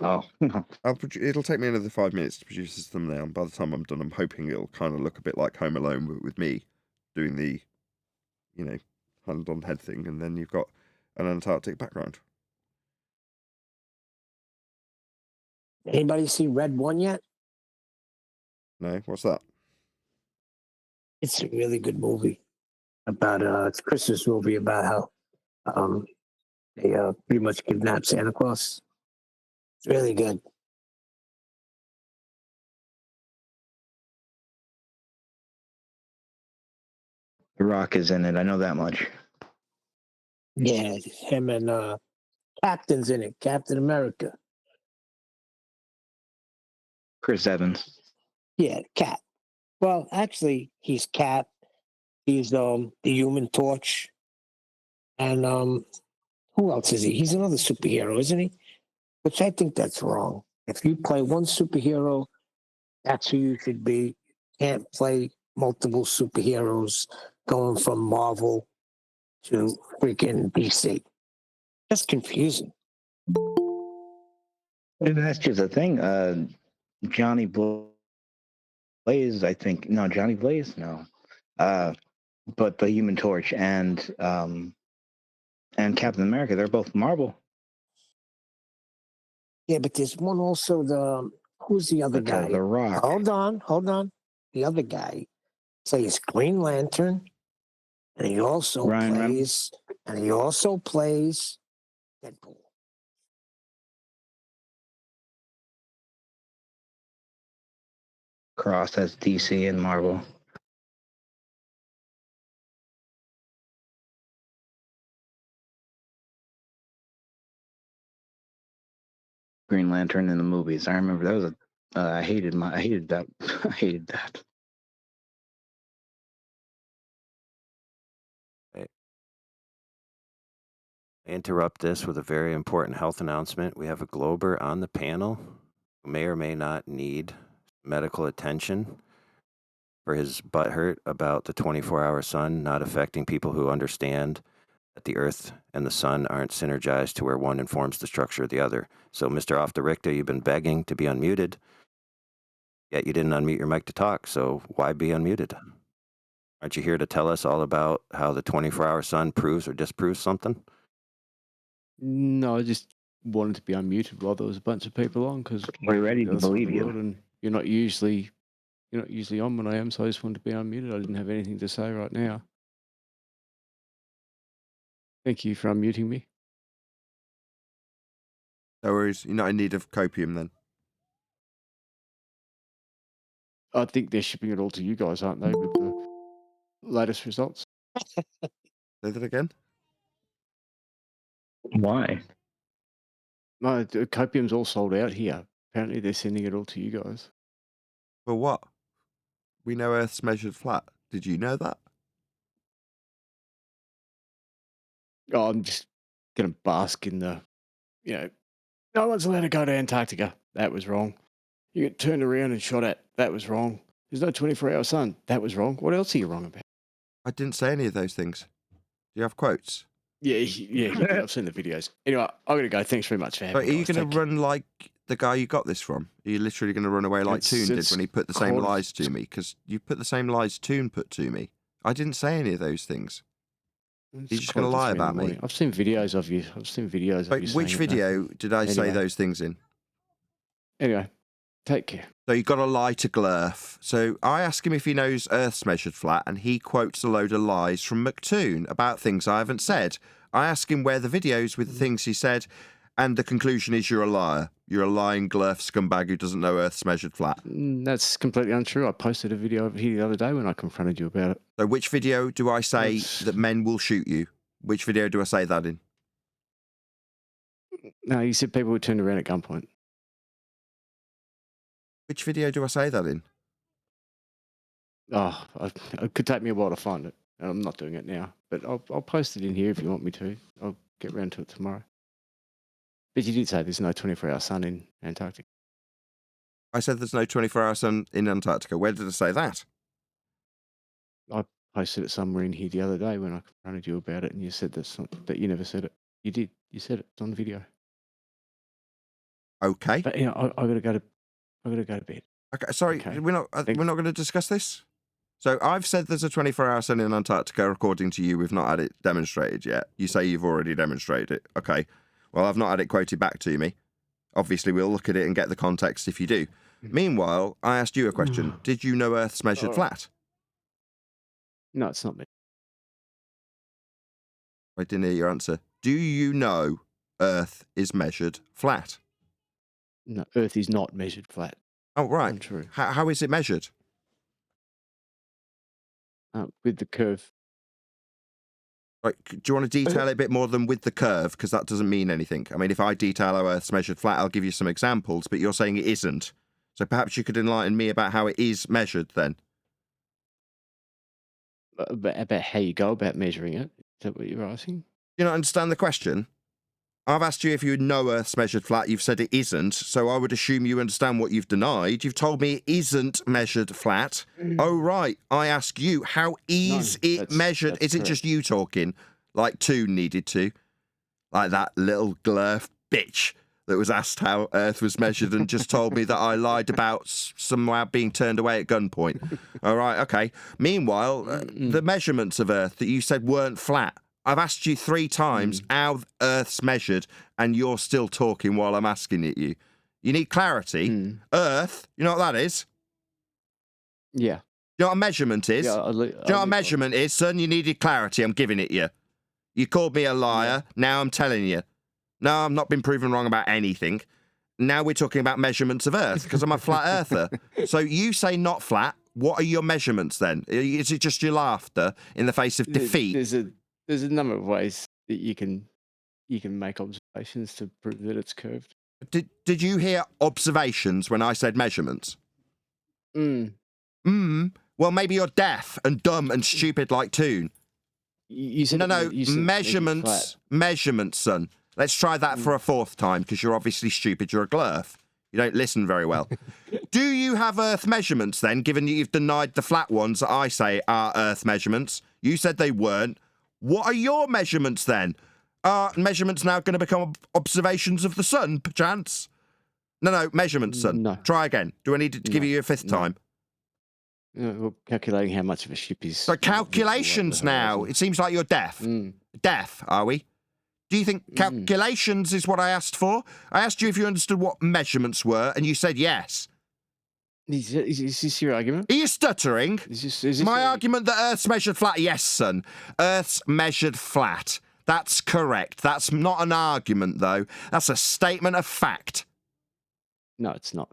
it'll take me another 5 minutes to produce this thumbnail. And by the time I'm done, I'm hoping it'll kind of look a bit like Home Alone with me doing the, you know, hand on head thing, and then you've got an Antarctic background. Anybody see Red One yet? No, what's that? It's a really good movie about it's a Christmas movie about how they pretty much kidnapped Santa Claus. It's really good. The Rock is in it. I know that much. Yeah, him and Captain's in it. Captain America. Chris Evans. Yeah, Cap. Well, actually, he's Cap. He's the Human Torch. And who else is he? He's another superhero, isn't he? Which I think that's wrong. If you play one superhero, that's who you should be. You can't play multiple superheroes going from Marvel to freaking DC. That's confusing. And that's just a thing. Johnny Blaze, I think. No, Johnny Blaze? No. But the Human Torch and Captain America, they're both Marvel. Yeah, but there's one also who's the other guy? The Rock. Hold on. The other guy plays Green Lantern, and he also plays Deadpool. Cross as DC and Marvel. Green Lantern in the movies. I remember that was I hated that. I hated that. I interrupt this with a very important health announcement. We have a Glober on the panel who may or may not need medical attention for his butthurt about the 24-hour sun not affecting people who understand that the Earth and the sun aren't synergized to where one informs the structure of the other. So, Mr. Off the Richter, you've been begging to be unmuted, yet you didn't unmute your mic to talk, so why be unmuted? Aren't you here to tell us all about how the 24-hour sun proves or disproves something? No, I just wanted to be unmuted while there was a bunch of people on because we're ready to believe you. And you're not usually on when I am, so I just wanted to be unmuted. I didn't have anything to say right now. Thank you for unmuting me. No worries. You're not in need of copium then. I think they're shipping it all to you guys, aren't they, with the latest results? Say that again? Why? No, the copium's all sold out here. Apparently they're sending it all to you guys. For what? We know Earth's measured flat. Did you know that? Oh, I'm just going to bask in the, no one's allowed to go to Antarctica. That was wrong. You get turned around and shot at. That was wrong. There's no 24-hour sun. That was wrong. What else are you wrong about? I didn't say any of those things. Do you have quotes? Yeah, I've seen the videos. Anyway, I'm going to go. Thanks very much for having me. Are you going to run like the guy you got this from? Are you literally going to run away like Toon did when he put the same lies to me? Because you put the same lies Toon put to me. I didn't say any of those things. You're just going to lie about me. I've seen videos of you. But which video did I say those things in? Anyway, Take care. So you've got to lie to Glurf. So I ask him if he knows Earth's measured flat, and he quotes a load of lies from McToon about things I haven't said. I ask him where the videos with the things he said, and the conclusion is you're a liar. You're a lying Glurf scumbag who doesn't know Earth's measured flat. That's completely untrue. I posted a video over here the other day when I confronted you about it. So which video do I say that men will shoot you? Which video do I say that in? No, you said people were turned around at gunpoint. Which video do I say that in? Oh, it could take me a while to find it. And I'm not doing it now. But I'll post it in here if you want me to. I'll get around to it tomorrow. But you did say there's no 24-hour sun in Antarctica. I said there's no 24-hour sun in Antarctica. Where did I say that? I posted it somewhere in here the other day when I confronted you about it, and you said that you never said it. You did. You said it. It's on the video. Okay. But you know, I got to go to bed. Okay. Sorry, Okay. we're not going to discuss this. So I've said there's a 24-hour sun in Antarctica. According to you, we've not had it demonstrated yet. You say you've already demonstrated it. Okay. Well, I've not had it quoted back to me. Obviously, we'll look at it and get the context if you do. Meanwhile, I asked you a question. Did you know Earth's measured flat? No, it's not me. I didn't hear your answer. Do you know Earth is measured flat? No, Earth is not measured flat. Oh, right. Untrue. How is it measured? With the curve. Right, do you want to detail it a bit more than with the curve? Because that doesn't mean anything. I mean, if I detail how Earth's measured flat, I'll give you some examples, but you're saying it isn't. So perhaps you could enlighten me about how it is measured then. About how you go about measuring it. Is that what you're asking? You don't understand the question? I've asked you if you know Earth's measured flat. You've said it isn't, so I would assume you understand what you've denied. You've told me it isn't measured flat. Oh, right. I ask you, how is it measured? Is it just you talking like Toon needed to? Like that little Glurf bitch that was asked how Earth was measured and just told me that I lied about somehow being turned away at gunpoint. All right, okay. Meanwhile, the measurements of Earth that you said weren't flat. I've asked you 3 times how Earth's measured, and you're still talking while I'm asking it you. You need clarity. Earth, you know what that is? Yeah. You know what a measurement is? Yeah, Do you know what a measurement is, son? You needed clarity. I'm giving it you. You called me a liar. Now I'm telling you. No, I've not been proven wrong about anything. Now we're talking about measurements of Earth, because I'm a flat earther. So you say not flat. What are your measurements then? Is it just your laughter in the face of defeat? There's a number of ways that you can make observations to prove that it's curved. Did you hear observations when I said measurements? Well, maybe you're deaf and dumb and stupid like Toon. You said measurements, son. Let's try that for a 4th time, because you're obviously stupid. You're a Glurf. You don't listen very well. Do you have Earth measurements then, given that you've denied the flat ones that I say are Earth measurements? You said they weren't. What are your measurements then? Are measurements now going to become observations of the sun, perchance? No, measurements, son. No. Try again. Do I need to give you a 5th time? We're calculating how much of a ship is... So calculations now. It seems like you're deaf. Deaf, are we? Do you think calculations is what I asked for? I asked you if you understood what measurements were, and you said yes. Is this your argument? Are you stuttering? Is this My argument that Earth's measured flat? Yes, son. Earth's measured flat. That's correct. That's not an argument, though. That's a statement of fact. No, it's not.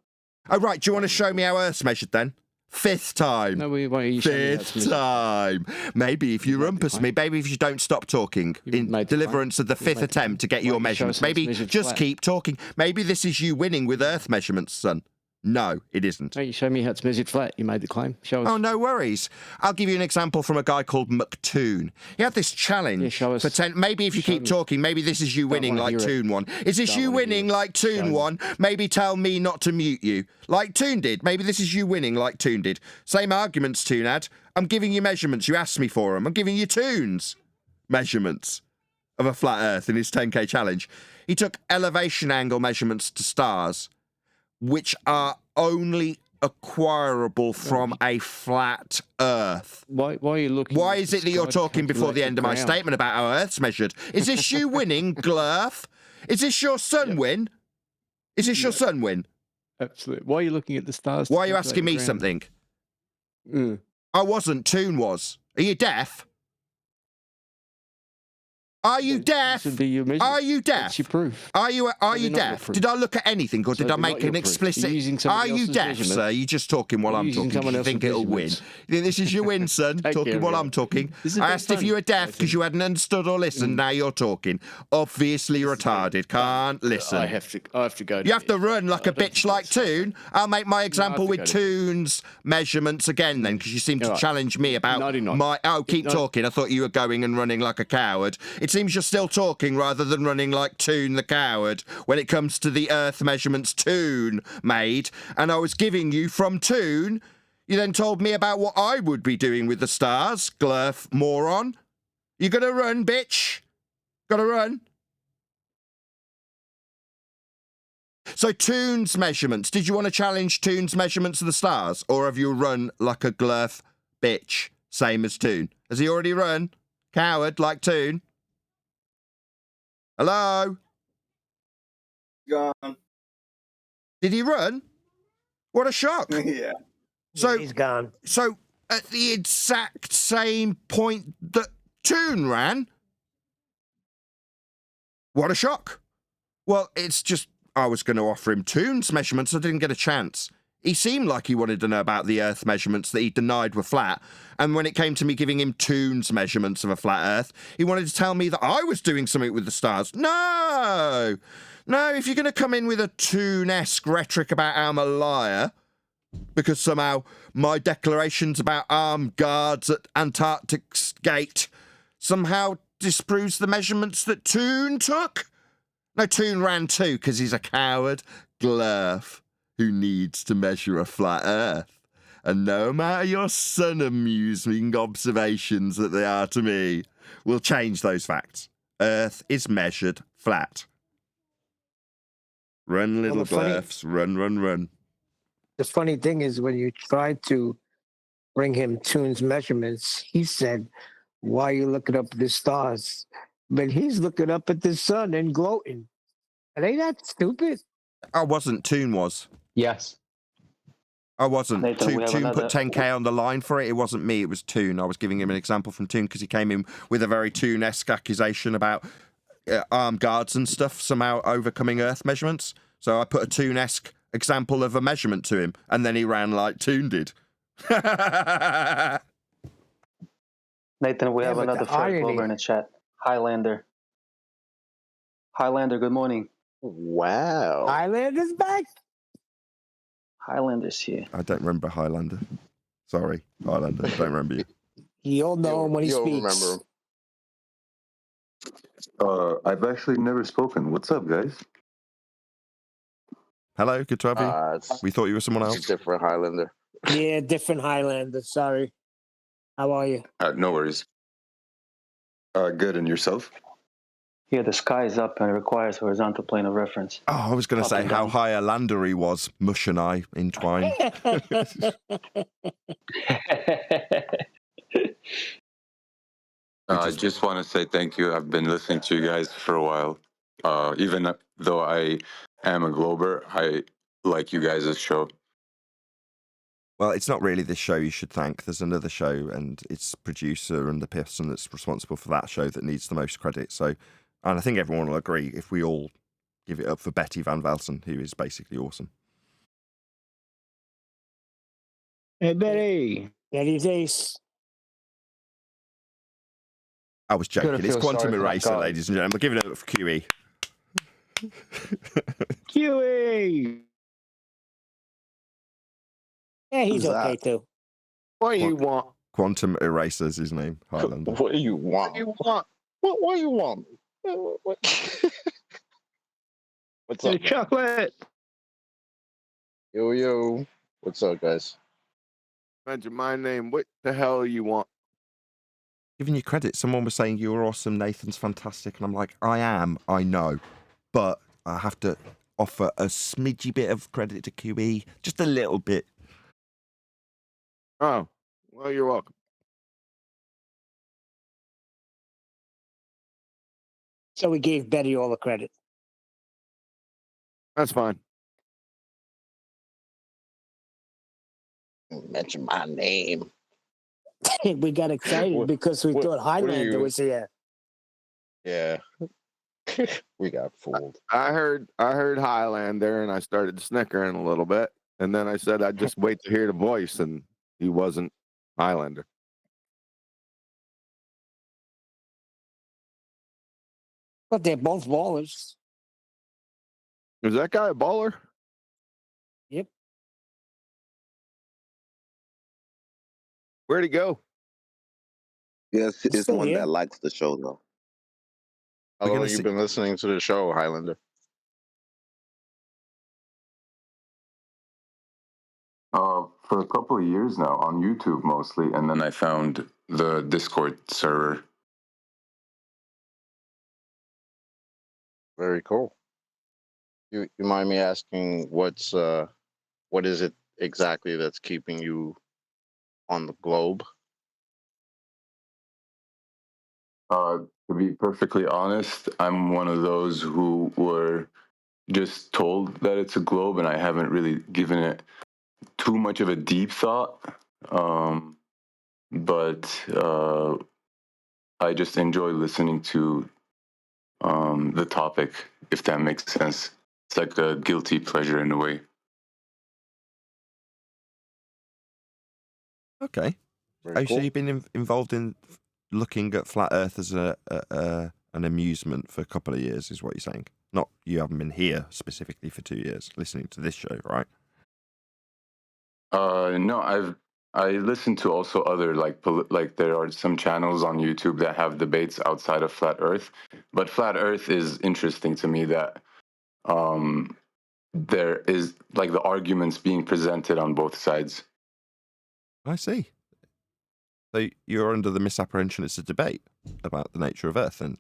Oh, right. Do you want to show me how Earth's measured, then? 5th time. No, why don't you show me how it's 5th time. Maybe if you rumpus me, maybe if you don't stop talking in deliverance of the 5th attempt to get your measurements. Maybe just keep talking. Maybe this is you winning with Earth measurements, son. No, it isn't. Hey, you show me how it's measured flat. You made the claim. Show us. Oh, no worries. I'll give you an example from a guy called McToon. He had this challenge. Yeah, show us. Maybe if you keep talking, maybe this is you winning like Toon won. Is this you winning like Toon won? Maybe tell me not to mute you. Like Toon did. Maybe this is you winning like Toon did. Same arguments, Toon had. I'm giving you measurements. You asked me for them. I'm giving you Toon's measurements of a flat Earth in his 10K challenge. He took elevation angle measurements to stars, which are only acquirable from a flat Earth. Why are you looking? Why is it that you're talking before the end of my statement about how Earth's measured? Is this you winning, Glurf? Is this your son win? Is this your son win? Absolutely. Why are you looking at the stars? Why are you asking me something? I wasn't. Toon was. Are you deaf? Are you deaf? Are you deaf? That's your proof. Are you deaf? proof. Did I look at anything, or So did I they're make not your an proof. explicit? You're using Are somebody you else's deaf, measurement. sir? You're just talking while You're I'm using talking. someone You else's think it'll win? measurements. You think this is your win, son? Take Talking care while of I'm it. talking. This is I very asked if funny, you were deaf because Nathan. you hadn't understood or listened. Now you're talking. Obviously retarded. Can't listen. I have to go. You have to run like a bitch like Toon. I'll make my example to with go to- Toon's measurements again then, because you seem to All right. challenge me about 99. my... Oh, keep No. talking. I thought you were going and running like a coward. It seems you're still talking rather than running like Toon the coward when it comes to the Earth measurements Toon made. And I was giving you from Toon. You then told me about what I would be doing with the stars. Glurf moron. You gotta run, bitch. Gotta run. So Toon's measurements, did you want to challenge Toon's measurements of the stars? Or have you run like a glurf bitch, same as Toon? Has he already run? Coward like Toon? Hello? Gone. Did he run? What a shock. Yeah. So he's gone. So at the exact same point that Toon ran? What a shock. Well, it's just... I was going to offer him Toon's measurements. I didn't get a chance. He seemed like he wanted to know about the Earth measurements that he denied were flat. And when it came to me giving him Toon's measurements of a flat Earth, he wanted to tell me that I was doing something with the stars. No! No, if you're going to come in with a Toon-esque rhetoric about how I'm a liar, because somehow my declarations about armed guards at Antarctic's gate somehow disproves the measurements that Toon took? No, Toon ran too, because he's a coward glurf who needs to measure a flat Earth. And no matter your sun-amusing observations that they are to me, we'll change those facts. Earth is measured flat. Run, little glurfs. Run, run, run. The funny thing is, when you tried to bring him Toon's measurements, he said, "Why are you looking up at the stars?" But he's looking up at the sun and gloating. Are they that stupid? I wasn't. Toon was. Yes. I wasn't. Nathan, we have Toon another- put 10k on the line for it. It wasn't me. It was Toon. I was giving him an example from Toon because he came in with a very Toon-esque accusation about armed guards and stuff somehow overcoming Earth measurements. So I put a Toon-esque example of a measurement to him, and then he ran like Toon did. Nathan, we have but another the irony- Fred Glover in the chat. Highlander. Highlander, good morning. Wow. Highlander's back. Highlander's here. I don't remember Highlander. Sorry, Highlander. Don't remember you. You'll know him when he You'll speaks. remember him. I've actually never spoken. What's up, guys? Hello, good to have you. It's We thought you were someone a else. different Highlander. Yeah, different Highlander. Sorry. How are you? No worries. Good, and yourself? Here, the sky is up and it requires horizontal plane of reference. Oh, I was going to Up say and how down. high a lander he was. Mush and I entwined. I just want to say thank you. I've been listening to you guys for a while. Even though I am a Glober, I like you guys' show. Well, it's not really this show you should thank. There's another show, and its producer and the person that's responsible for that show that needs the most credit. So, and I think everyone will agree if we all give it up for Betty Van Velsen, who is basically awesome. Hey, Betty. Betty's ace. I was joking. Gotta It's feel Quantum sorry for that Eraser, guy. ladies and gentlemen. Give it up for QE. QE. Yeah, he's Who's okay that? too. What do you want? Quantum Eraser's his name, Highlander. What do you want? What do you want? What do you want? What's Hey, up? chocolate. Yo. What's up, guys? Mention my name. What the hell you want? Giving you credit. Someone was saying you were awesome, Nathan's fantastic, and I'm like, I am, I know, but I have to offer a smidgy bit of credit to QE, just a little bit. Oh, well, you're welcome. So we gave Betty all the credit. That's fine. Mention my name. We got excited because we thought Highlander was here. Yeah. We got fooled. I heard Highlander, and I started snickering a little bit, and then I said I'd just wait to hear the voice, and he wasn't Highlander. But they're both ballers. Is that guy a baller? Yep. Where'd he go? Yes, it's Still one here. that likes the show, though. How We're long gonna you see- been listening to the show, Highlander? For a couple of years now, on YouTube mostly, and then I found the Discord server. Very cool. You mind me asking what is it exactly that's keeping you on the globe? To be perfectly honest, I'm one of those who were just told that it's a globe, and I haven't really given it too much of a deep thought. But I just enjoy listening to the topic, if that makes sense. It's like a guilty pleasure in a way. Okay. Very So cool. you've been involved in looking at flat Earth as an amusement for a couple of years, is what you're saying? Not you haven't been here specifically for 2 years listening to this show, right? No, I listen to also other like there are some channels on YouTube that have debates outside of flat Earth, but flat Earth is interesting to me that there is like the arguments being presented on both sides. I see. So you're under the misapprehension it's a debate about the nature of Earth, then?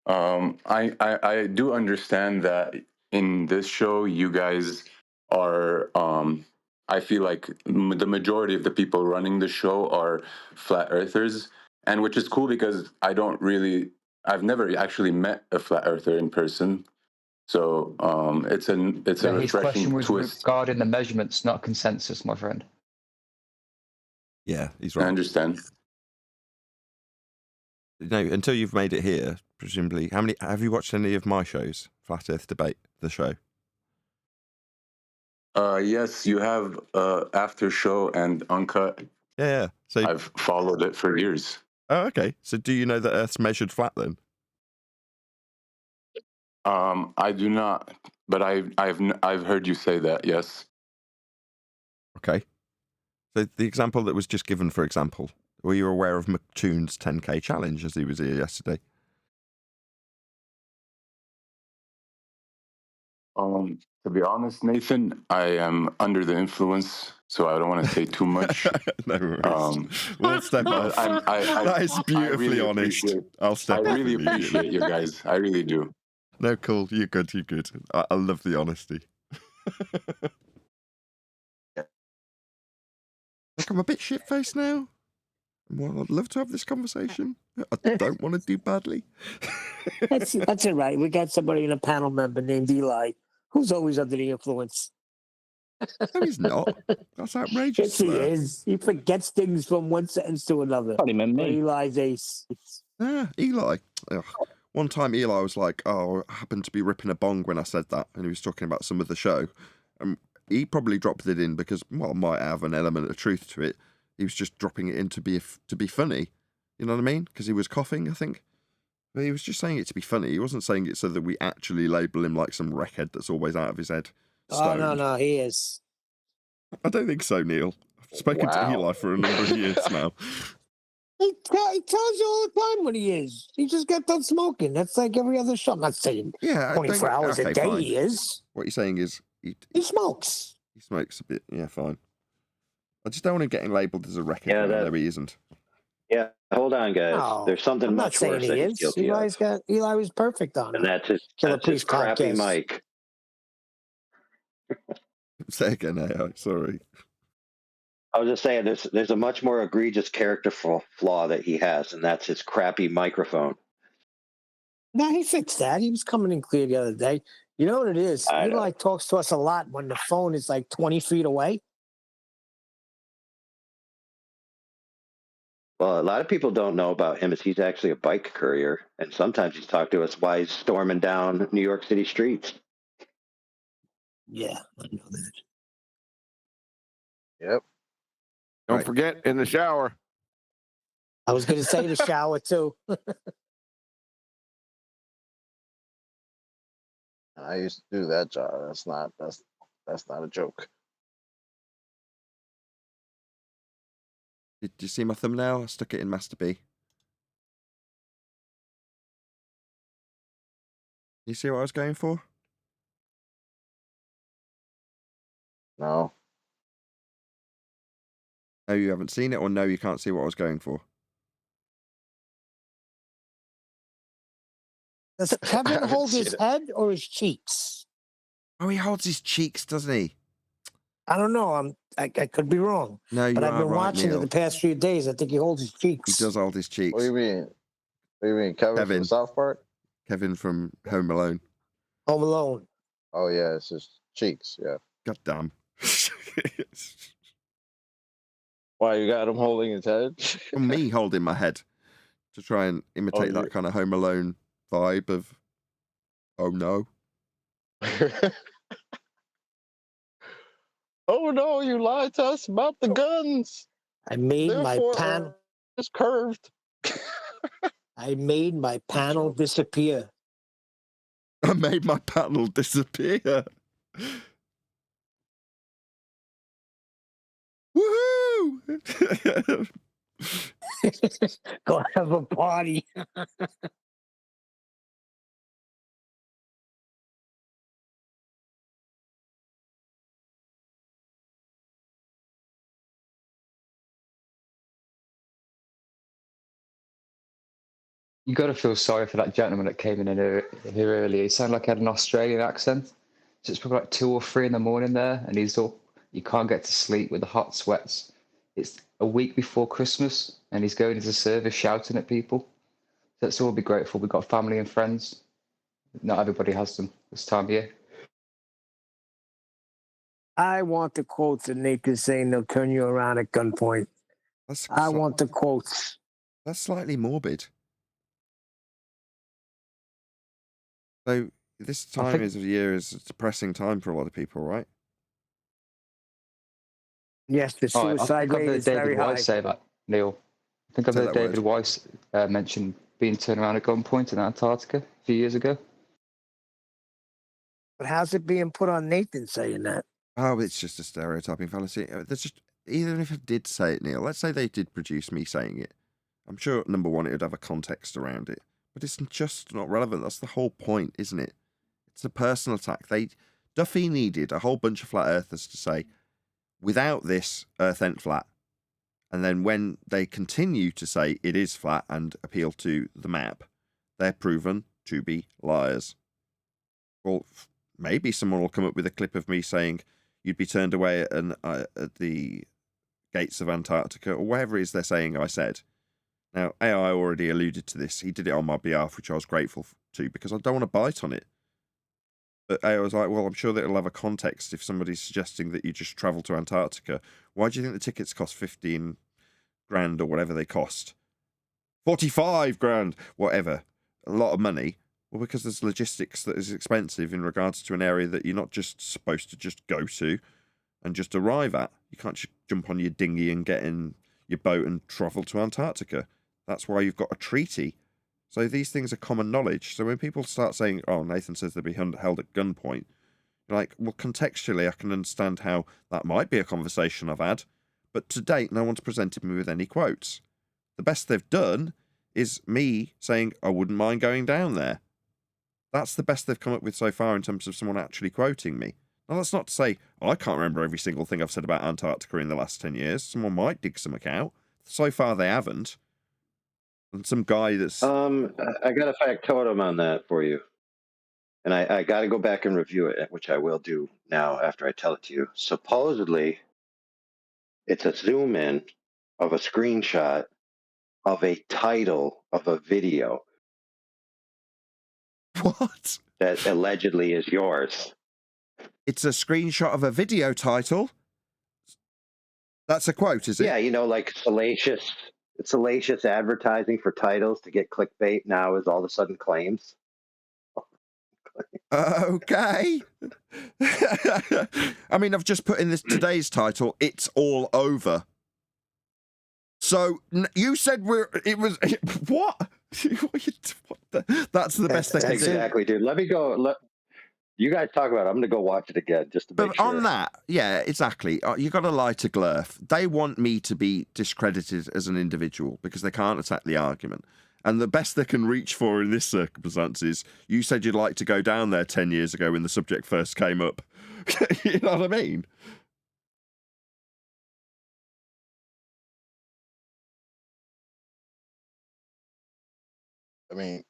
I do understand that in this show, you guys are. I feel like the majority of the people running the show are flat earthers, and which is cool because I've never actually met a flat earther in person. So it's a His refreshing question was twist. regarding the measurements, not consensus, my friend. Yeah, he's I right. understand. No, until you've made it here, presumably. How many have you watched any of my shows? Flat Earth Debate, the show. Yes, you have After Show and Uncut. Yeah. So I've followed it for years. Oh, okay. So do you know that Earth's measured flat then? I do not, but I've heard you say that. Yes. Okay. So the example that was just given, for example, were you aware of McToon's 10K challenge as he was here yesterday? To be honest, Nathan, I am under the influence, so I don't want to say too much. No worries. We'll step off. That is beautifully really honest. I'll step off. I really immediately. appreciate you guys. I really do. No, cool. You're good. You're good. I love the honesty. Like I'm a bit shit-faced now. Well, I'd love to have this conversation. I don't want to do badly. That's all right. We got somebody in a panel member named Eli who's always under the influence. No, he's not. That's outrageous. Yes, he is. He forgets things from one sentence to another. Probably meant me. Eli's ace. Eli. Ugh. One time Eli was like, oh, I happened to be ripping a bong when I said that. And he was talking about some of the show. He probably dropped it in because, well, it might have an element of truth to it. He was just dropping it in to be funny. You know what I mean? Because he was coughing, I think. But he was just saying it to be funny. He wasn't saying it so that we actually label him like some wreckhead that's always out of his head. Stoned. Oh, no, he is. I don't think so, Neil. I've spoken to Eli for a number of years now. He tells you all the time when he is. He just got done smoking. That's like every other show. I'm not saying 24 hours a day fine. he is. What you're saying is... He smokes. He smokes a bit. Yeah, fine. I just don't want him getting labelled as a wreckhead when I know he isn't. Yeah, hold on, guys. No, There's something I'm not much saying worse he that he's is. guilty of. Eli was perfect on And it. that's his crappy podcast. mic. Say again, AI. Sorry. I was just saying, there's a much more egregious character flaw that he has, and that's his crappy microphone. No, he fixed that. He was coming in clear the other day. You know what it is? I know. Eli talks to us a lot when the phone is like 20 feet away. Well, a lot of people don't know about him is he's actually a bike courier, and sometimes he's talked to us while he's storming down New York City streets. Yeah, I know that. Yep. Don't forget, in the shower. I was going to say the shower too. I used to do that job. That's not a joke. Did you see my thumbnail? I stuck it in Master B. You see what I was going for? No. No, you haven't seen it, or no, you can't see what I was going for? Does Kevin hold his head or his cheeks? Oh, he holds his cheeks, doesn't he? I don't know. I could be wrong. No, you but I've are been right, watching Neil. it the past few days. I think he holds his cheeks. He does hold his cheeks. What do you mean? What do you mean, Kevin from South Park? Kevin from Home Alone. Home Alone. Oh yeah, it's his cheeks. Yeah. God damn. Why you got him holding his head? Well, me holding my head to try and imitate that kind of Home Alone vibe of, oh no. Oh no, you lied to us about the guns. I made my Therefore, panel. It's curved. I made my panel disappear. I made my panel disappear. Woohoo! Go have a party. You got to feel sorry for that gentleman that came in here earlier. He sounded like he had an Australian accent. So it's probably like 2 or 3 in the morning there, and you can't get to sleep with the hot sweats. It's a week before Christmas, and he's going into service shouting at people. So let's all be grateful. We've got family and friends. Not everybody has them this time of year. I want the quotes that Nathan's saying they'll turn you around at gunpoint. I want the quotes. That's slightly morbid. So this time of year is a depressing time for a lot of people, right? Yes, the suicide rate is very high. I think I've heard David Weiss say that, Neil. I think I've heard David Weiss mention being turned around at gunpoint in Antarctica a few years ago. But how's it being put on Nathan saying that? Oh, it's just a stereotyping fallacy. There's just, even if I did say it, Neil, let's say they did produce me saying it. I'm sure, number one, it would have a context around it. But it's just not relevant. That's the whole point, isn't it? It's a personal attack. Duffy needed a whole bunch of flat earthers to say, without this, Earth ain't flat. And then when they continue to say it is flat and appeal to the map, they're proven to be liars. Well, maybe someone will come up with a clip of me saying you'd be turned away at the gates of Antarctica, or whatever it is they're saying I said. Now, AI already alluded to this. He did it on my behalf, which I was grateful to, because I don't want to bite on it. But AI was like, well, I'm sure that it'll have a context if somebody's suggesting that you just travel to Antarctica. Why do you think the tickets cost 15 grand or whatever they cost? 45 grand, whatever. A lot of money. Well, because there's logistics that is expensive in regards to an area that you're not just supposed to just go to and just arrive at. You can't just jump on your dinghy and get in your boat and travel to Antarctica. That's why you've got a treaty. So these things are common knowledge. So when people start saying, oh, Nathan says they'll be held at gunpoint, you're like, well, contextually, I can understand how that might be a conversation I've had. But to date, no one's presented me with any quotes. The best they've done is me saying, I wouldn't mind going down there. That's the best they've come up with so far in terms of someone actually quoting me. Now, that's not to say I can't remember every single thing I've said about Antarctica in the last 10 years. Someone might dig something out. So far, they haven't. And some guy that's... I got a factotum on that for you. And I got to go back and review it, which I will do now after I tell it to you. Supposedly, it's a zoom in of a screenshot of a title of a video. What? That allegedly is yours. It's a screenshot of a video title. That's a quote, is it? Yeah, like salacious advertising for titles to get clickbait now is all of a sudden claims. Okay. I mean, I've just put in this today's title, It's All Over. So you said what? That's the best they can do. Exactly, dude. Let me go. You guys talk about it. I'm going to go watch it again just to make sure. On that, yeah, exactly. You got to lie to Glurf. They want me to be discredited as an individual because they can't attack the argument. And the best they can reach for in this circumstance is, you said you'd like to go down there 10 years ago when the subject first came up. You know what I mean? I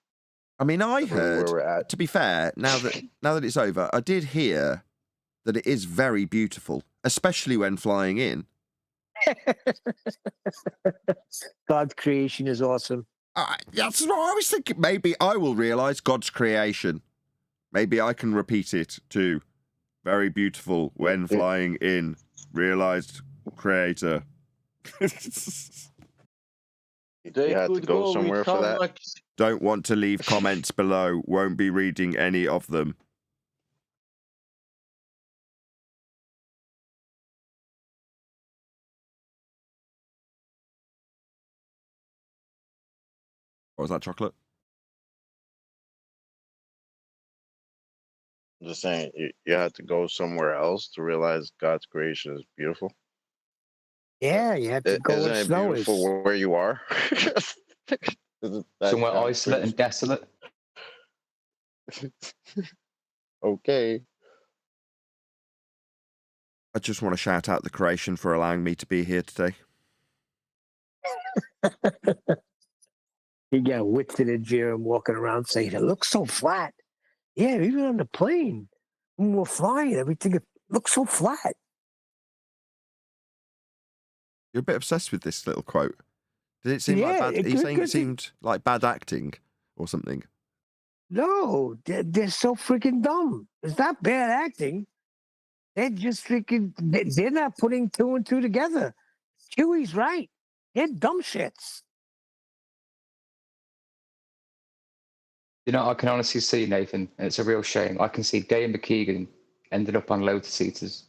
mean, I heard, to be fair, now that it's over, I did hear that it is very beautiful, especially when flying in. God's creation is awesome. That's what I was thinking. Maybe I will realise God's creation. Maybe I can repeat it too. Very beautiful when flying in. Realised creator. You had to go somewhere for that. Don't want to leave comments below. Won't be reading any of them. What was that, chocolate? I'm just saying, you had to go somewhere else to realize God's creation is beautiful. Yeah, you have to go Isn't where it snow beautiful is. where you are? Somewhere isolate and desolate. Okay. I just want to shout out the creation for allowing me to be here today. You got Whitson and Jerem walking around saying, it looks so flat. Yeah, even on the plane, when we're flying, everything looks so flat. You're a bit obsessed with this little quote. Did it seem like bad? Are you saying it seemed like bad acting or something? No, they're so freaking dumb. It's not bad acting. They're just freaking, they're not putting two and two together. Chewie's right. They're dumb shits. I can honestly see, Nathan, and it's a real shame. I can see Dave McKeegan ended up on Lotus Eaters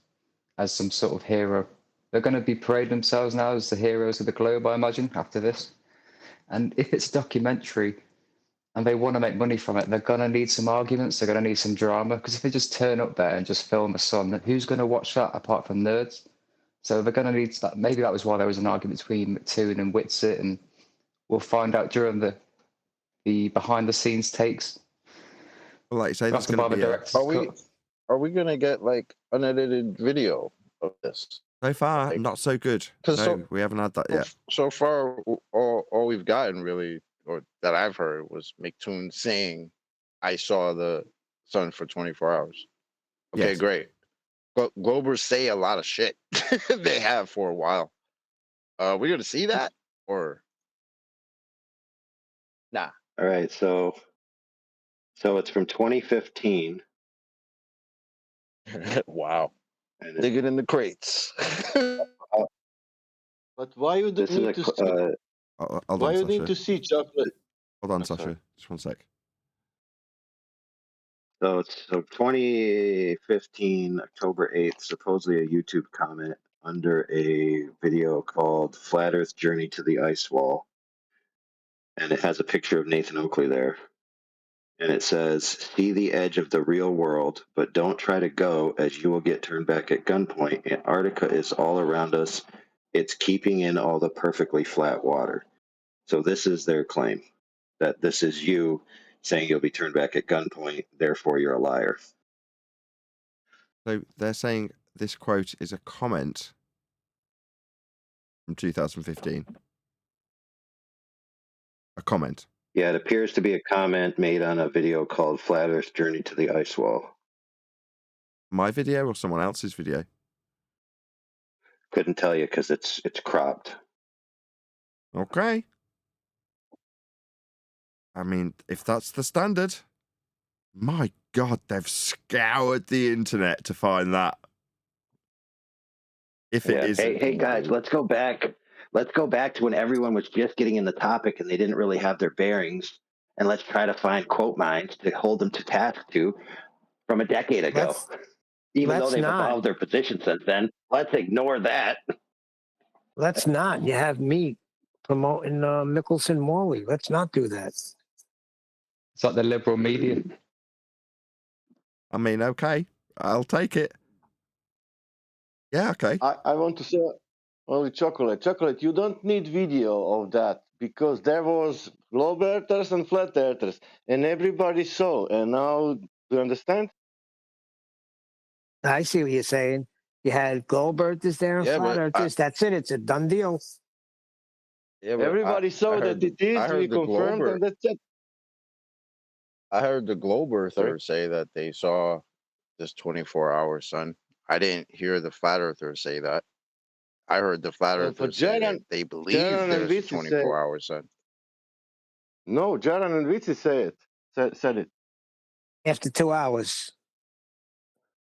as some sort of hero. They're going to be parading themselves now as the heroes of the globe, I imagine, after this. And if it's a documentary and they want to make money from it, they're going to need some arguments. They're going to need some drama. Because if they just turn up there and just film a sun, who's going to watch that apart from nerds? So they're going to need that. Maybe that was why there was an argument between McToon and Whitsitt, and we'll find out during the behind the scenes takes. Well, like you say, that's going to be Are we going to get like unedited video of this? So far, not so good. No, we haven't had that yet. So far, all we've gotten really, or that I've heard, was McToon saying, "I saw the sun for 24 hours." Okay, yes. Great. Globers say a lot of shit. They have for a while. We're gonna see that, or nah? All right, so it's from 2015. Wow. Digging in the crates. But why you need to see? Why you need to see chocolate? Hold on, Sasha. Just one sec. So it's 2015, October 8th, supposedly a YouTube comment under a video called Flat Earth Journey to the Ice Wall. And it has a picture of Nathan Oakley there. And it says, "See the edge of the real world, but don't try to go, as you will get turned back at gunpoint. Antarctica is all around us. It's keeping in all the perfectly flat water." So this is their claim, that this is you saying you'll be turned back at gunpoint, therefore you're a liar. So they're saying this quote is a comment from 2015. A comment. Yeah, it appears to be a comment made on a video called Flat Earth Journey to the Ice Wall. My video or someone else's video? Couldn't tell you because it's cropped. Okay. I mean, if that's the standard, My God, they've scoured the internet to find that. If it isn't. Hey guys, let's go back. Let's go back to when everyone was just getting in the topic and they didn't really have their bearings. And let's try to find quote mines to hold them to task to from a decade ago. Even though they've evolved their position since then, let's ignore that. Let's not. You have me promoting Mickelson Morley. Let's not do that. It's like the liberal media. I mean, okay, I'll take it. Yeah, okay. I want to say only chocolate. Chocolate, you don't need video of that because there was globe earthers and flat earthers, and everybody saw. And now, do you understand? I see what you're saying. You had globe earthers there and flat earthers. That's it. It's a done deal. Yeah, everybody saw that it is. We confirmed, and that's it. I heard the globe earthers say that they saw this 24-hour sun. I didn't hear the flat earthers say that. I heard the flat earthers say that they believe there's a 24-hour sun. No, Jaran and Vici said it. After 2 hours.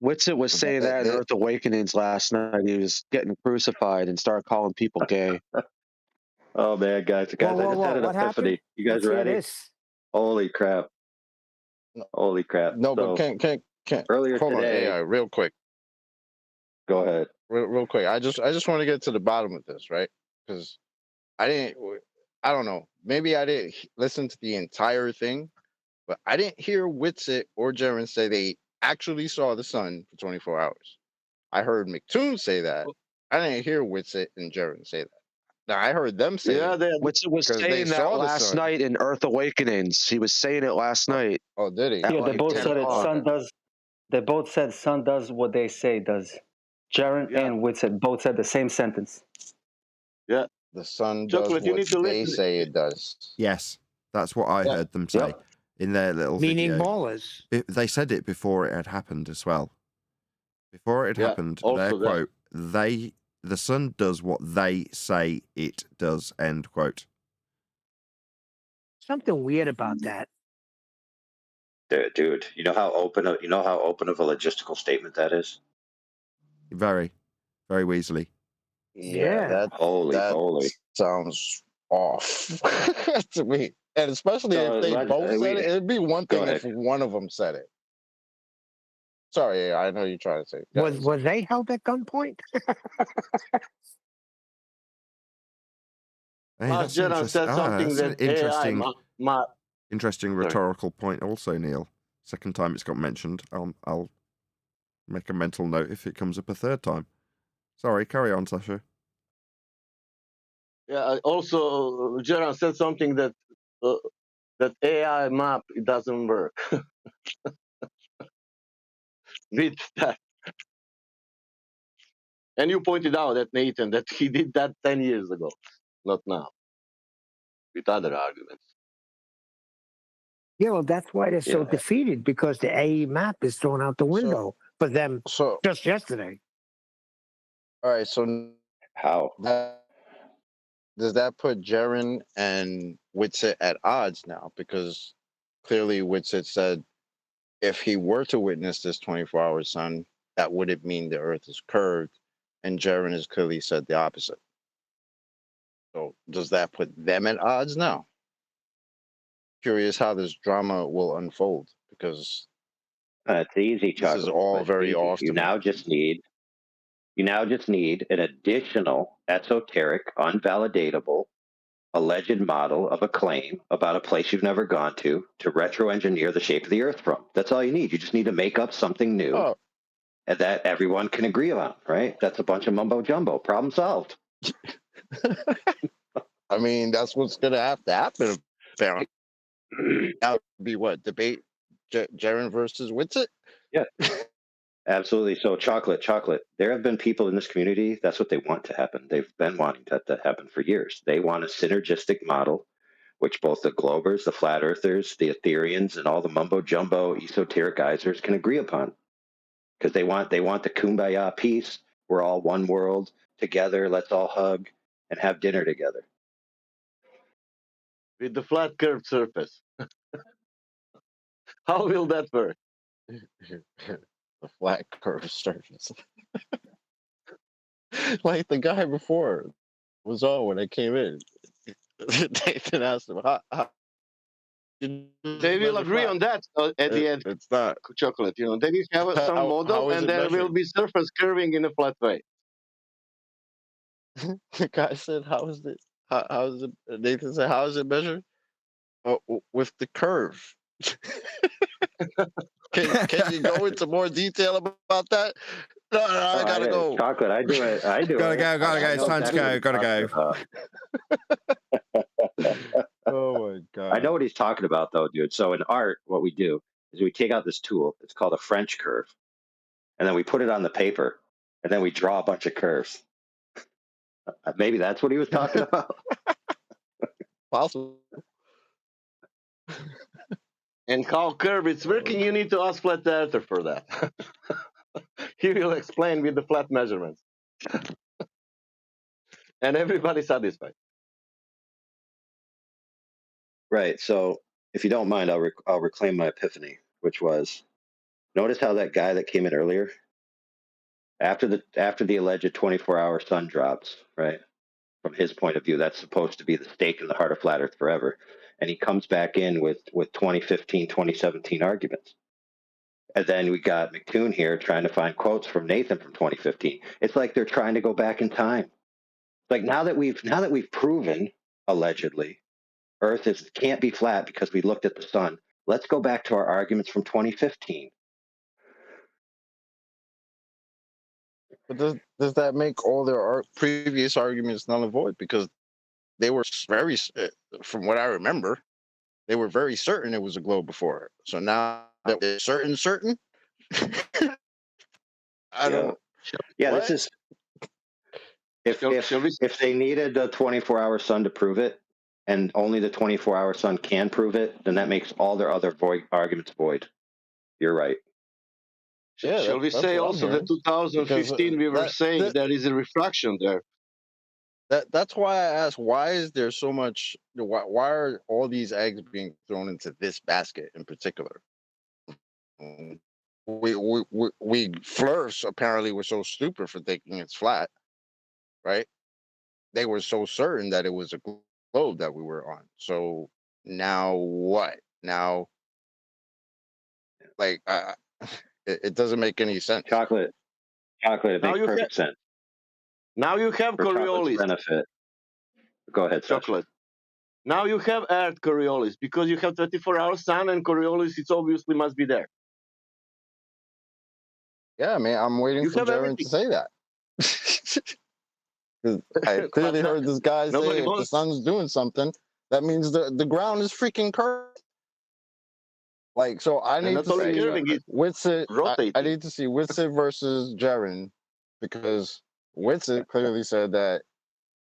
Witsit was saying that in Earth Awakenings last night. He was getting crucified and started calling people gay. Oh man, guys, I just had an epiphany. You guys ready? Holy crap! Holy crap! No, but can't earlier hold today, on, AI, real quick. Go ahead. Real quick. I just want to get to the bottom of this, right? Because I don't know. Maybe I didn't listen to the entire thing, but I didn't hear Witsit or Jaren say they actually saw the sun for 24 hours. I heard McToon say that. I didn't hear Witsit and Jaren say that. Now I heard them say it. Witsit was saying that last night in Earth Awakenings. He was saying it last night. Oh, did he? Yeah, they both said it. Sun does. They both said sun does what they say it does. Jaren and Witsit both said the same sentence. Yeah. The sun does what they say it does. Yes, that's what I heard them say in their little Meaning video. ballers. They said it before it had happened as well. Before it happened, their quote, the sun does what they say it does, end quote. Something weird about that. Dude, you know how open of a logistical statement that is? Very, very Weasley. Yeah. That holy. sounds off to me. And especially if they both said it, it'd be one thing if one of them said it. Sorry, I know you're trying to say. Was they held at gunpoint? Hey, that's an interesting rhetorical point also, Neil. Second time it's got mentioned. I'll make a mental note if it comes up a third time. Sorry, carry on, Sasha. Yeah. Also, Jaran said something that that AI map it doesn't work. With that, and you pointed out that Nathan that he did that 10 years ago, not now, with other arguments. Yeah, well, that's why they're so defeated, because the AE map is thrown out the window for them just yesterday. All right, so how does that put Jaren and Witsit at odds now? Because clearly Witsit said if he were to witness this 24-hour sun, that wouldn't mean the Earth is curved, and Jaren has clearly said the opposite. So does that put them at odds now? Curious how this drama will unfold, because it's easy, Chuck. This is all very off. You now just need an additional esoteric, unvalidatable, alleged model of a claim about a place you've never gone to retro-engineer the shape of the Earth from. That's all you need. You just need to make up something new and that everyone can agree on, right? That's a bunch of mumbo jumbo. Problem solved. I mean, that's what's going to have to happen, apparently. That would be what? Debate Jaren versus Witsit? Yeah. Absolutely. So chocolate. There have been people in this community, that's what they want to happen. They've been wanting that to happen for years. They want a synergistic model, which both the Globers, the Flat Earthers, the Ethereans, and all the mumbo-jumbo esoteric geysers can agree upon. Because they want the kumbaya peace. We're all one world together. Let's all hug and have dinner together. With the flat curved surface. How will that work? The flat curved surface. Like the guy before was on when I came in. Nathan asked him, how They will agree on that at the end. It's not chocolate. They will have some model, how is and it there will measured? be surface curving in a flat way. The guy said, "How is it? How is it?" Nathan said, "How is it measured?" With the curve. Can you go into more detail about that? No, I gotta go. Chocolate, I do it. Gotta go. I It's know time to exactly what go. he's Gotta talking go. about. Oh my I know god. what he's talking about, though, dude. So in art, what we do is we take out this tool. It's called a French curve, and then we put it on the paper, and then we draw a bunch of curves. Maybe that's what he was talking about. Possible. And how curve it's working, you need to ask Flat Earther for that. He will explain with the flat measurements. And everybody's satisfied. Right. So if you don't mind, I'll reclaim my epiphany, which was notice how that guy that came in earlier after the alleged 24-hour sun drops, right? From his point of view, that's supposed to be the stake in the heart of flat Earth forever, and he comes back in with 2015, 2017 arguments. And then we got McToon here trying to find quotes from Nathan from 2015. It's like they're trying to go back in time. Like now that we've proven allegedly Earth can't be flat because we looked at the sun. Let's go back to our arguments from 2015. But does that make all their previous arguments null and void? Because they were very, from what I remember, they were very certain it was a globe before. So now that they're certain, I don't. Yeah, What? this is if they needed a 24-hour sun to prove it, and only the 24-hour sun can prove it, then that makes all their other arguments void. You're right. Yeah, Shall we say also that 2015 we were saying there is a refraction there? That's why I asked, why is there so much? Why are all these eggs being thrown into this basket in particular? We Fleurs apparently were so stupid for thinking it's flat, right? They were so certain that it was a globe that we were on. So now what? Now, like, it doesn't make any sense. Chocolate, it Now makes perfect sense. Now you have For Coriolis. benefit. Go ahead, Chocolate. Now you have Earth Coriolis because you have 24-hour sun and Coriolis. It obviously must be there. Yeah, man, I'm waiting for Jaron to say that. I clearly heard this guy say if the sun's doing something, that means the ground is freaking curved. Like, so I need to see Witsit. I need to see Witsit versus Jaren, because Witsit clearly said that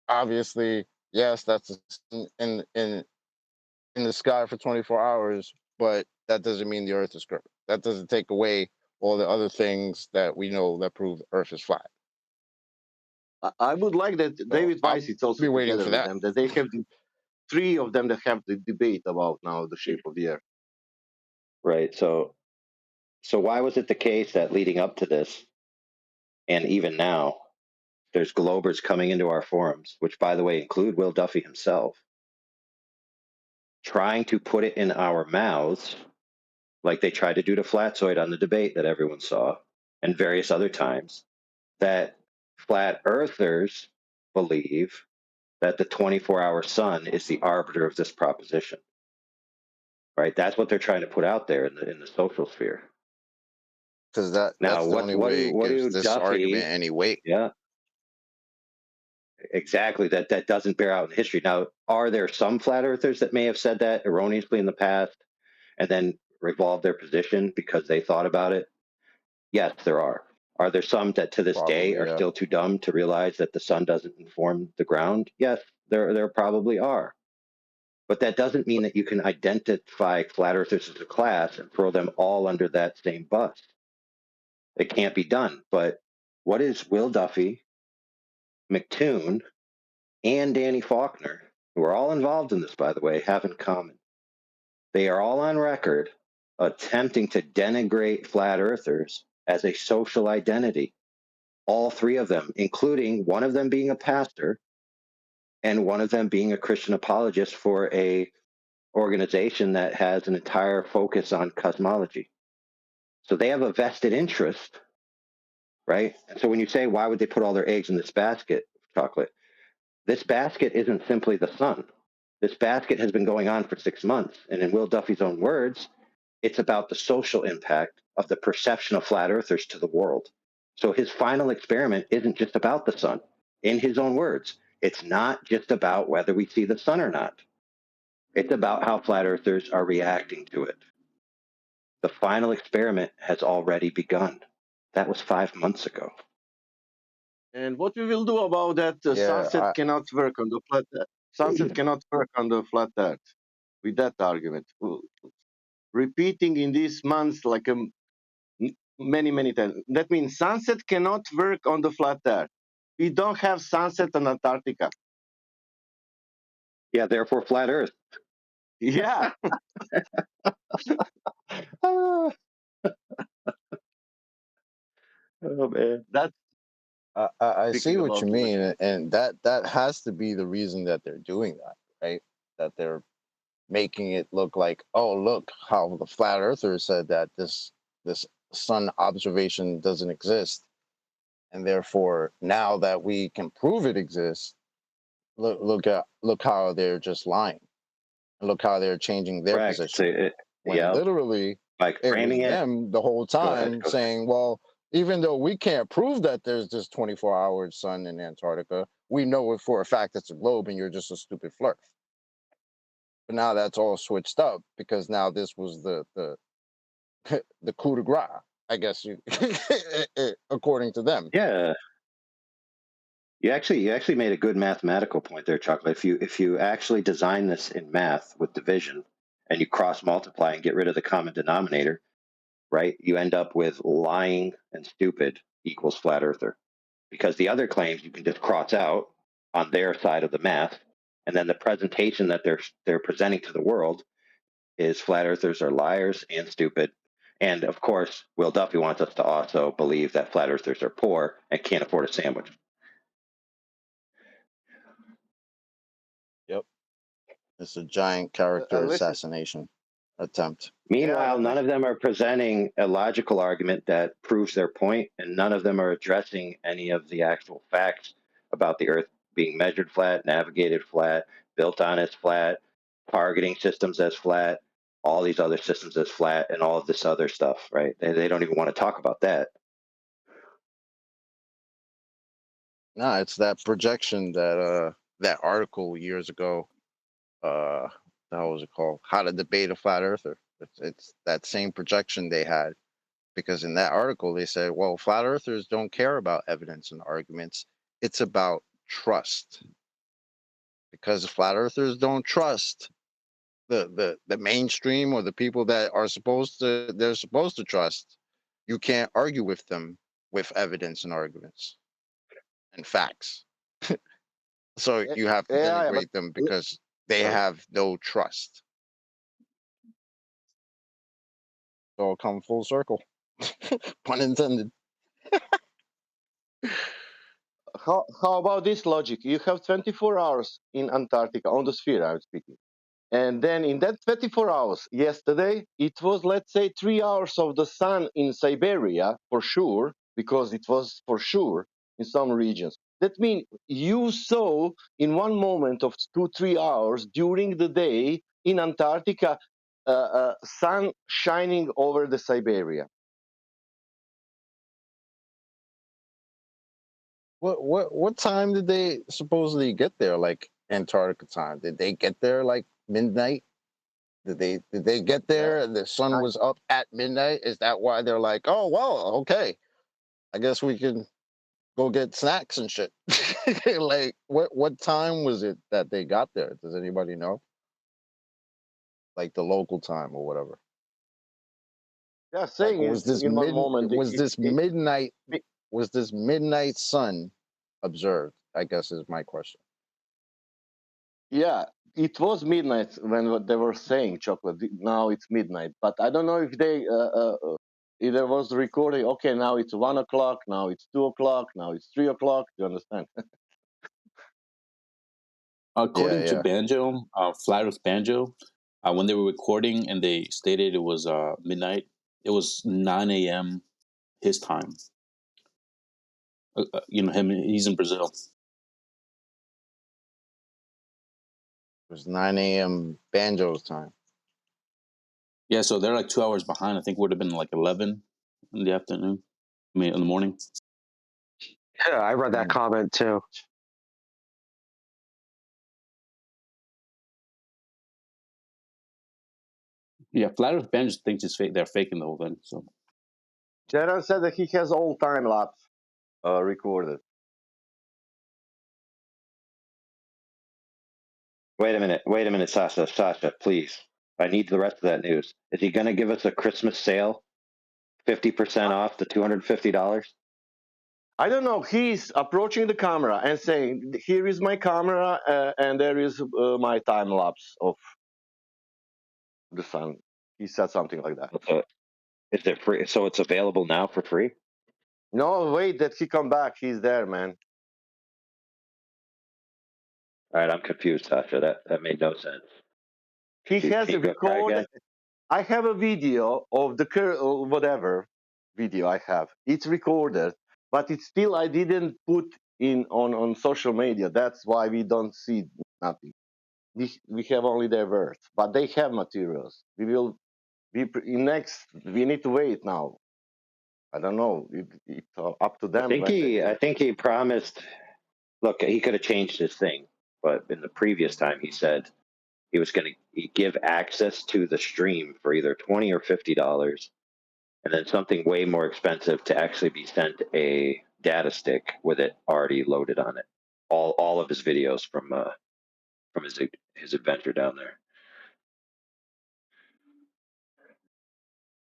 obviously, yes, that's in the sky for 24 hours, but that doesn't mean the Earth is curved. That doesn't take away all the other things that we know that prove the Earth is flat. I would like that David Weiss is also together with them. That they have three of them that have the debate about now the shape of the Earth. Right. So why was it the case that leading up to this, and even now, there's globers coming into our forums, which, by the way, include Will Duffy himself, trying to put it in our mouths, like they tried to do to Flatzoid on the debate that everyone saw, and various other times, that flat earthers believe that the 24-hour sun is the arbiter of this proposition. Right? That's what they're trying to put out there in the social sphere. Because that's the only way it gives this argument any weight. Yeah. Exactly. That doesn't bear out in history. Now, are there some flat earthers that may have said that erroneously in the past and then revolved their position because they thought about it? Yes, there are. Are there some that to this day are still too dumb to realize that the sun doesn't inform the ground? Yes, there probably are. But that doesn't mean that you can identify flat earthers as a class and throw them all under that same bus. It can't be done. But what is Will Duffy, McToon, and Danny Faulkner, who are all involved in this, by the way, have in common? They are all on record attempting to denigrate flat earthers as a social identity. All three of them, including one of them being a pastor and one of them being a Christian apologist for a organization that has an entire focus on cosmology. So they have a vested interest, right? And so when you say, why would they put all their eggs in this basket of chocolate? This basket isn't simply the sun. This basket has been going on for 6 months. And in Will Duffy's own words, it's about the social impact of the perception of flat earthers to the world. So his final experiment isn't just about the sun. In his own words, it's not just about whether we see the sun or not. It's about how flat earthers are reacting to it. The final experiment has already begun. That was 5 months ago. And what we will do about that? Sunset cannot work on the flat Earth. Sunset cannot work on the flat Earth. With that argument, repeating in these months like many times. That means sunset cannot work on the flat Earth. We don't have sunset on Antarctica. Yeah, therefore flat Earth. Yeah. Oh man, that's. I see Speaking what about you mean, logic. and that has to be the reason that they're doing that, right? That they're making it look like, oh, look how the flat earthers said that this sun observation doesn't exist, and therefore now that we can prove it exists, look how they're just lying, look how they're changing their correct. position when Yeah, literally like it was framing it. them the whole Go ahead. time saying, well, even though we can't prove that there's this 24-hour sun in Antarctica, we know it for a fact it's a globe and you're just a stupid flirt. But now that's all switched up because now this was the the coup de grace, I guess you according to them. Yeah. You actually made a good mathematical point there, Chocolate. If you actually design this in math with division and you cross multiply and get rid of the common denominator, right? You end up with lying and stupid equals flat earther. Because the other claims you can just cross out on their side of the math, and then the presentation that they're presenting to the world is flat earthers are liars and stupid. And of course, Will Duffy wants us to also believe that flat earthers are poor and can't afford a sandwich. Yep. It's a giant character assassination attempt. Meanwhile, none of them are presenting a logical argument that proves their point, and none of them are addressing any of the actual facts about the Earth being measured flat, navigated flat, built on as flat, targeting systems as flat, all these other systems as flat, and all of this other stuff, right? They don't even want to talk about that. No, it's that projection that that article years ago, how was it called? How to Debate a Flat Earther. It's that same projection they had, because in that article they said, well, flat earthers don't care about evidence and arguments. It's about trust. Because flat earthers don't trust the mainstream or the people that they're supposed to trust, you can't argue with them with evidence and arguments and facts. So you have to denigrate them because they have no trust. So it'll come full circle. Pun intended. How about this logic? You have 24 hours in Antarctica, on the sphere I'm speaking. And then in that 24 hours, yesterday, it was, let's say, 3 hours of the sun in Siberia, for sure, because it was for sure in some regions. That means you saw in one moment of 2-3 hours during the day in Antarctica, sun shining over the Siberia. What time did they supposedly get there? Like Antarctica time? Did they get there like midnight? Did they get there and the sun was up at midnight? Is that why they're like, oh well, okay, I guess we can go get snacks and shit? Like what time was it that they got there? Does anybody know? Like the local time or whatever. Yeah, saying Like, was this in one moment. was this midnight sun observed? I guess is my question. Yeah, it was midnight when they were saying chocolate. Now it's midnight, but I don't know if they if there was recording. Okay, now it's 1 o'clock. Now it's 2 o'clock. Now it's 3 o'clock. You understand? According to Yeah. Banjo, Flat Earth Banjo, when they were recording and they stated it was midnight, it was 9 a.m. his time. He's in Brazil. It was 9 a.m. Banjo's time. Yeah, so they're like 2 hours behind. I think it would have been like 11 in the afternoon. I mean, in the morning. Yeah, I read that comment too. Yeah, Flat Earth Banjo thinks it's fake. They're faking the whole thing. So Jaron said that he has all time lapse recorded. Wait a minute, Sasha, please. I need the rest of that news. Is he going to give us a Christmas sale? 50% off the $250? I don't know. He's approaching the camera and saying, "Here is my camera, and there is my time lapse of the sun." He said something like that. Is it free? So it's available now for free? No, wait, that he come back. He's there, man. All right, I'm confused, Sasha. That made no sense. He has Can you go try again? recorded. I have a video of the whatever video I have. It's recorded, but it's still I didn't put in on social media. That's why we don't see nothing. We have only their words, but they have materials. We will be next. We need to wait now. I don't know. It's up to them. I think he promised. Look, he could have changed his thing, but in the previous time he said he was going to give access to the stream for either $20 or $50, and then something way more expensive to actually be sent a data stick with it already loaded on it. All of his videos from his adventure down there.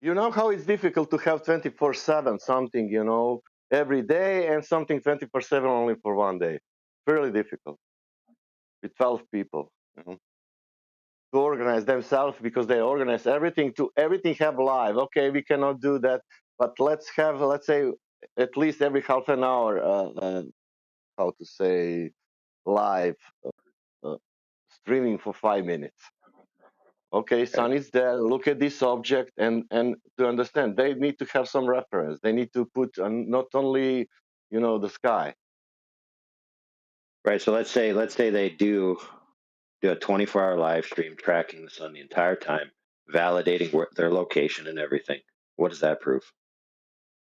You know how it's difficult to have 24/7 something, every day, and something 24/7 only for one day. Fairly difficult with 12 people. To organize themselves because they organize everything to everything have live. Okay, we cannot do that, but let's say at least every half an hour, how to say, live streaming for 5 minutes. Okay, sun is there. Look at this object, and to understand, they need to have some reference. They need to put not only the sky. Right. So let's say they do a 24-hour live stream tracking the sun the entire time, validating their location and everything. What does that prove?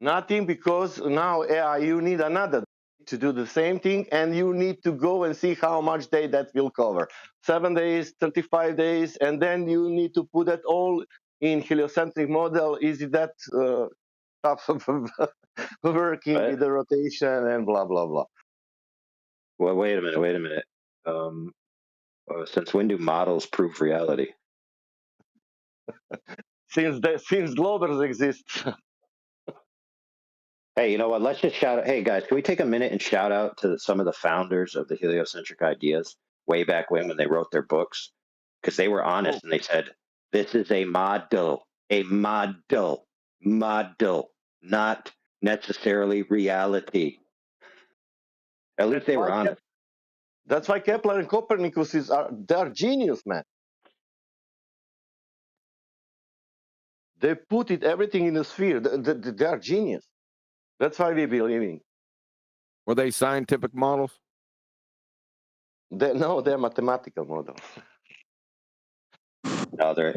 Nothing, because now you need another to do the same thing, and you need to go and see how much day that will cover. 7 days, 35 days, and then you need to put it all in heliocentric model. Is that stuff working with the rotation and blah blah blah? Well, wait a minute. Since when do models prove reality? Since globers exist. Hey, you know what? Let's just shout out. Hey, guys, can we take a minute and shout out to some of the founders of the heliocentric ideas way back when they wrote their books? Because they were honest and they said, this is a model, not necessarily reality. At least they were honest. That's why Kepler and Copernicus they're genius, man. They put everything in the sphere. They are genius. That's why we believe. Were they scientific models? No, they're mathematical models. No, they're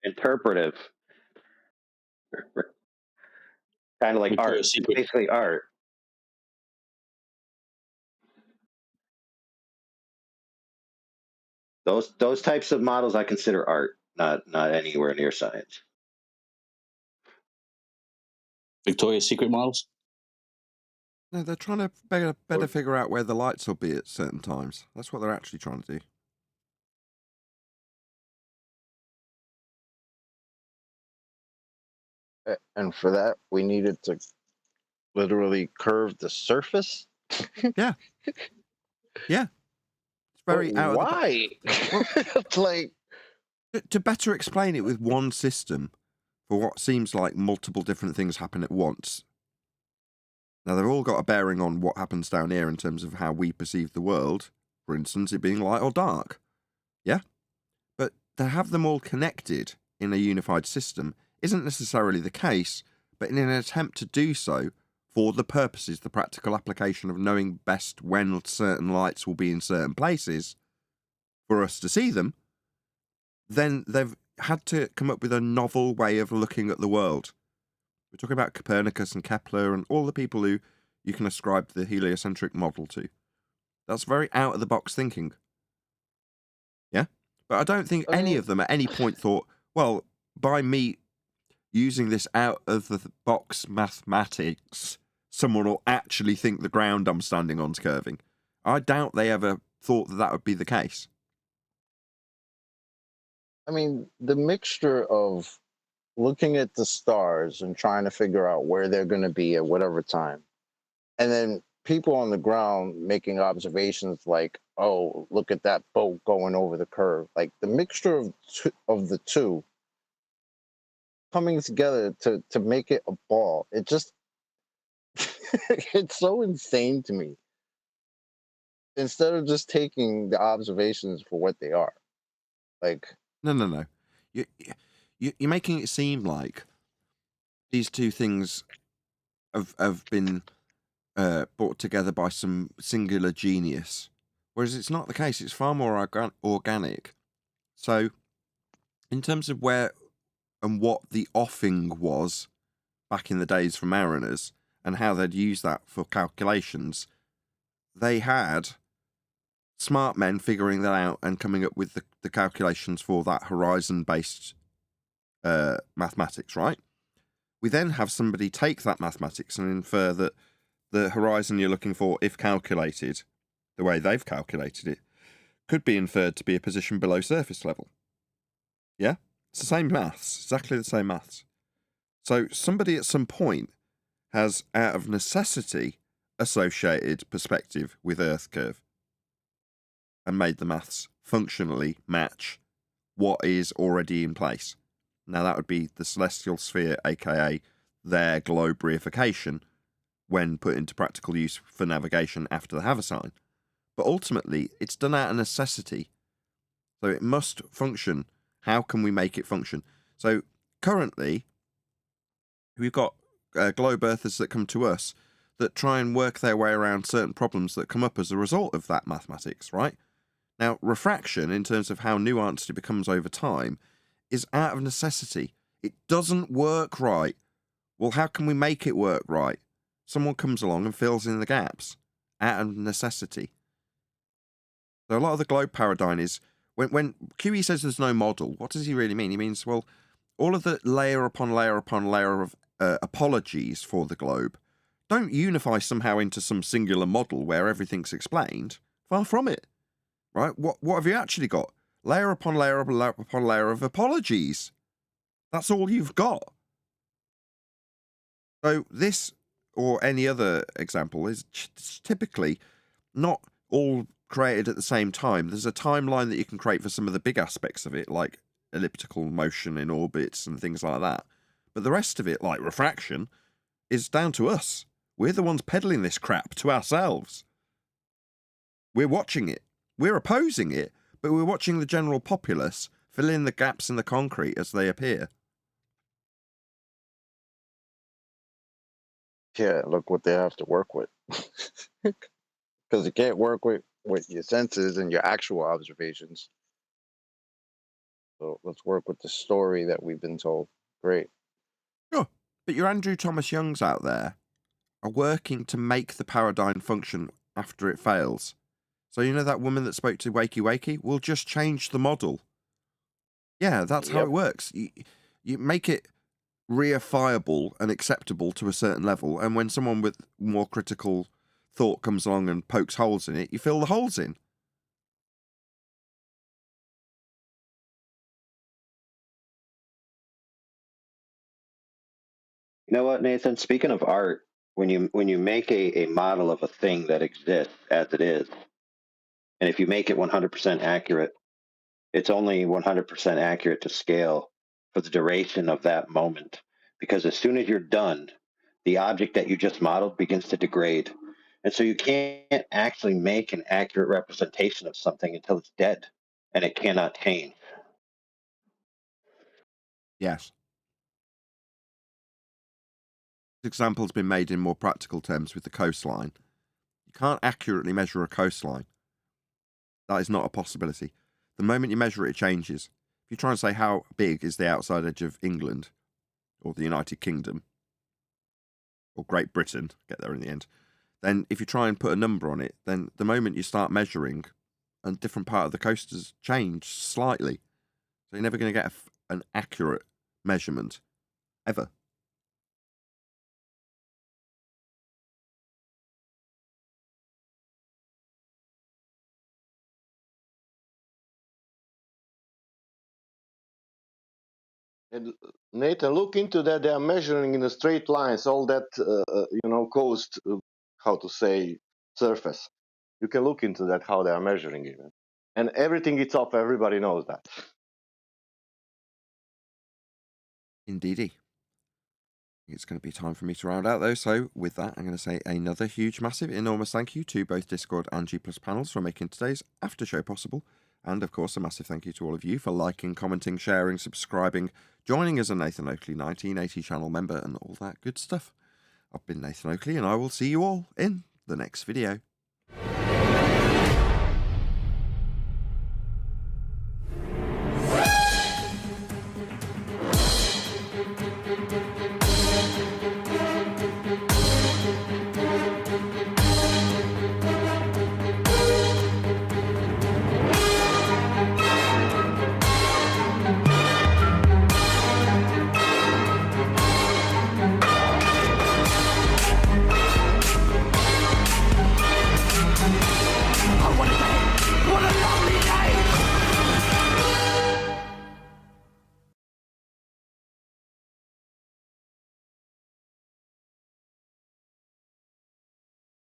interpretive. Kind of like art. Basically art. Those types of models I consider art, not anywhere near science. Victoria's Secret models? No, they're trying to better figure out where the lights will be at certain times. That's what they're actually trying to do. And for that, we needed to literally curve the surface. Yeah. It's very out of the box. Why? Well, like to better explain it with one system for what seems like multiple different things happen at once. Now, they've all got a bearing on what happens down here in terms of how we perceive the world. For instance, it being light or dark. Yeah? But to have them all connected in a unified system isn't necessarily the case, but in an attempt to do so for the purposes, the practical application of knowing best when certain lights will be in certain places for us to see them, then they've had to come up with a novel way of looking at the world. We're talking about Copernicus and Kepler and all the people who you can ascribe the heliocentric model to. That's very out-of-the-box thinking. Yeah? But I don't think any of them at any point thought, well, by me using this out-of-the-box mathematics, someone will actually think the ground I'm standing on is curving. I doubt they ever thought that that would be the case. I mean, the mixture of looking at the stars and trying to figure out where they're going to be at whatever time, and then people on the ground making observations like, oh, look at that boat going over the curve. Like the mixture of the two coming together to make it a ball. It just, it's so insane to me. Instead of just taking the observations for what they are. Like, No. You're making it seem like these two things have been brought together by some singular genius, whereas it's not the case. It's far more organic. So, in terms of where and what the offing was back in the days for mariners and how they'd use that for calculations, they had smart men figuring that out and coming up with the calculations for that horizon-based mathematics, right? We then have somebody take that mathematics and infer that the horizon you're looking for, if calculated the way they've calculated it, could be inferred to be a position below surface level. Yeah? It's the same maths, exactly the same maths. So somebody at some point has, out of necessity, associated perspective with Earth curve and made the maths functionally match what is already in place. Now, that would be the celestial sphere, aka their globe reification, when put into practical use for navigation after the haversine. But ultimately, it's done out of necessity. So it must function. How can we make it function? So currently, we've got globe earthers that come to us that try and work their way around certain problems that come up as a result of that mathematics, right? Now, refraction, in terms of how nuanced it becomes over time, is out of necessity. It doesn't work right. Well, how can we make it work right? Someone comes along and fills in the gaps out of necessity. So a lot of the globe paradigm is, when QE says there's no model, what does he really mean? He means, well, all of the layer upon layer upon layer of apologies for the globe don't unify somehow into some singular model where everything's explained. Far from it. Right? What have you actually got? Layer upon layer upon layer of apologies. That's all you've got. So this, or any other example, is typically not all created at the same time. There's a timeline that you can create for some of the big aspects of it, like elliptical motion in orbits and things like that. But the rest of it, like refraction, is down to us. We're the ones peddling this crap to ourselves. We're watching it. We're opposing it, but we're watching the general populace fill in the gaps in the concrete as they appear. yeah, look what they have to work with. Because you can't work with your senses and your actual observations. So let's work with the story that we've been told. Great. Sure. But your Andrew Thomas Youngs out there are working to make the paradigm function after it fails. So you know that woman that spoke to Wakey Wakey? We'll just change the model. Yeah, that's how it works. You make it reifiable and acceptable to a certain level, and when someone with more critical thought comes along and pokes holes in it, you fill the holes in. You know what, Nathan? Speaking of art, when you make a model of a thing that exists as it is, And if you make it 100% accurate, it's only 100% accurate to scale for the duration of that moment. Because as soon as you're done, the object that you just modeled begins to degrade. And so you can't actually make an accurate representation of something until it's dead, and it cannot change. Yes. This example's been made in more practical terms with the coastline. You can't accurately measure a coastline. That is not a possibility. The moment you measure it, it changes. If you try and say how big is the outside edge of England, or the United Kingdom, or Great Britain, get there in the end, then if you try and put a number on it, then the moment you start measuring, a different part of the coast has changed slightly. So you're never going to get an accurate measurement, ever. And Nathan, look into that. They are measuring in the straight lines all that coast. How to say surface? You can look into that how they are measuring it, and everything is off. Everybody knows that. Indeedy. It's going to be time for me to round out though, so with that I'm going to say another huge, massive, enormous thank you to both Discord and G+ panels for making today's after show possible, and of course a massive thank you to all of you for liking, commenting, sharing, subscribing, joining as a Nathan Oakley 1980 channel member and all that good stuff. I've been Nathan Oakley and I will see you all in the next video.